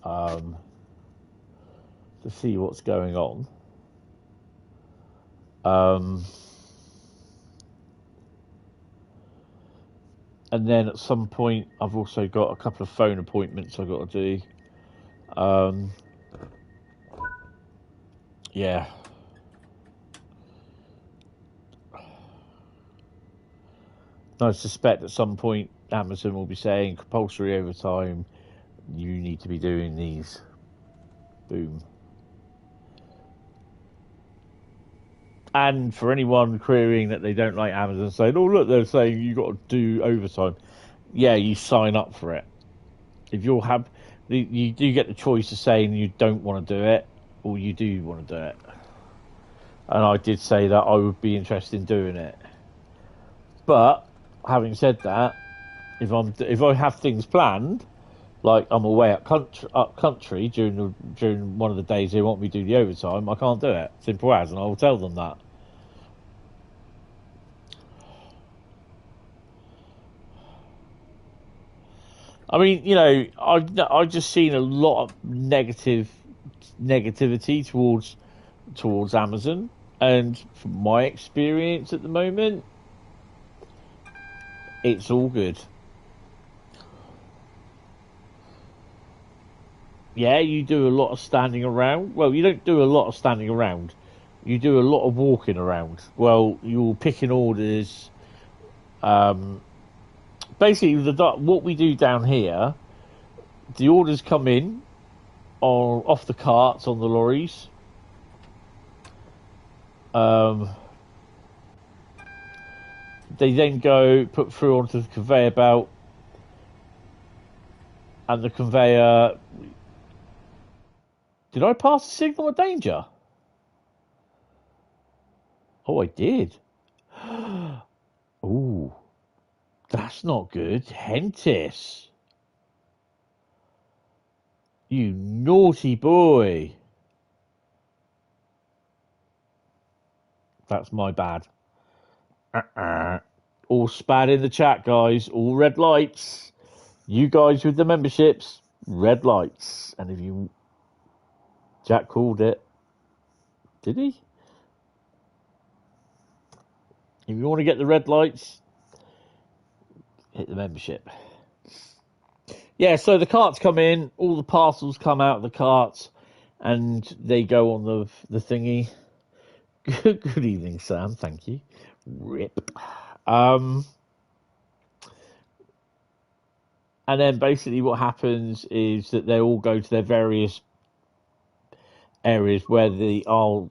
To see what's going on. And then at some point, I've also got a couple of phone appointments I've got to do. Yeah. I suspect at some point Amazon will be saying compulsory overtime, you need to be doing these. Boom. And for anyone querying that they don't like Amazon, saying, oh look, they're saying you got to do overtime. Yeah, you sign up for it. If you do get the choice of saying you don't want to do it or you do want to do it. And I did say that I would be interested in doing it. But having said that, if I have things planned, like I'm away up country during one of the days they want me to do the overtime, I can't do it. Simple as, and I will tell them that. I mean, you know, I've just seen a lot of negativity towards Amazon, and from my experience at the moment, it's all good. Yeah, you do a lot of standing around. Well, you don't do a lot of standing around. You do a lot of walking around. Well, you're picking orders. Basically, what we do down here, the orders come in off the carts on the lorries. They then go put through onto the conveyor belt, and the conveyor. Did I pass the signal of danger? Oh, I did. Ooh, that's not good. Hentis. You naughty boy. That's my bad. All spad in the chat, guys. All red lights. You guys with the memberships, red lights. And if you... Jack called it. Did he? If you want to get the red lights, hit the membership. Yeah, so the carts come in, all the parcels come out of the carts, and they go on the thingy. Good evening, Sam. Thank you. Rip. And then basically what happens is that they all go to their various areas where they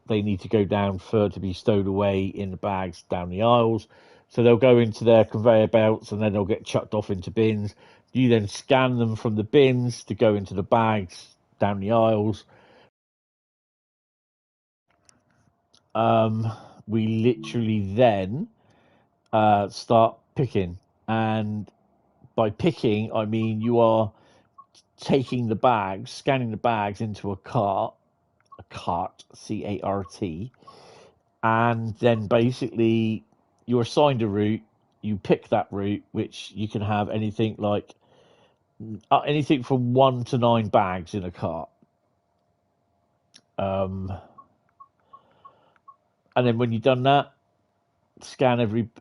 need to go down for to be stowed away in the bags down the aisles. So they'll go into their conveyor belts and then they'll get chucked off into bins. You then scan them from the bins to go into the bags down the aisles. We literally then start picking, and by picking I mean you are taking the bags, scanning the bags into a cart, C-A-R-T, and then basically you're assigned a route. You pick that route, which you can have anything like anything from 1 to 9 bags in a cart. And then when you've done that, scan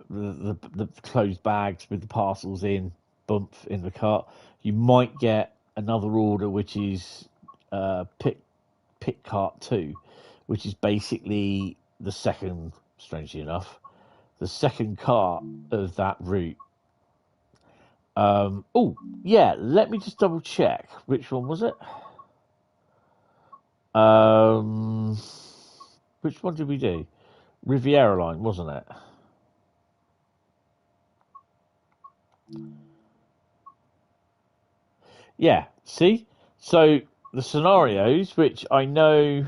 the closed bags with the parcels in, bump in the cart. You might get another order, which is pick cart 2, which is basically the second, strangely enough, the second cart of that route. Oh yeah, let me just double check. Which one was it? Which one did we do? Riviera Line, wasn't it? Yeah, see? So the scenarios, which I know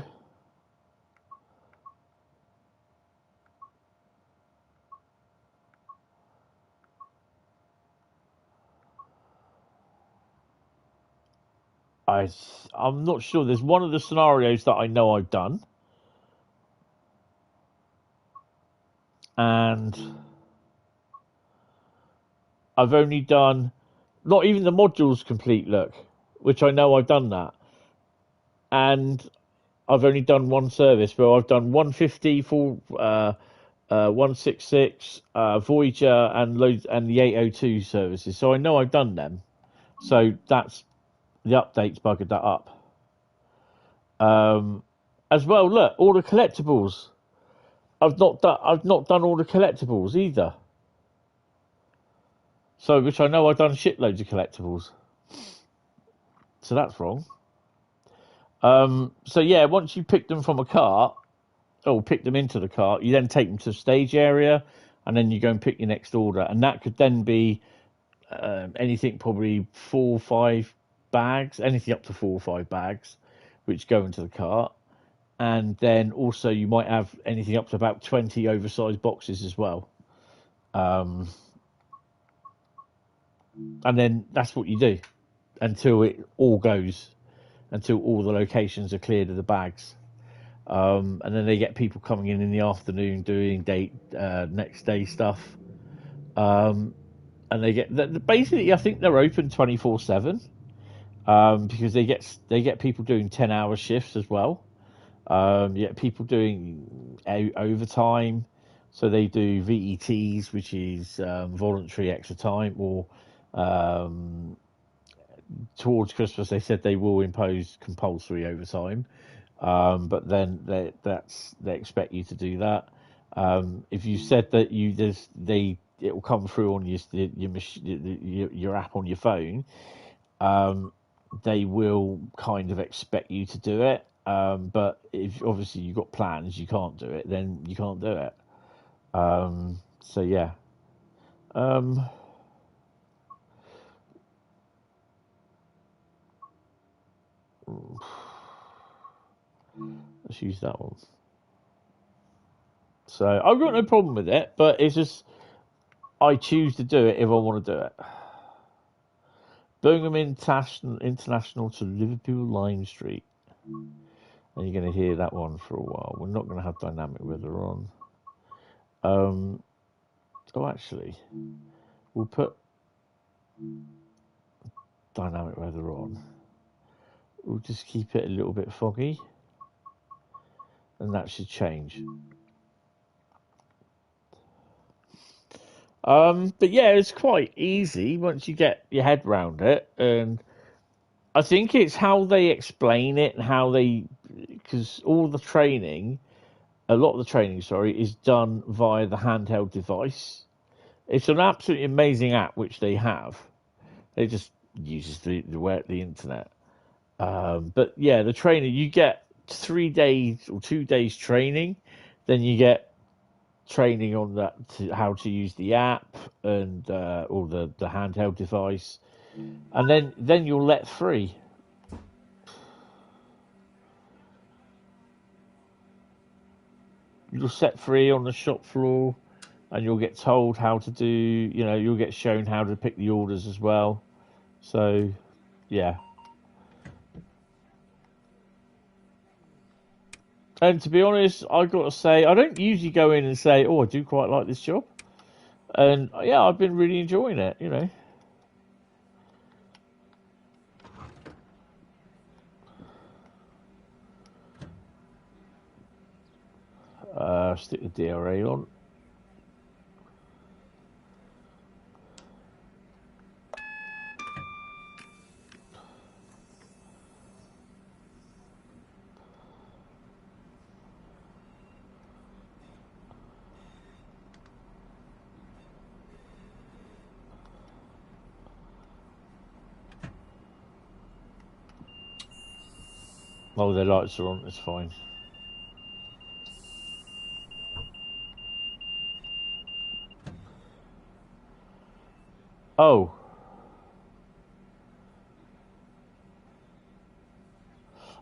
I'm not sure. There's one of the scenarios that I know I've done. And I've only done not even the modules complete look, which I know I've done that. And I've only done one service, but I've done 150 for 166, Voyager, and the 802 services. So I know I've done them. So that's the updates buggered that up. As well, look, all the collectibles. I've not done all the collectibles either. So which I know I've done shitloads of collectibles. So that's wrong. So yeah, once you pick them from a cart, or pick them into the cart, you then take them to the stage area, and then you go and pick your next order, and that could then be anything, probably 4 or 5 bags, anything up to 4 or 5 bags, which go into the cart, and then also you might have anything up to about 20 oversized boxes as well. And then that's what you do until it all goes, until all the locations are cleared of the bags. And then they get people coming in the afternoon doing next day stuff. And they get basically, I think they're open 24/7 because they get people doing 10-hour shifts as well. You get people doing overtime, so they do VETs, which is voluntary extra time, or towards Christmas they said they will impose compulsory overtime. But then they expect you to do that. If you said that it will come through on your app on your phone, they will kind of expect you to do it. But if obviously you've got plans, you can't do it, then you can't do it. So yeah. Let's use that one. So I've got no problem with it, but it's just I choose to do it if I want to do it. Birmingham International to Liverpool Line Street. And you're going to hear that one for a while. We're not going to have dynamic weather on. Oh, actually, we'll put dynamic weather on. We'll just keep it a little bit foggy, and that should change. But yeah, it's quite easy once you get your head round it, and I think it's how they explain it and because all the training, a lot of the training, is done via the handheld device. It's an absolutely amazing app which they have. They just uses the internet. But yeah, the training, you get 3 days or 2 days training, then you get training on how to use the app and or the handheld device, and then you're let free. You're set free on the shop floor, and you'll get told how to do. You'll get shown how to pick the orders as well. So, yeah. And to be honest, I've got to say, I don't usually go in and say, "Oh, I do quite like this job," and yeah, I've been really enjoying it. Stick the DRA on. Oh, the lights are on. It's fine. Oh.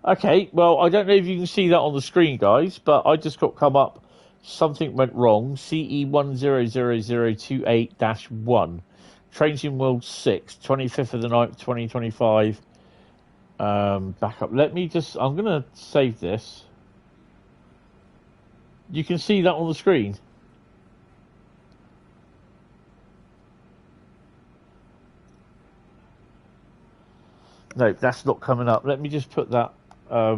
Okay, well, I don't know if you can see that on the screen, guys, but I just got come up. Something went wrong. CE100028-1. Trains in World 6, 25th of the 9th, 2025. Back up. I'm going to save this. You can see that on the screen. No, that's not coming up. Let me just put that. I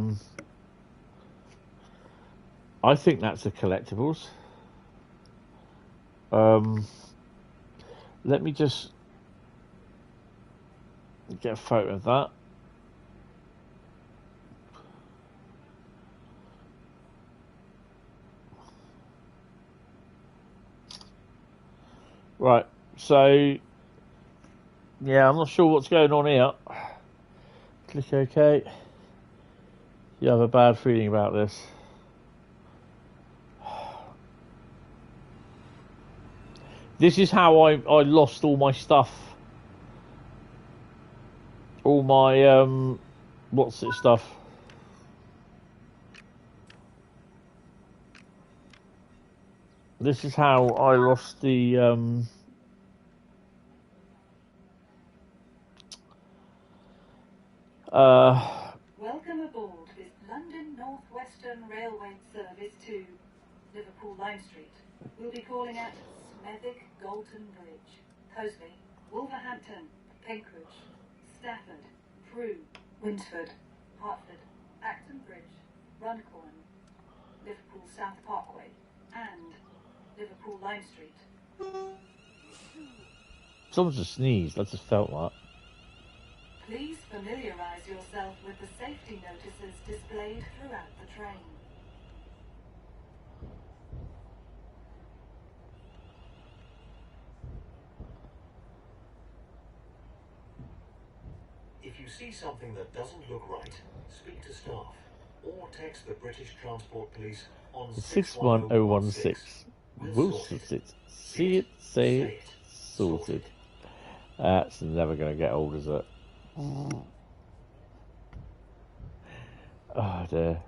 think that's the collectibles. Let me just get a photo of that. Right, so yeah, I'm not sure what's going on here. Click OK. You have a bad feeling about this. This is how I lost all my stuff. All my, what's it stuff? This is how I lost the, Welcome aboard this London North Western Railway service to Liverpool Line Street. We'll be calling at Smethwick Galton Bridge, Cosley, Wolverhampton, Penkridge, Stafford, Crewe, Winsford, Hertford, Acton Bridge, Runcorn, Liverpool South Parkway, and Liverpool Line Street. Someone just sneezed. I just felt that. Please familiarise yourself with the safety notices displayed throughout the train. If you see something that doesn't look right, speak to staff or text the British Transport Police on 61016. We'll sort it. See it, say it, sorted. That's never going to get old, is it? Oh dear.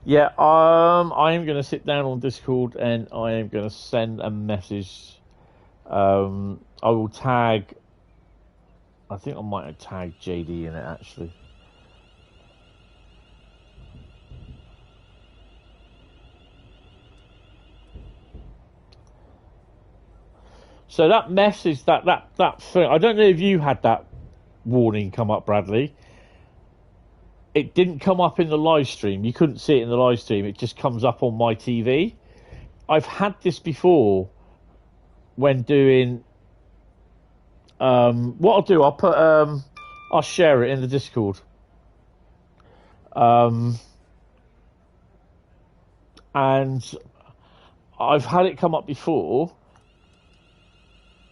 Yeah, I am going to sit down on Discord and I am going to send a message. I will tag. I think I might have tagged JD in it actually. So that message, that thing, I don't know if you had that warning come up, Bradley. It didn't come up in the live stream. You couldn't see it in the live stream. It just comes up on my TV. I've had this before when doing. What I'll do, I'll share it in the Discord. And I've had it come up before.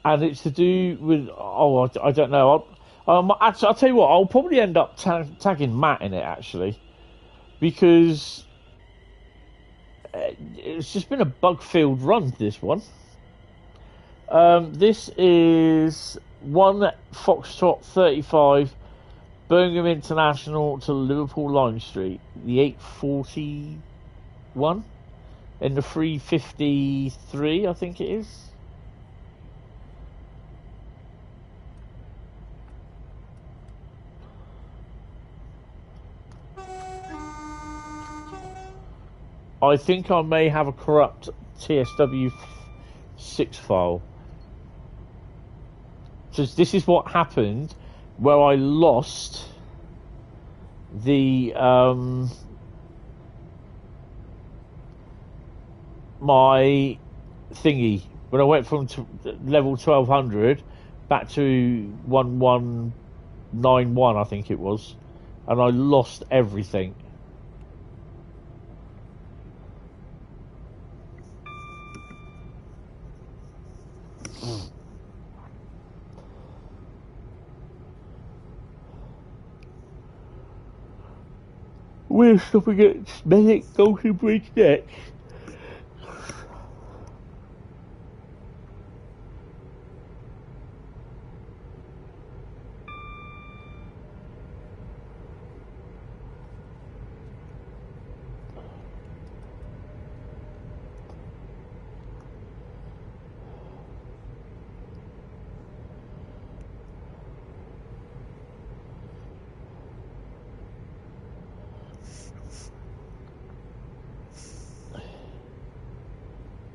And it's to do with, I don't know. Actually, I'll tell you what. I'll probably end up tagging Matt in it actually, because it's just been a bug-filled run. This one. This is 1 Foxtrot 35, Birmingham International to Liverpool Lime Street, the 841, and the 353, I think it is. I think I may have a corrupt TSW6 file. So this is what happened where I lost the my thingy when I went from level 1200 back to 1191, I think it was, and I lost everything. We're stopping at Smethwick Golden Bridge next.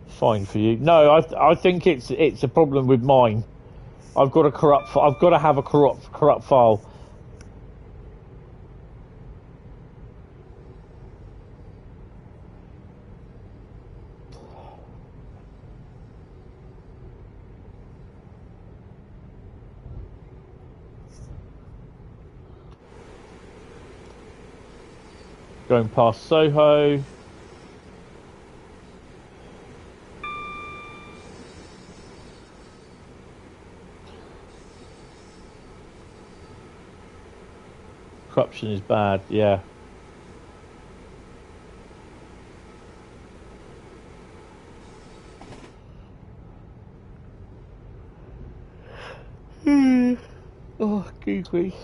Fine for you. No, I think it's a problem with mine. I've got to have a corrupt file. Going past Soho. Corruption is bad, yeah. Oh, googly.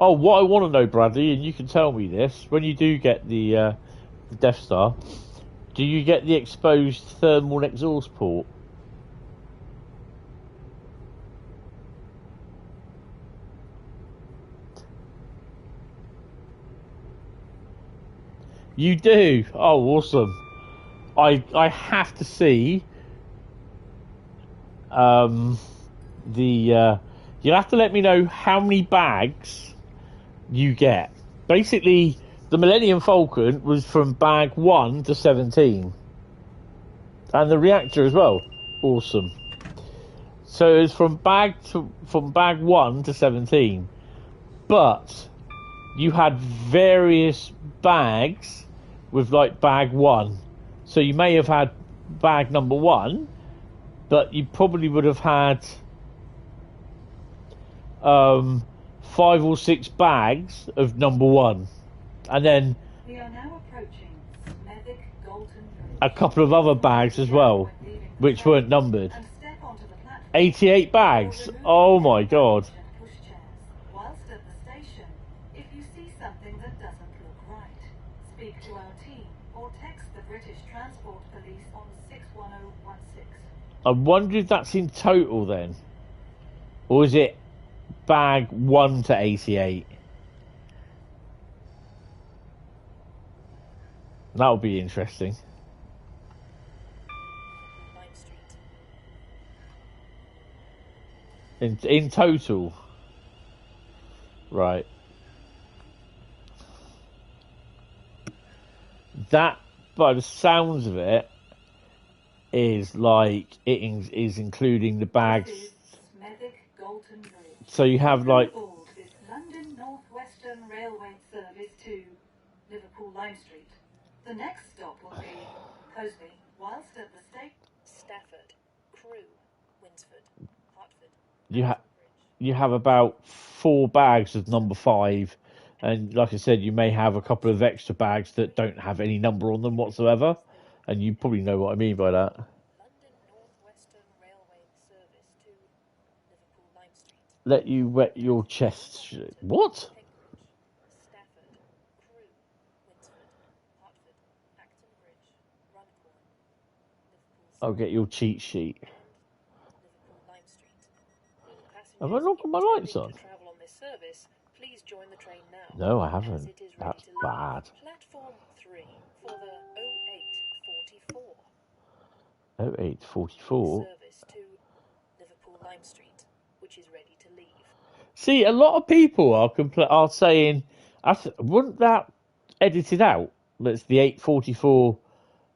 Oh, what I want to know, Bradley, and you can tell me this, when you do get the Death Star, do you get the exposed thermal exhaust port? You do? Oh, awesome. I have to see you'll have to let me know how many bags you get. Basically, the Millennium Falcon was from bag 1 to 17. And the reactor as well. Awesome. So it's from bag 1 to 17. But you had various bags with like bag 1. So you may have had bag number 1, but you probably would have had 5 or 6 bags of number 1. And then We are now approaching Smethwick Golden Bridge. A couple of other bags as well, which weren't numbered. And step onto the platform. 88 bags. Oh my god. Whilst at the station, if you see something that doesn't look right, speak to our team or text the British Transport Police on 61016. I wonder if that's in total then. Or is it bag 1 to 88? That would be interesting. In total. Right. That, by the sounds of it, is like it is including the bags. This is Smethwick Golden Bridge. So you have like Aboard this London North Western Railway service to Liverpool Lime Street. The next stop will be Cosby, whilst at the station. you have about 4 bags of number 5, and like I said, you may have a couple of extra bags that don't have any number on them whatsoever, and you probably know what I mean by that. Let you wet your chest. What? I'll get your cheat sheet. Have I not got my lights on? No, I haven't. That's bad. Platform 3 for the 0844. service to Liverpool Lime Street, which is ready to leave. See, a lot of people are saying, wouldn't that edited out? That's the 844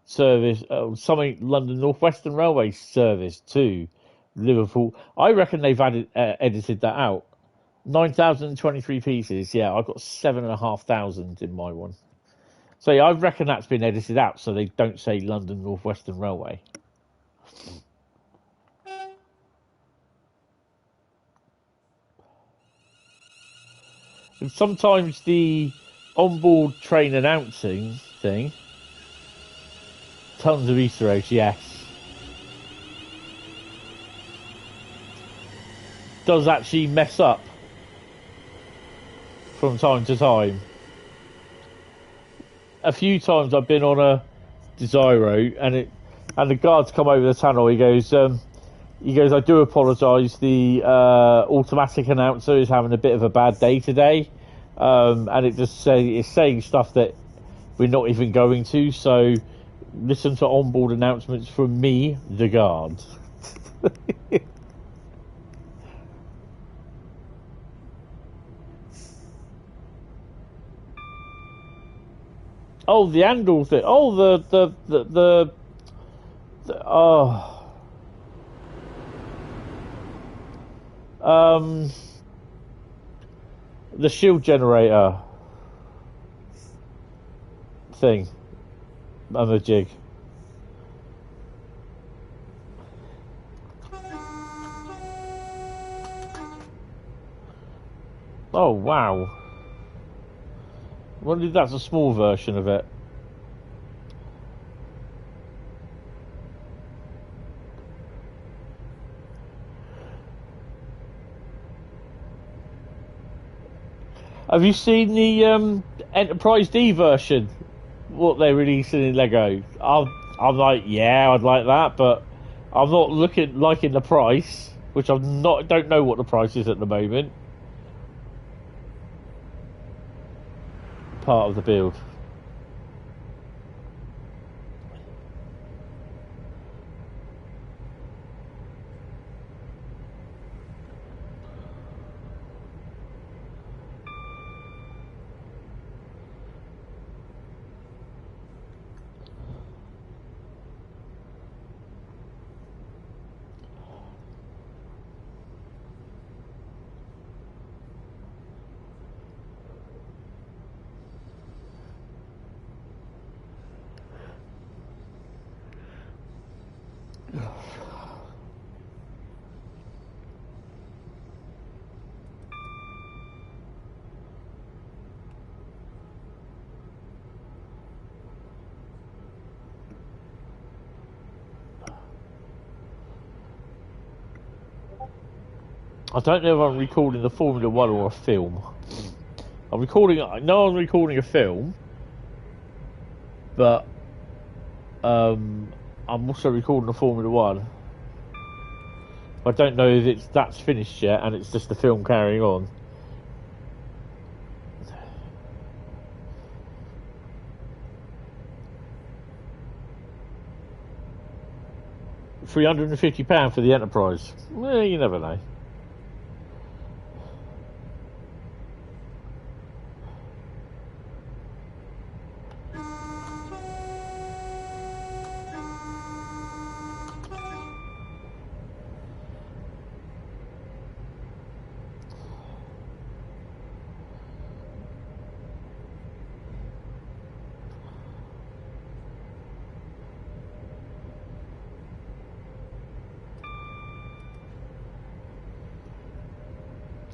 service, something London North Western Railway service to Liverpool. I reckon they've edited that out. 9,023 pieces. Yeah, I've got 7,500 in my one. So yeah, I reckon that's been edited out so they don't say London North Western Railway. And sometimes the onboard train announcing thing, tons of Easter eggs, yes, does actually mess up from time to time. A few times I've been on a Desiro and the guards come over the tunnel. He goes, I do apologise. The automatic announcer is having a bit of a bad day today, and it's saying stuff that we're not even going to. So listen to onboard announcements from me, the guard. Oh, the handle thing. Oh, the oh. The shield generator thing on the jig. Oh wow. Wonder if that's a small version of it. Have you seen the Enterprise D version? What they're releasing in Lego? I'm like, yeah, I'd like that, but I'm not liking the price, which don't know what the price is at the moment. Part of the build. I don't know if I'm recording the Formula 1 or a film. I know I'm recording a film, but I'm also recording the Formula 1. I don't know if that's finished yet and it's just the film carrying on. £350 for the Enterprise. Well, you never know.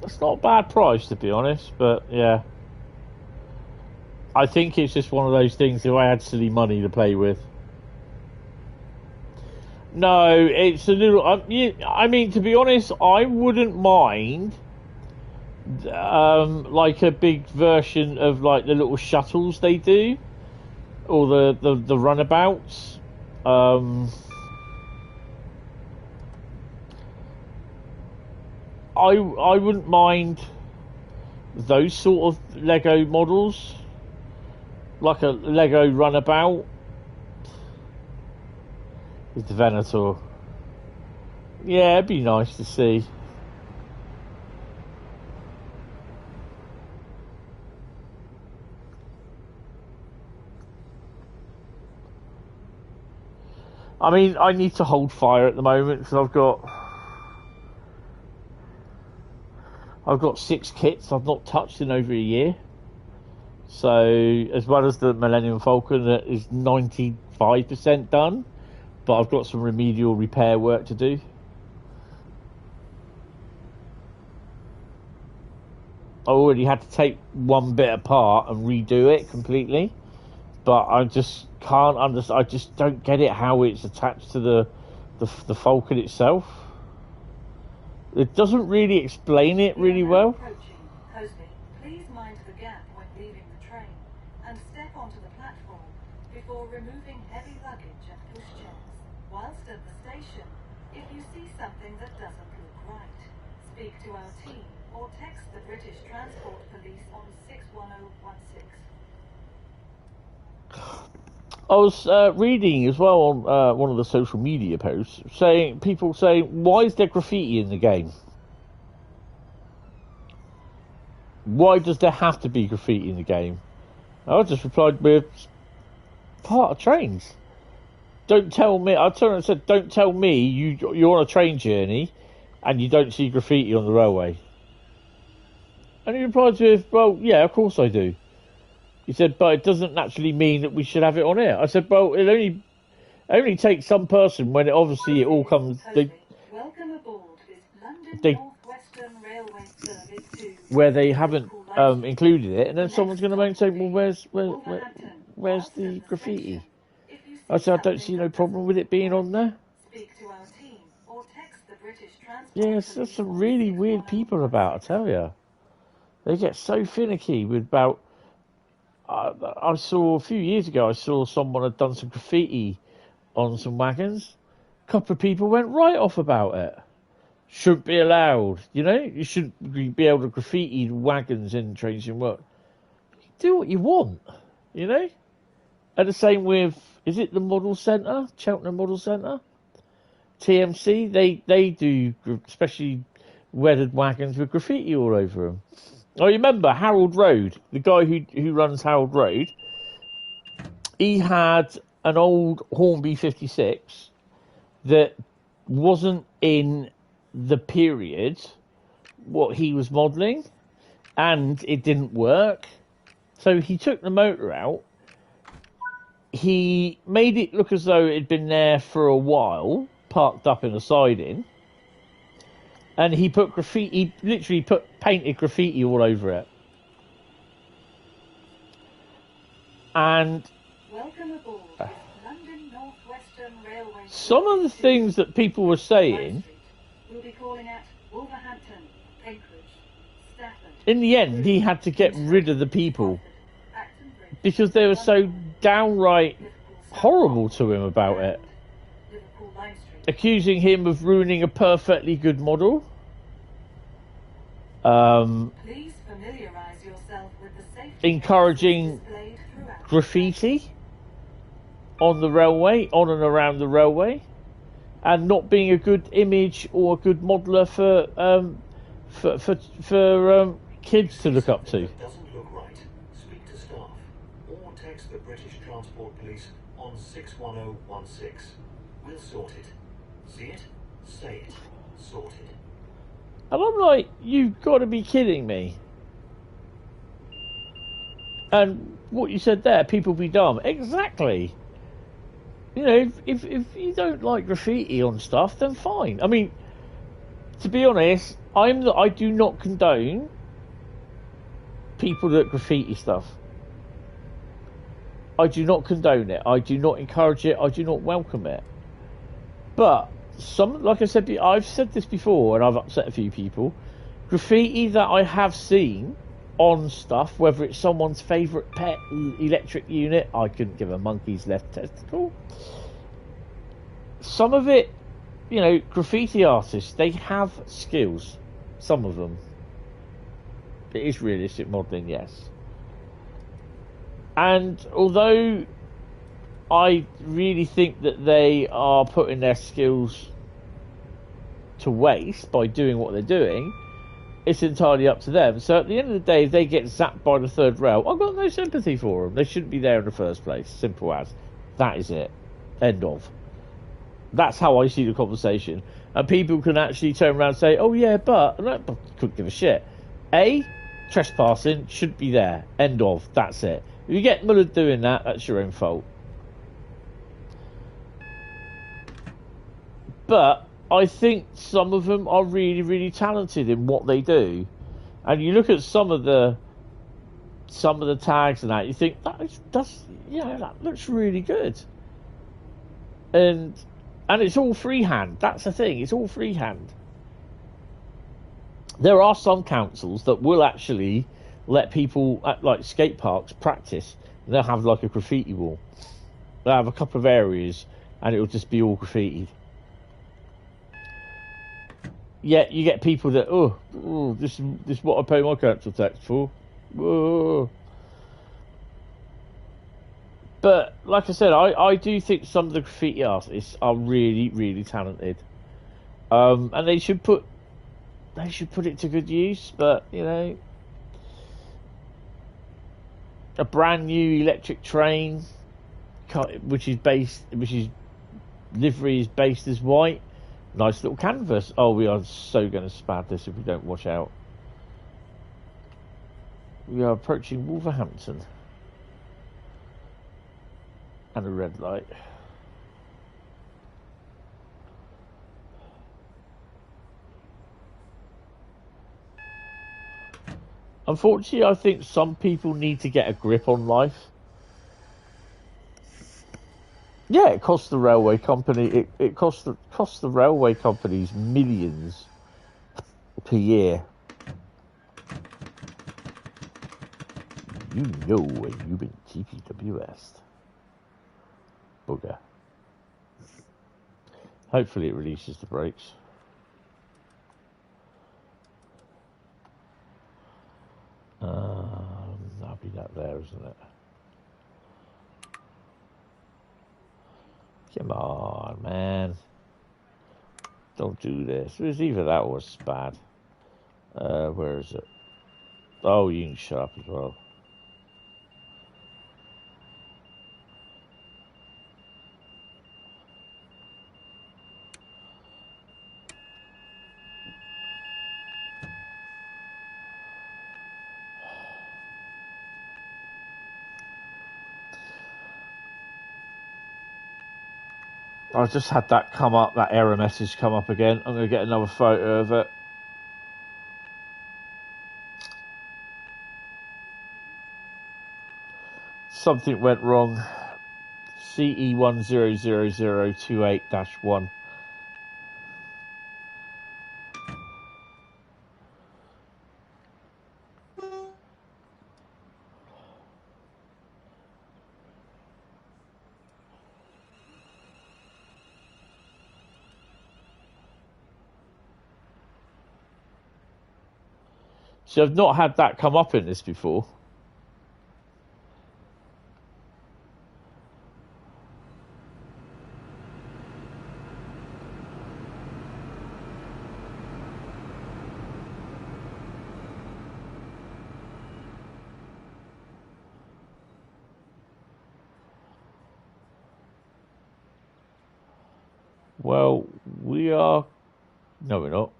It's not a bad price, to be honest, but yeah. I think it's just one of those things that I had silly money to play with. No, it's a little... I mean, to be honest, I wouldn't mind like a big version of like the little shuttles they do, or the runabouts. I wouldn't mind those sort of Lego models, like a Lego runabout with the Venator. Yeah, it'd be nice to see. I mean, I need to hold fire at the moment because I've got 6 kits I've not touched in over a year. So, as well as the Millennium Falcon that is 95% done, but I've got some remedial repair work to do. I already had to take one bit apart and redo it completely, but I just can't understand. I just don't get it how it's attached to the Falcon itself. It doesn't really explain it really well. Please mind the gap when leaving the train and step onto the platform before removing heavy luggage and pushchairs. Whilst at the station, if you see something that doesn't look right, speak to our team or text the British Transport Police on 61016. I was reading as well on one of the social media posts, people saying, why is there graffiti in the game? Why does there have to be graffiti in the game? I just replied with, part of trains. Don't tell me, I turned and said, don't tell me you're on a train journey and you don't see graffiti on the railway. And he replied with, well, yeah, of course I do. He said, but it doesn't naturally mean that we should have it on here. I said, well, it only takes some person when it obviously it all comes. Welcome aboard this London Northwestern Railway service to where they haven't included it, and then someone's going to say, well, where's the graffiti? I said, I don't see no problem with it being on there. Yes, there's some really weird people about, I tell you. They get so finicky with about. I saw a few years ago, I saw someone had done some graffiti on some wagons. A couple of people went right off about it. Shouldn't be allowed, you know? You shouldn't be able to graffiti wagons in trains and work. Do what you want, you know? And the same with, is it the Model Centre? Cheltenham Model Centre? TMC? They do, especially weathered wagons with graffiti all over them. I remember Harold Road, the guy who runs Harold Road, he had an old Hornby 56 that wasn't in the period what he was modelling, and it didn't work. So he took the motor out, he made it look as though it had been there for a while, parked up in a siding, and he put graffiti, he literally painted graffiti all over it. And welcome aboard London Northwestern Railway. Some of the things that people were saying, we'll be calling at Wolverhampton, Cambridge, Stafford. In the end, he had to get rid of the people because they were so downright horrible to him about it, accusing him of ruining a perfectly good model. Please familiarize yourself with the safety encouraging graffiti on the railway, on and around the railway, and not being a good image or a good modeler for kids to look up to. Doesn't look right. Speak to staff or text the British Transport Police on 61016. We'll sort it. See it, say it, sorted. And I'm like, you've got to be kidding me. And what you said there, people be dumb. Exactly. You know, if you don't like graffiti on stuff, then fine. I mean, To be honest, I do not condone people that graffiti stuff. I do not condone it. I do not encourage it. I do not welcome it. But like I said, I've said this before, and I've upset a few people. Graffiti that I have seen on stuff, whether it's someone's favourite pet electric unit, I couldn't give a monkey's left testicle. Some of it, you know, graffiti artists, they have skills. Some of them. It is realistic modelling, yes. And although I really think that they are putting their skills to waste by doing what they're doing, it's entirely up to them. So at the end of the day, if they get zapped by the third rail, I've got no sympathy for them. They shouldn't be there in the first place. Simple as. That is it. End of. That's how I see the conversation. And people can actually turn around and say, oh yeah, but... And I couldn't give a shit. Trespassing should be there. End of. That's it. If you get mullered doing that, that's your own fault. But I think some of them are really, really talented in what they do. And you look at some of the tags and that, you think that looks really good. And it's all freehand. That's the thing. It's all freehand. There are some councils that will actually let people at like skate parks practice. They'll have like a graffiti wall. They'll have a couple of areas and it'll just be all graffitied. Yeah, you get people that, this is what I pay my council tax for. Oh. But like I said, I do think some of the graffiti artists are really, really talented, and they should put it to good use. But you know, a brand new electric train, which livery is based as white. Nice little canvas. Oh, we are so going to spad this if we don't watch out. We are approaching Wolverhampton. And a red light. Unfortunately, I think some people need to get a grip on life. Yeah, it costs the railway company. It costs the railway companies millions per year. You know when you've been TPWS. Bugger. Hopefully it releases the brakes. That'll be that there, isn't it? Come on, man. Don't do this. It was either that or spad. Where is it? Oh, you can shut up as well. I just had that come up, that error message come up again. I'm going to get another photo of it. Something went wrong. CE100028-1. So I've not had that come up in this before. Well, we are... No, we're not.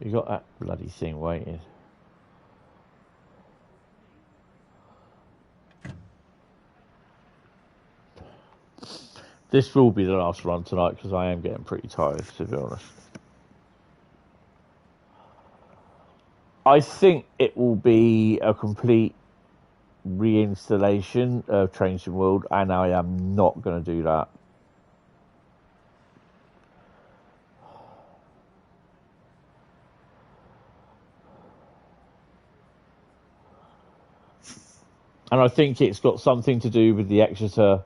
We got that bloody thing waiting. This will be the last run tonight because I am getting pretty tired, to be honest. I think it will be a complete reinstallation of Trains in World, and I am not going to do that. And I think it's got something to do with the Exeter,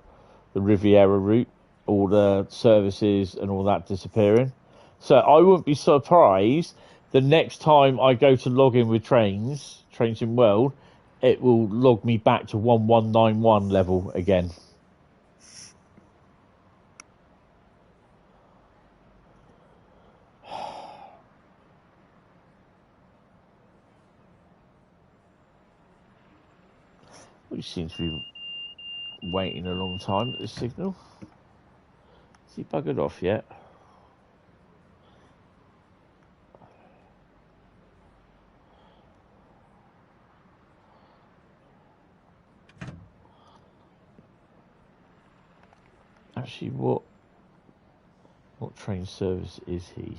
the Riviera route, all the services and all that disappearing. So I wouldn't be surprised the next time I go to log in with Trains in World, it will log me back to 1191 level again. We seem to be waiting a long time at this signal. Has he buggered off yet? Actually, what train service is he?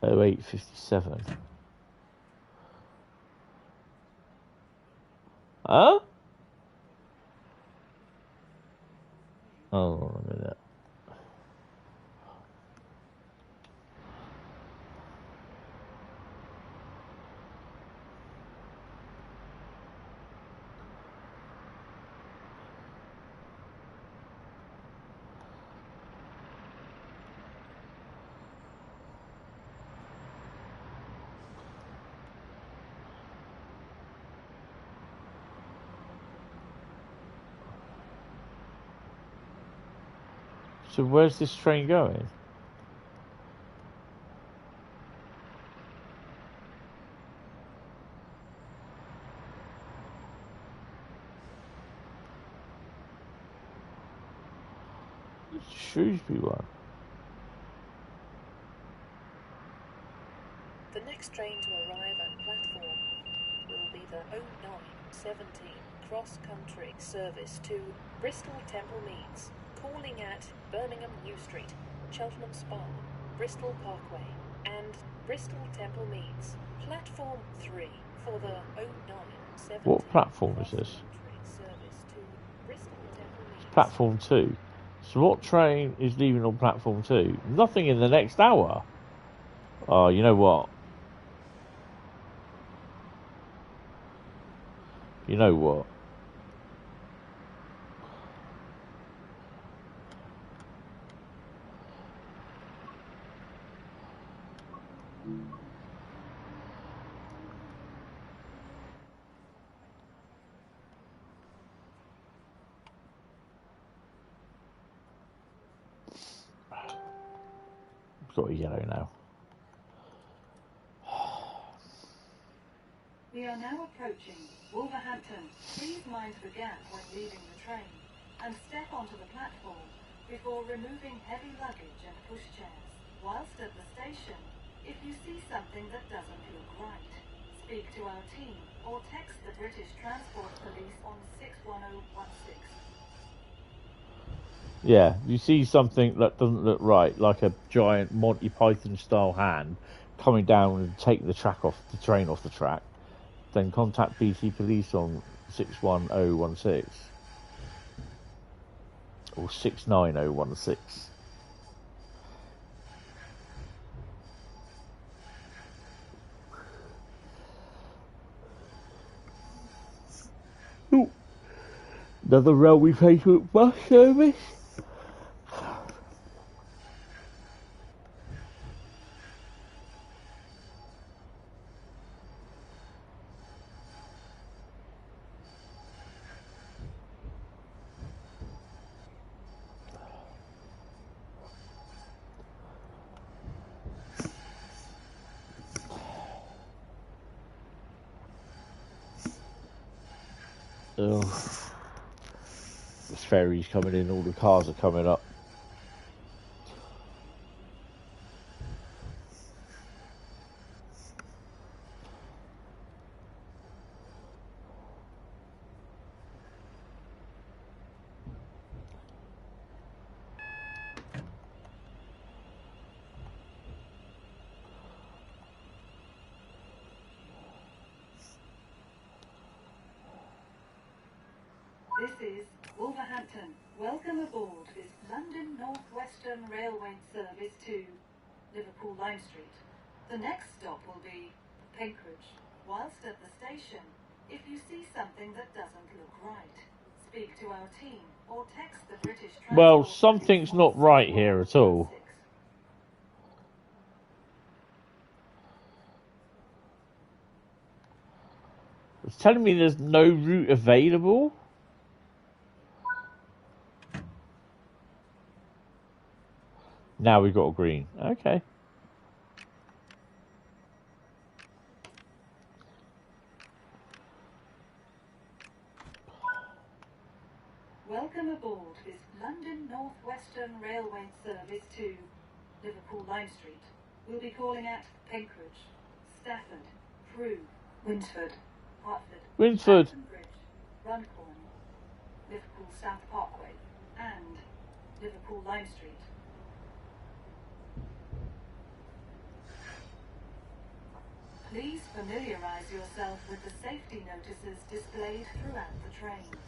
Oh, 857. Huh? Hold on a minute. So where's this train going? Shrewsbury one. The next train to arrive at platform will be the 0917 cross-country service to Bristol Temple Meads, calling at Birmingham New Street, Cheltenham Spa, Bristol Parkway, and Bristol Temple Meads. Platform 3 for the 0917. What platform is this? Service to Bristol Temple Meads. It's platform 2. So what train is leaving on platform 2? Nothing in the next hour. Oh, you know what? You know what? Got a yellow now. We are now approaching Wolverhampton. Please mind the gap when leaving the train and step onto the platform before removing heavy luggage and pushchairs. Whilst at the station, if you see something that doesn't look right, speak to our team or text the British Transport Police on 61016. Yeah, you see something that doesn't look right, like a giant Monty Python style hand coming down and take the train off the track, then contact BT Police on 61016 or 69016. Ooh. Another railway Facebook bus service. Oh, this ferry's coming in, all the cars are coming up. This is Wolverhampton. Welcome aboard this London North Western Railway service to Liverpool Line Street. The next stop will be Penkridge. Whilst at the station, if you see something that doesn't look right, speak to our team or text the British Transport. Well, something's not right here at all. It's telling me there's no route available. Now we've got a green. Okay. Welcome aboard this London North Western Railway service to Liverpool Line Street. We'll be calling at Penkridge, Stafford, Crewe, Winsford, Hertford, Winsford, Bridge, Runcorn, Liverpool South Parkway, and Liverpool Line Street. Please familiarise yourself with the safety notices displayed throughout the train.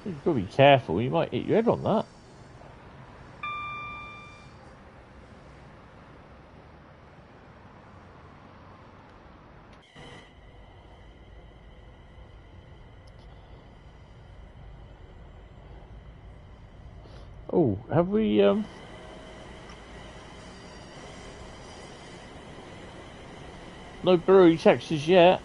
you've got to be careful. You might hit your head on that. Oh, have we, no brewery taxes yet.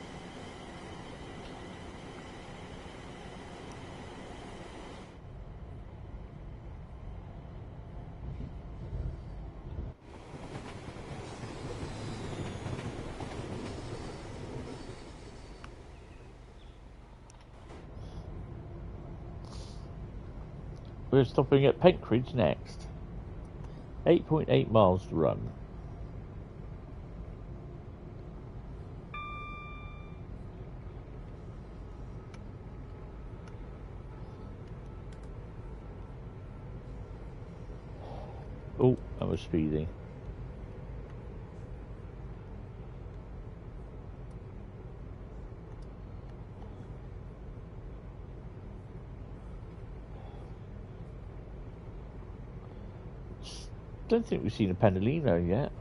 We're stopping at Penkridge next. 8.8 miles to run. Oh, I was speeding. Don't think we've seen a Penalino yet.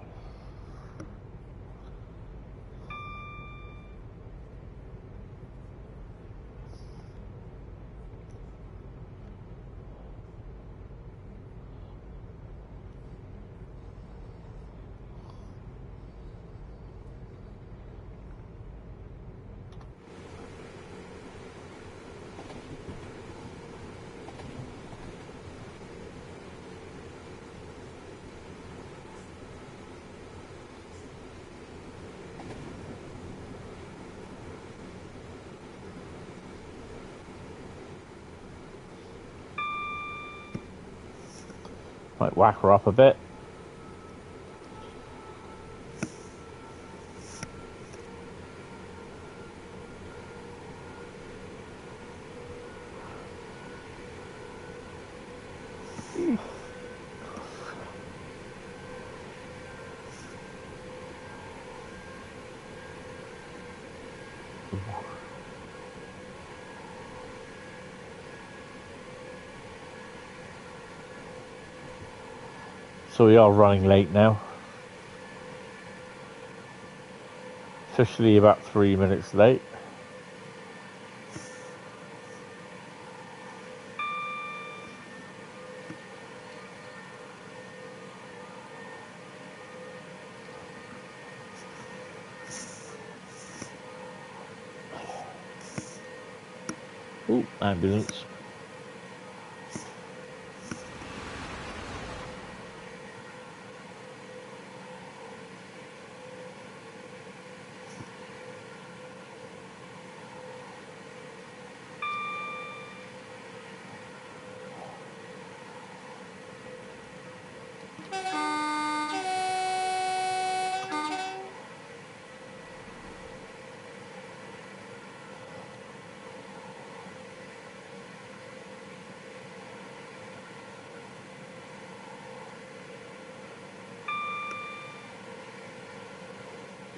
Might whack her up a bit. So we are running late now. Officially about 3 minutes late. Ooh, ambulance.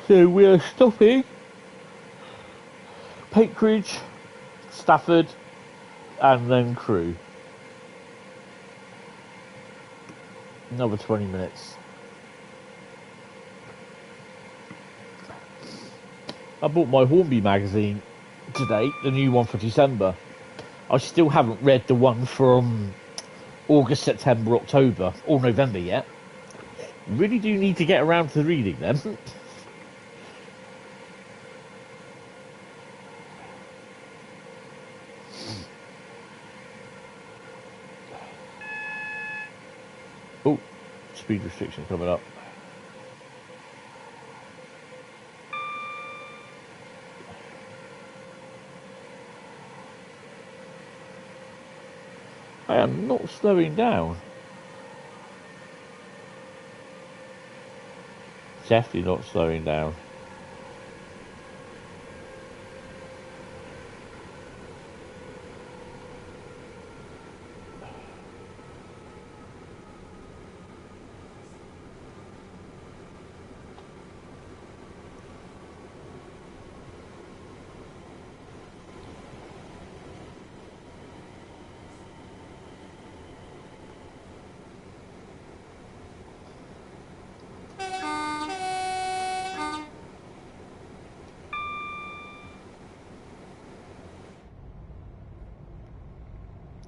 So we are stopping Pakeridge, Stafford, and then Crewe. Another 20 minutes. I bought my Hornby magazine today, the new one for December. I still haven't read the one from August, September, October, or November yet. Really do need to get around to reading them. Oh, speed restriction coming up. I am not slowing down. Definitely not slowing down.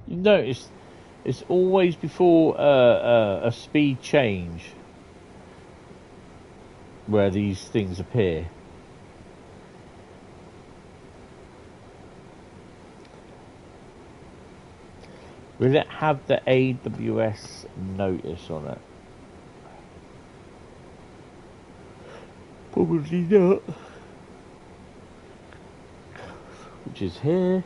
You notice it's always before a speed change where these things appear. Will it have the AWS notice on it? Probably not. Which is here.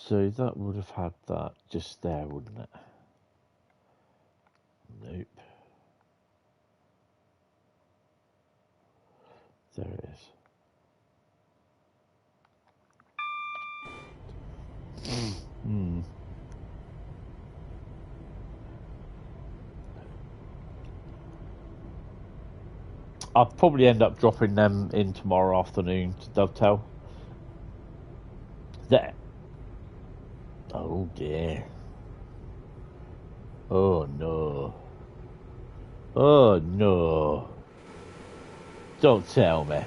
So that would have had that just there, wouldn't it? Nope. There it is. I'll probably end up dropping them in tomorrow afternoon to dovetail. There. Oh dear. Oh no. Oh no. Don't tell me.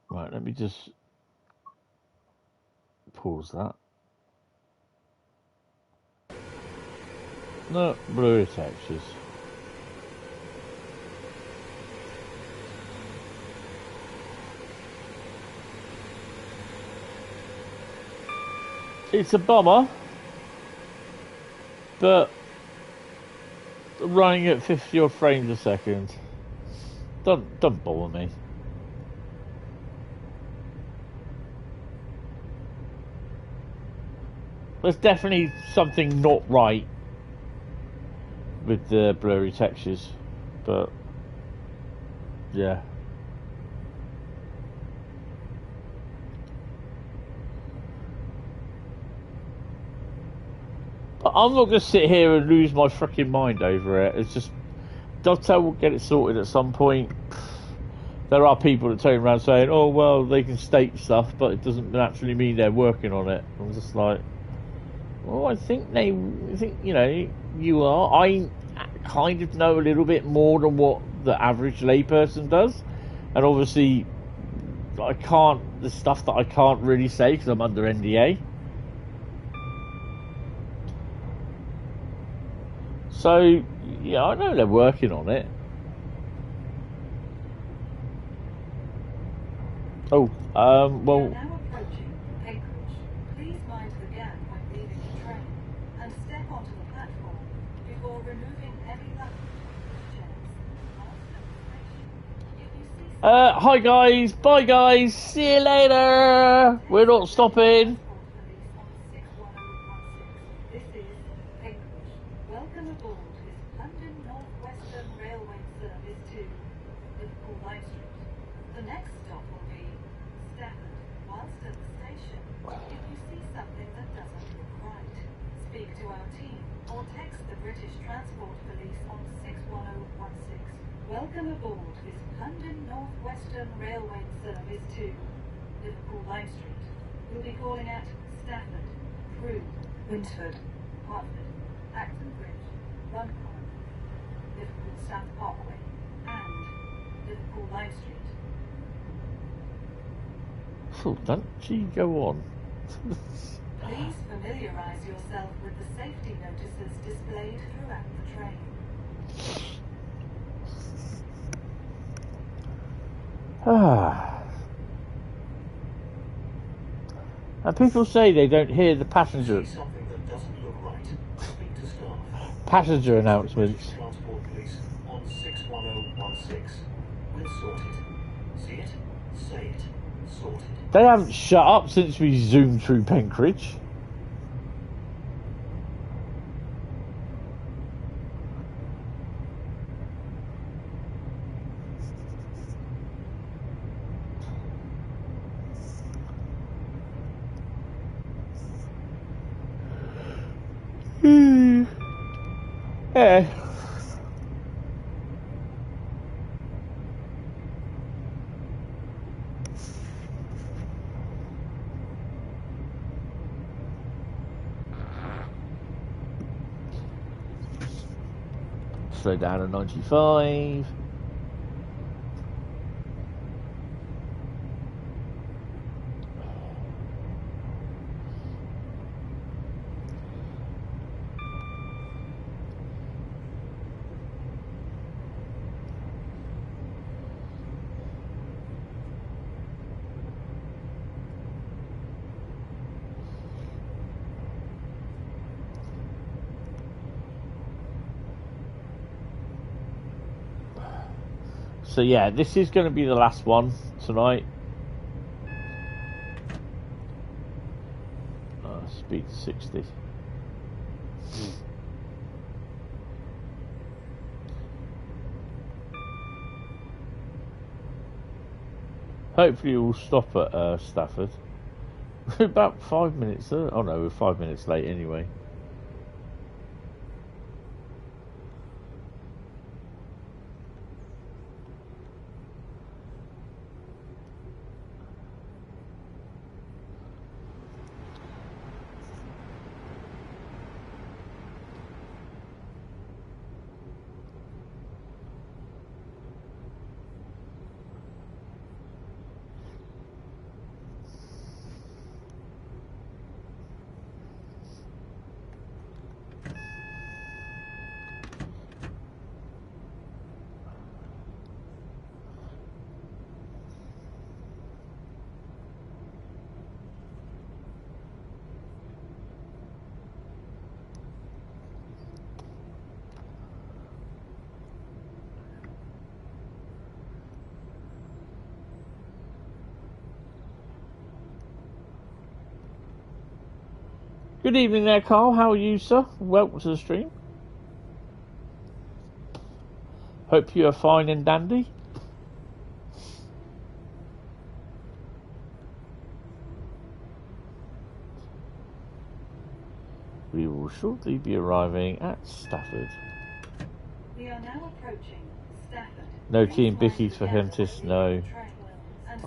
Right, let me just pause that. No, blurry textures. It's a bummer, but running at 50 odd frames a second don't bother me. There's definitely something not right with the blurry textures, but yeah. But I'm not going to sit here and lose my freaking mind over it. It's just, Dovetail will get it sorted at some point. There are people that turn around saying, oh, well, they can state stuff, but it doesn't naturally mean they're working on it. I'm just like, well, I think, you know, you are. I kind of know a little bit more than what the average layperson does. And obviously, there's stuff that I can't really say because I'm under NDA. So, yeah, I know they're working on it. Oh, well... We are now approaching Pakeridge. Please mind the gap when leaving the train and step onto the platform before removing any luggage. Chairs. After the station, if you see Hi guys, bye guys, see you later. We're not stopping. This is Cambridge. Welcome aboard this London North Western Railway service to Liverpool Line Street. The next stop will be Stafford. Whilst at the station, if you see something that doesn't look right, speak to our team or text the British Transport Police on 61016. Welcome aboard this London North Western Railway service to Liverpool Line Street. We'll be calling at Stafford, Crewe, Winsford, Hertford, Acton Bridge, Runcorn, Liverpool South Parkway, and Liverpool Line Street. Oh, don't you go on. Please familiarise yourself with the safety notices displayed throughout the train. And people say they don't hear the passenger Something that doesn't look right. Speak to staff. passenger announcements. Transport Police on 61016. We'll sort it. See it? Say it. Sorted. They haven't shut up since we zoomed through Penkridge. Yeah. Slow down to 95. So yeah, this is going to be the last one tonight. Speed 60. Hopefully we'll stop at Stafford. We're about 5 minutes. Oh no, we're 5 minutes late anyway. Good evening there, Carl. How are you, sir? Welcome to the stream. Hope you are fine and dandy. We will shortly be arriving at Stafford. We are now approaching Stafford. No tea and bickies for Hentis, no.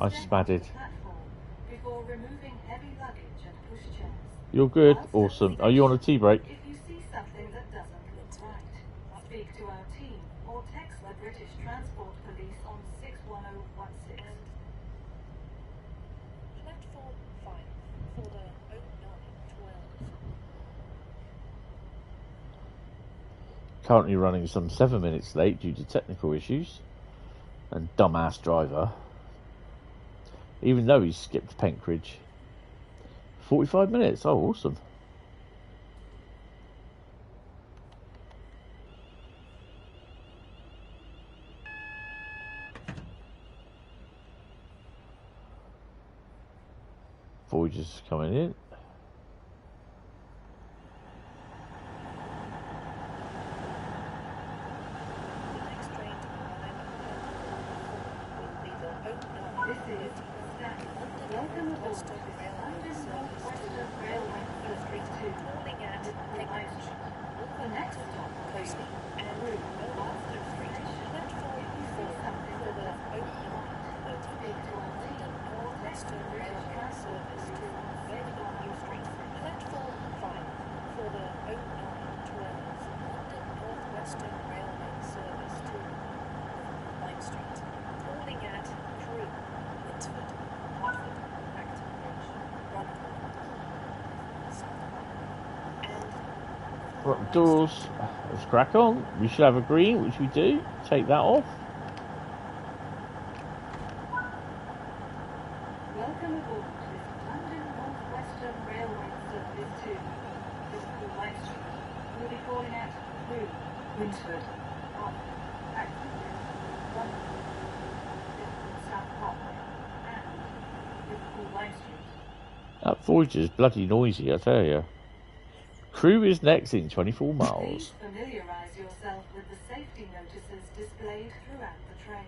I spadded. Before removing heavy luggage and pushchairs. You're good? Awesome. Are you on a tea break? If you see something that doesn't look right, speak to our team or text the British Transport Police on 61016. Platform 5 for the 0912. Currently running some 7 minutes late due to technical issues and dumbass driver. Even though he skipped Penkridge. 45 minutes. Oh, awesome. Voyager's coming in. The next train to arrive at platform 4 will be the 09 This is staff. Welcome aboard Western this Railway London North service to Western Railway service to calling at Liverpool Line Hentis, Street. The next stop Coastal, and Crewe, Birmingham Street, platform 4 for the 09 speak to our team. London North Western Railway service to Birmingham New Street, platform 5 for the 0912 London North Western Railway service to Liverpool Line Street, calling at Crewe, Winterford, Hertford, Acton Bridge, Rugby, Southwark, and Right, doors. Let's crack on. We should have a green, which we do. Take that off. Welcome aboard this London North Western Railway service to Liverpool Line Street. We'll be calling at Crewe, Winterford, Hertford, Acton Bridge, Rugby, Liverpool South Parkway, and Liverpool Line Street. That Voyager's bloody noisy, I tell you. Crewe is next in 24 Please miles. familiarise yourself with the safety notices displayed throughout the train.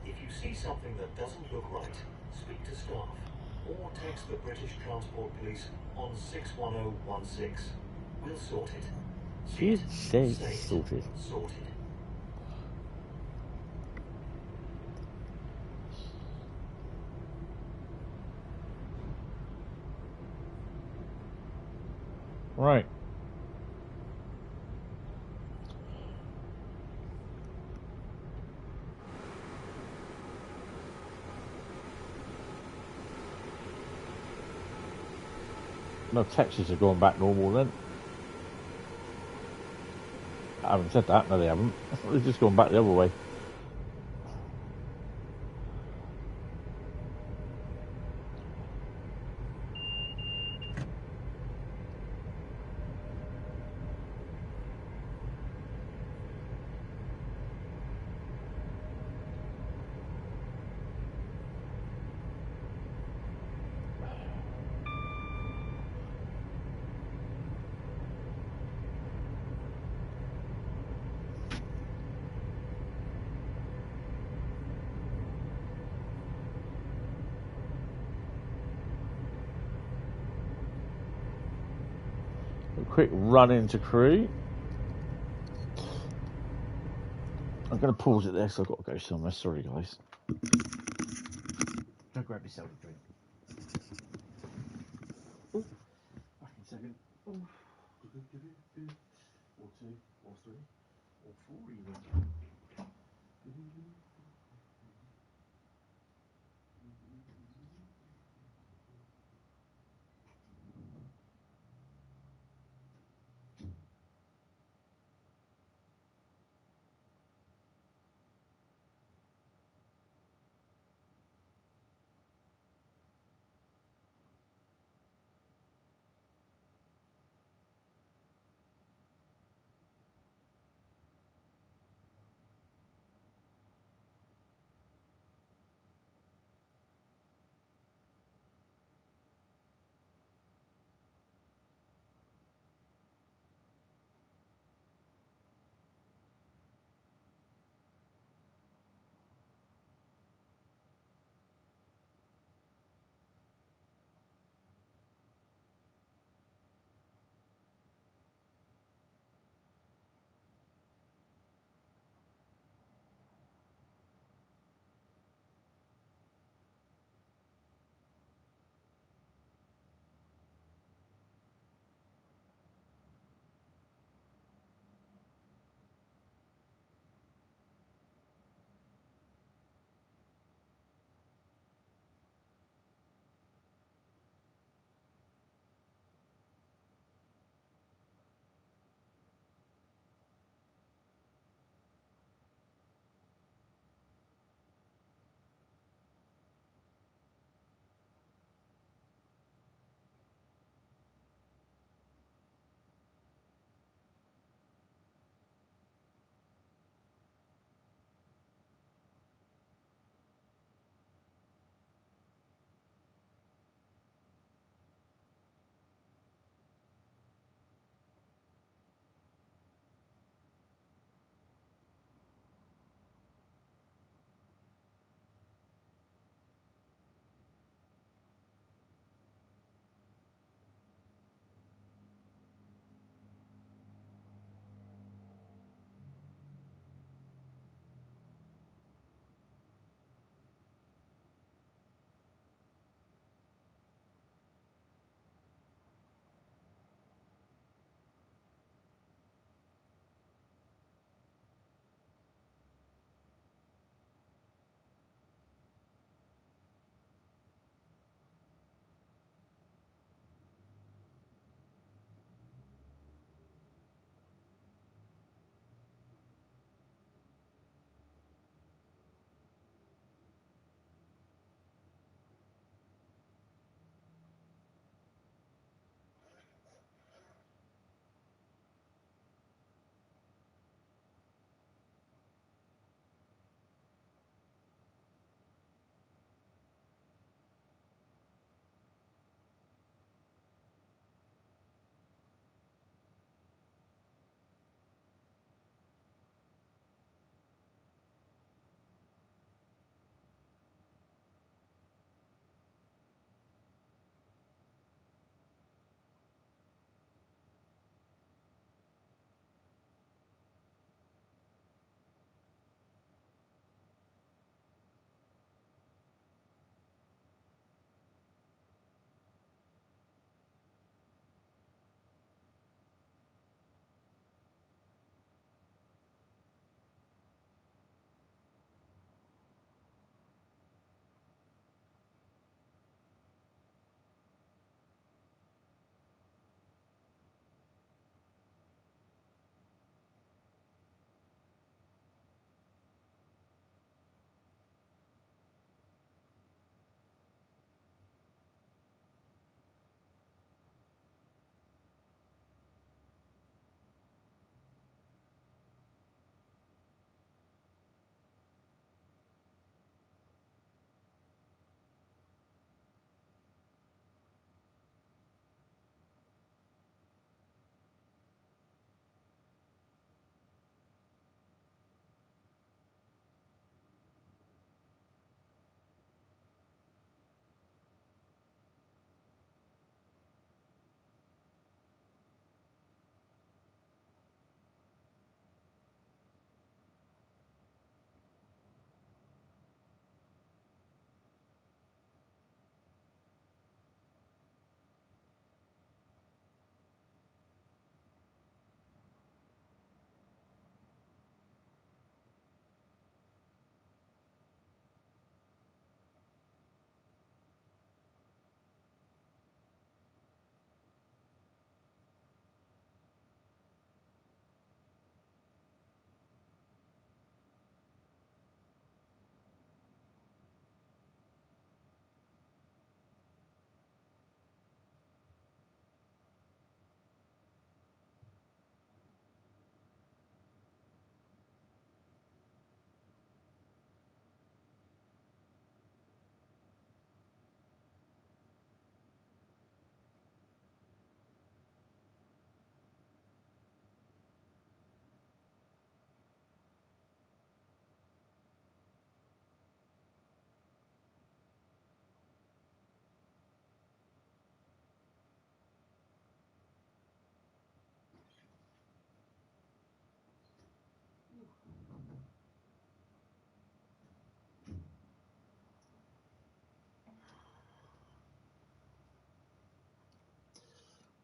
If you see something that doesn't look right, speak to staff or text the British Transport Police on 61016. We'll sort it. She See it, says say it, sorted. sorted. Right. No, Texas are going back normal then. I haven't said that. No, they haven't. They've just gone back the other way. A quick run into Crewe. I'm going to pause it there because I've got to go somewhere. Sorry, guys. Go grab yourself a drink. Ooh, back in a second. Ooh. Or two, or three, or four even.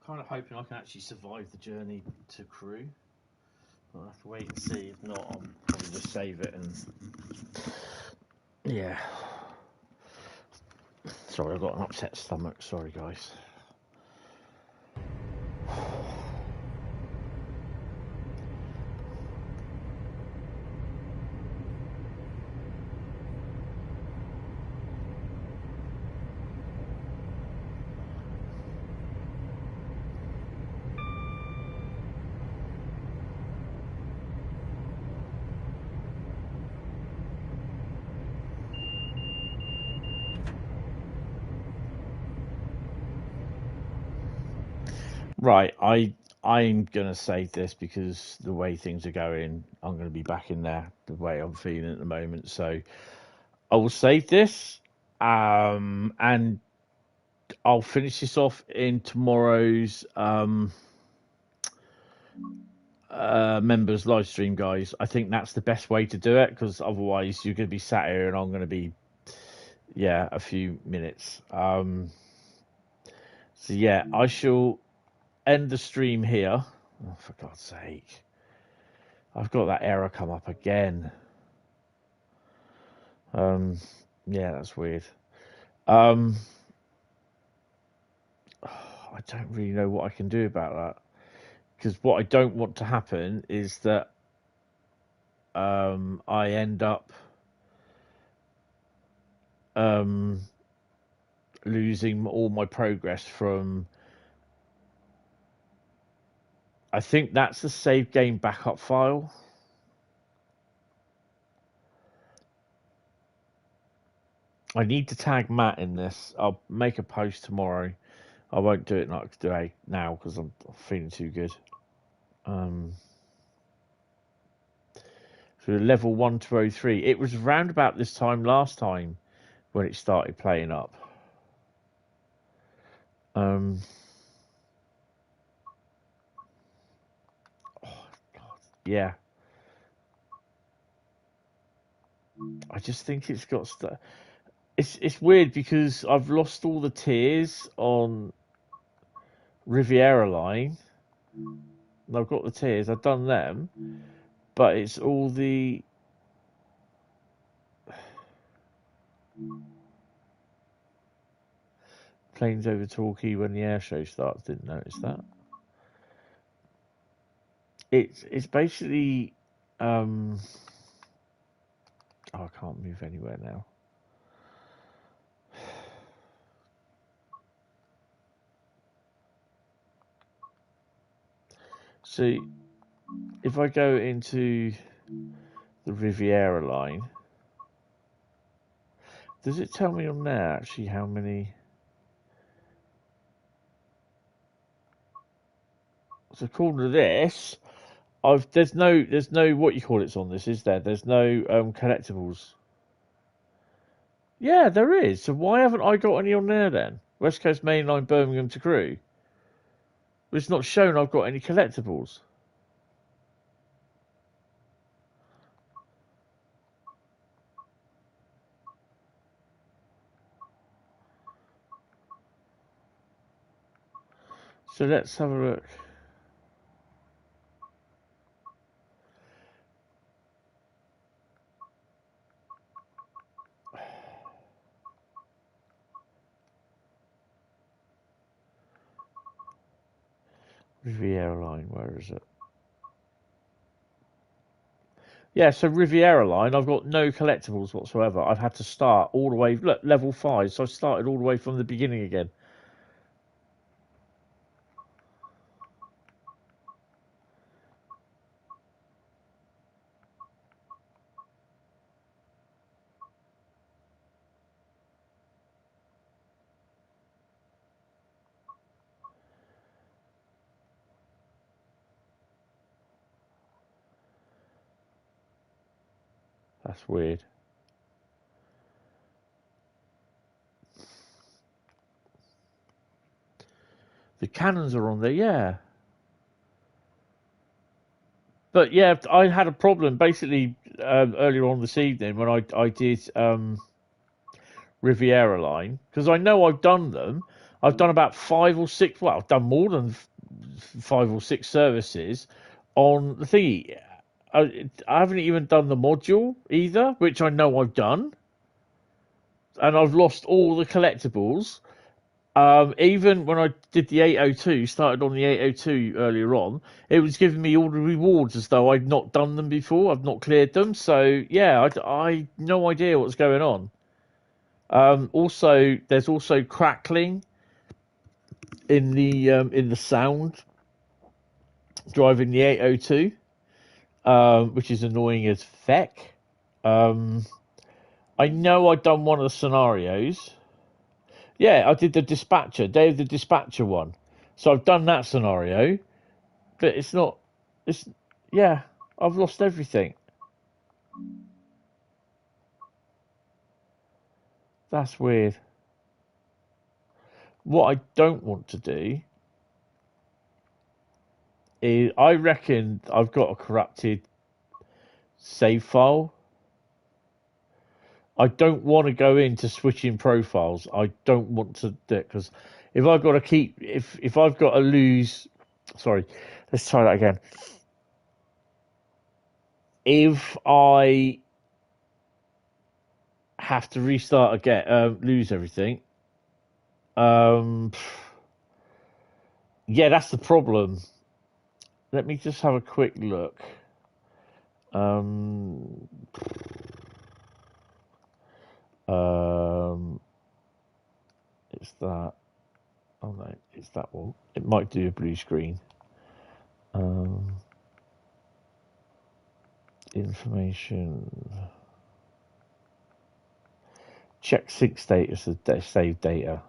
kind of hoping I can actually survive the journey to Crewe. I'll have to wait and see. If not, I'll probably just save it and yeah. Sorry, I've got an upset stomach. Sorry, guys. Right, I'm gonna save this because the way things are going, I'm gonna be back in there the way I'm feeling at the moment. So I will save this, and I'll finish this off in tomorrow's members live stream, guys. I think that's the best way to do it because otherwise you're gonna be sat here and I'm gonna be a few minutes. So yeah, I shall end the stream here. Oh, for God's sake. I've got that error come up again. Yeah, that's weird. I don't really know what I can do about that. Because what I don't want to happen is that I end up losing all my progress from... I think that's the save game backup file. I need to tag Matt in this. I'll make a post tomorrow. I won't do it today now because I'm feeling too good. So level 1203. It was around about this time last time when it started playing up. Oh God, yeah. I just think it's got stuff. It's weird because I've lost all the tiers on Riviera Line. And I've got the tiers. I've done them, but it's all the planes over Torquay when the air show starts. Didn't notice that. It's basically oh, I can't move anywhere now. So if I go into the Riviera Line, does it tell me on there actually how many? So according to this, there's no what you call it's on this, is there? There's no collectibles. Yeah, there is. So why haven't I got any on there then? West Coast Mainline, Birmingham to Crewe. It's not shown I've got any collectibles. So let's have a look. Riviera Line, where is it? Yeah, so Riviera Line, I've got no collectibles whatsoever. I've had to start all the way, look, level 5, so I started all the way from the beginning again. That's weird. The cannons are on there, yeah. But yeah, I had a problem basically earlier on this evening when I did Riviera Line, because I know I've done them. I've done about 5 or 6. Well, I've done more than 5 or 6 services on the thingy. I haven't even done the module either, which I know I've done, and I've lost all the collectibles. Even when I did the 802, started on the 802 earlier on, it was giving me all the rewards as though I'd not done them before. I've not cleared them, so yeah, I no idea what's going on. Also, there's also crackling in the sound driving the 802, which is annoying as feck. I know I've done one of the scenarios. Yeah, I did the dispatcher, Day of the Dispatcher one. So I've done that scenario, but it's not. It's yeah, I've lost everything. That's weird. What I don't want to do is, I reckon I've got a corrupted save file. I don't want to go into switching profiles. I don't want to do it because if I've got to keep, if I've got to lose, sorry, let's try that again. If I have to restart again, lose everything, yeah, that's the problem. Let me just have a quick look. It's that. Oh no, it's that one. It might do a blue screen. Information. Check sync status of saved data.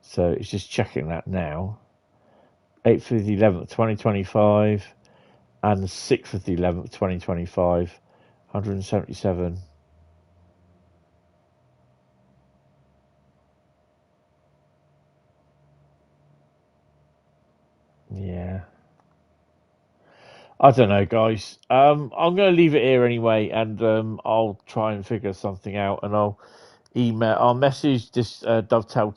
So it's just checking that now. 8th of the 11th, 2025, and 6th of the 11th, 2025, 177. Yeah. I don't know, guys. I'm going to leave it here anyway, and I'll try and figure something out, and I'll message this Dovetail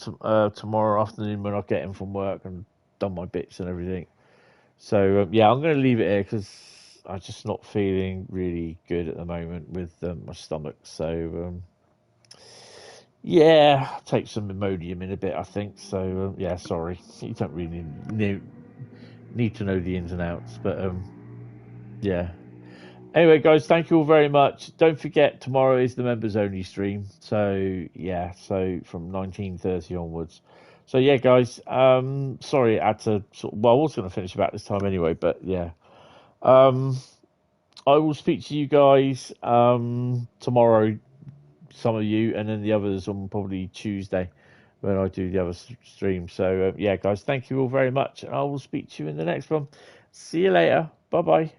tomorrow afternoon when I get in from work and done my bits and everything. So yeah, I'm going to leave it here because I'm just not feeling really good at the moment with my stomach. So yeah, I'll take some Imodium in a bit, I think. So yeah, sorry, you don't really need to know the ins and outs, but yeah. Anyway, guys, thank you all very much. Don't forget, tomorrow is the members only stream. So yeah, so from 19:30 onwards. So yeah, guys. Sorry, I had to. Well, I was going to finish about this time anyway, but yeah. I will speak to you guys tomorrow. Some of you, and then the others on probably Tuesday when I do the other stream. So yeah, guys, thank you all very much, and I will speak to you in the next one. See you later. Bye bye.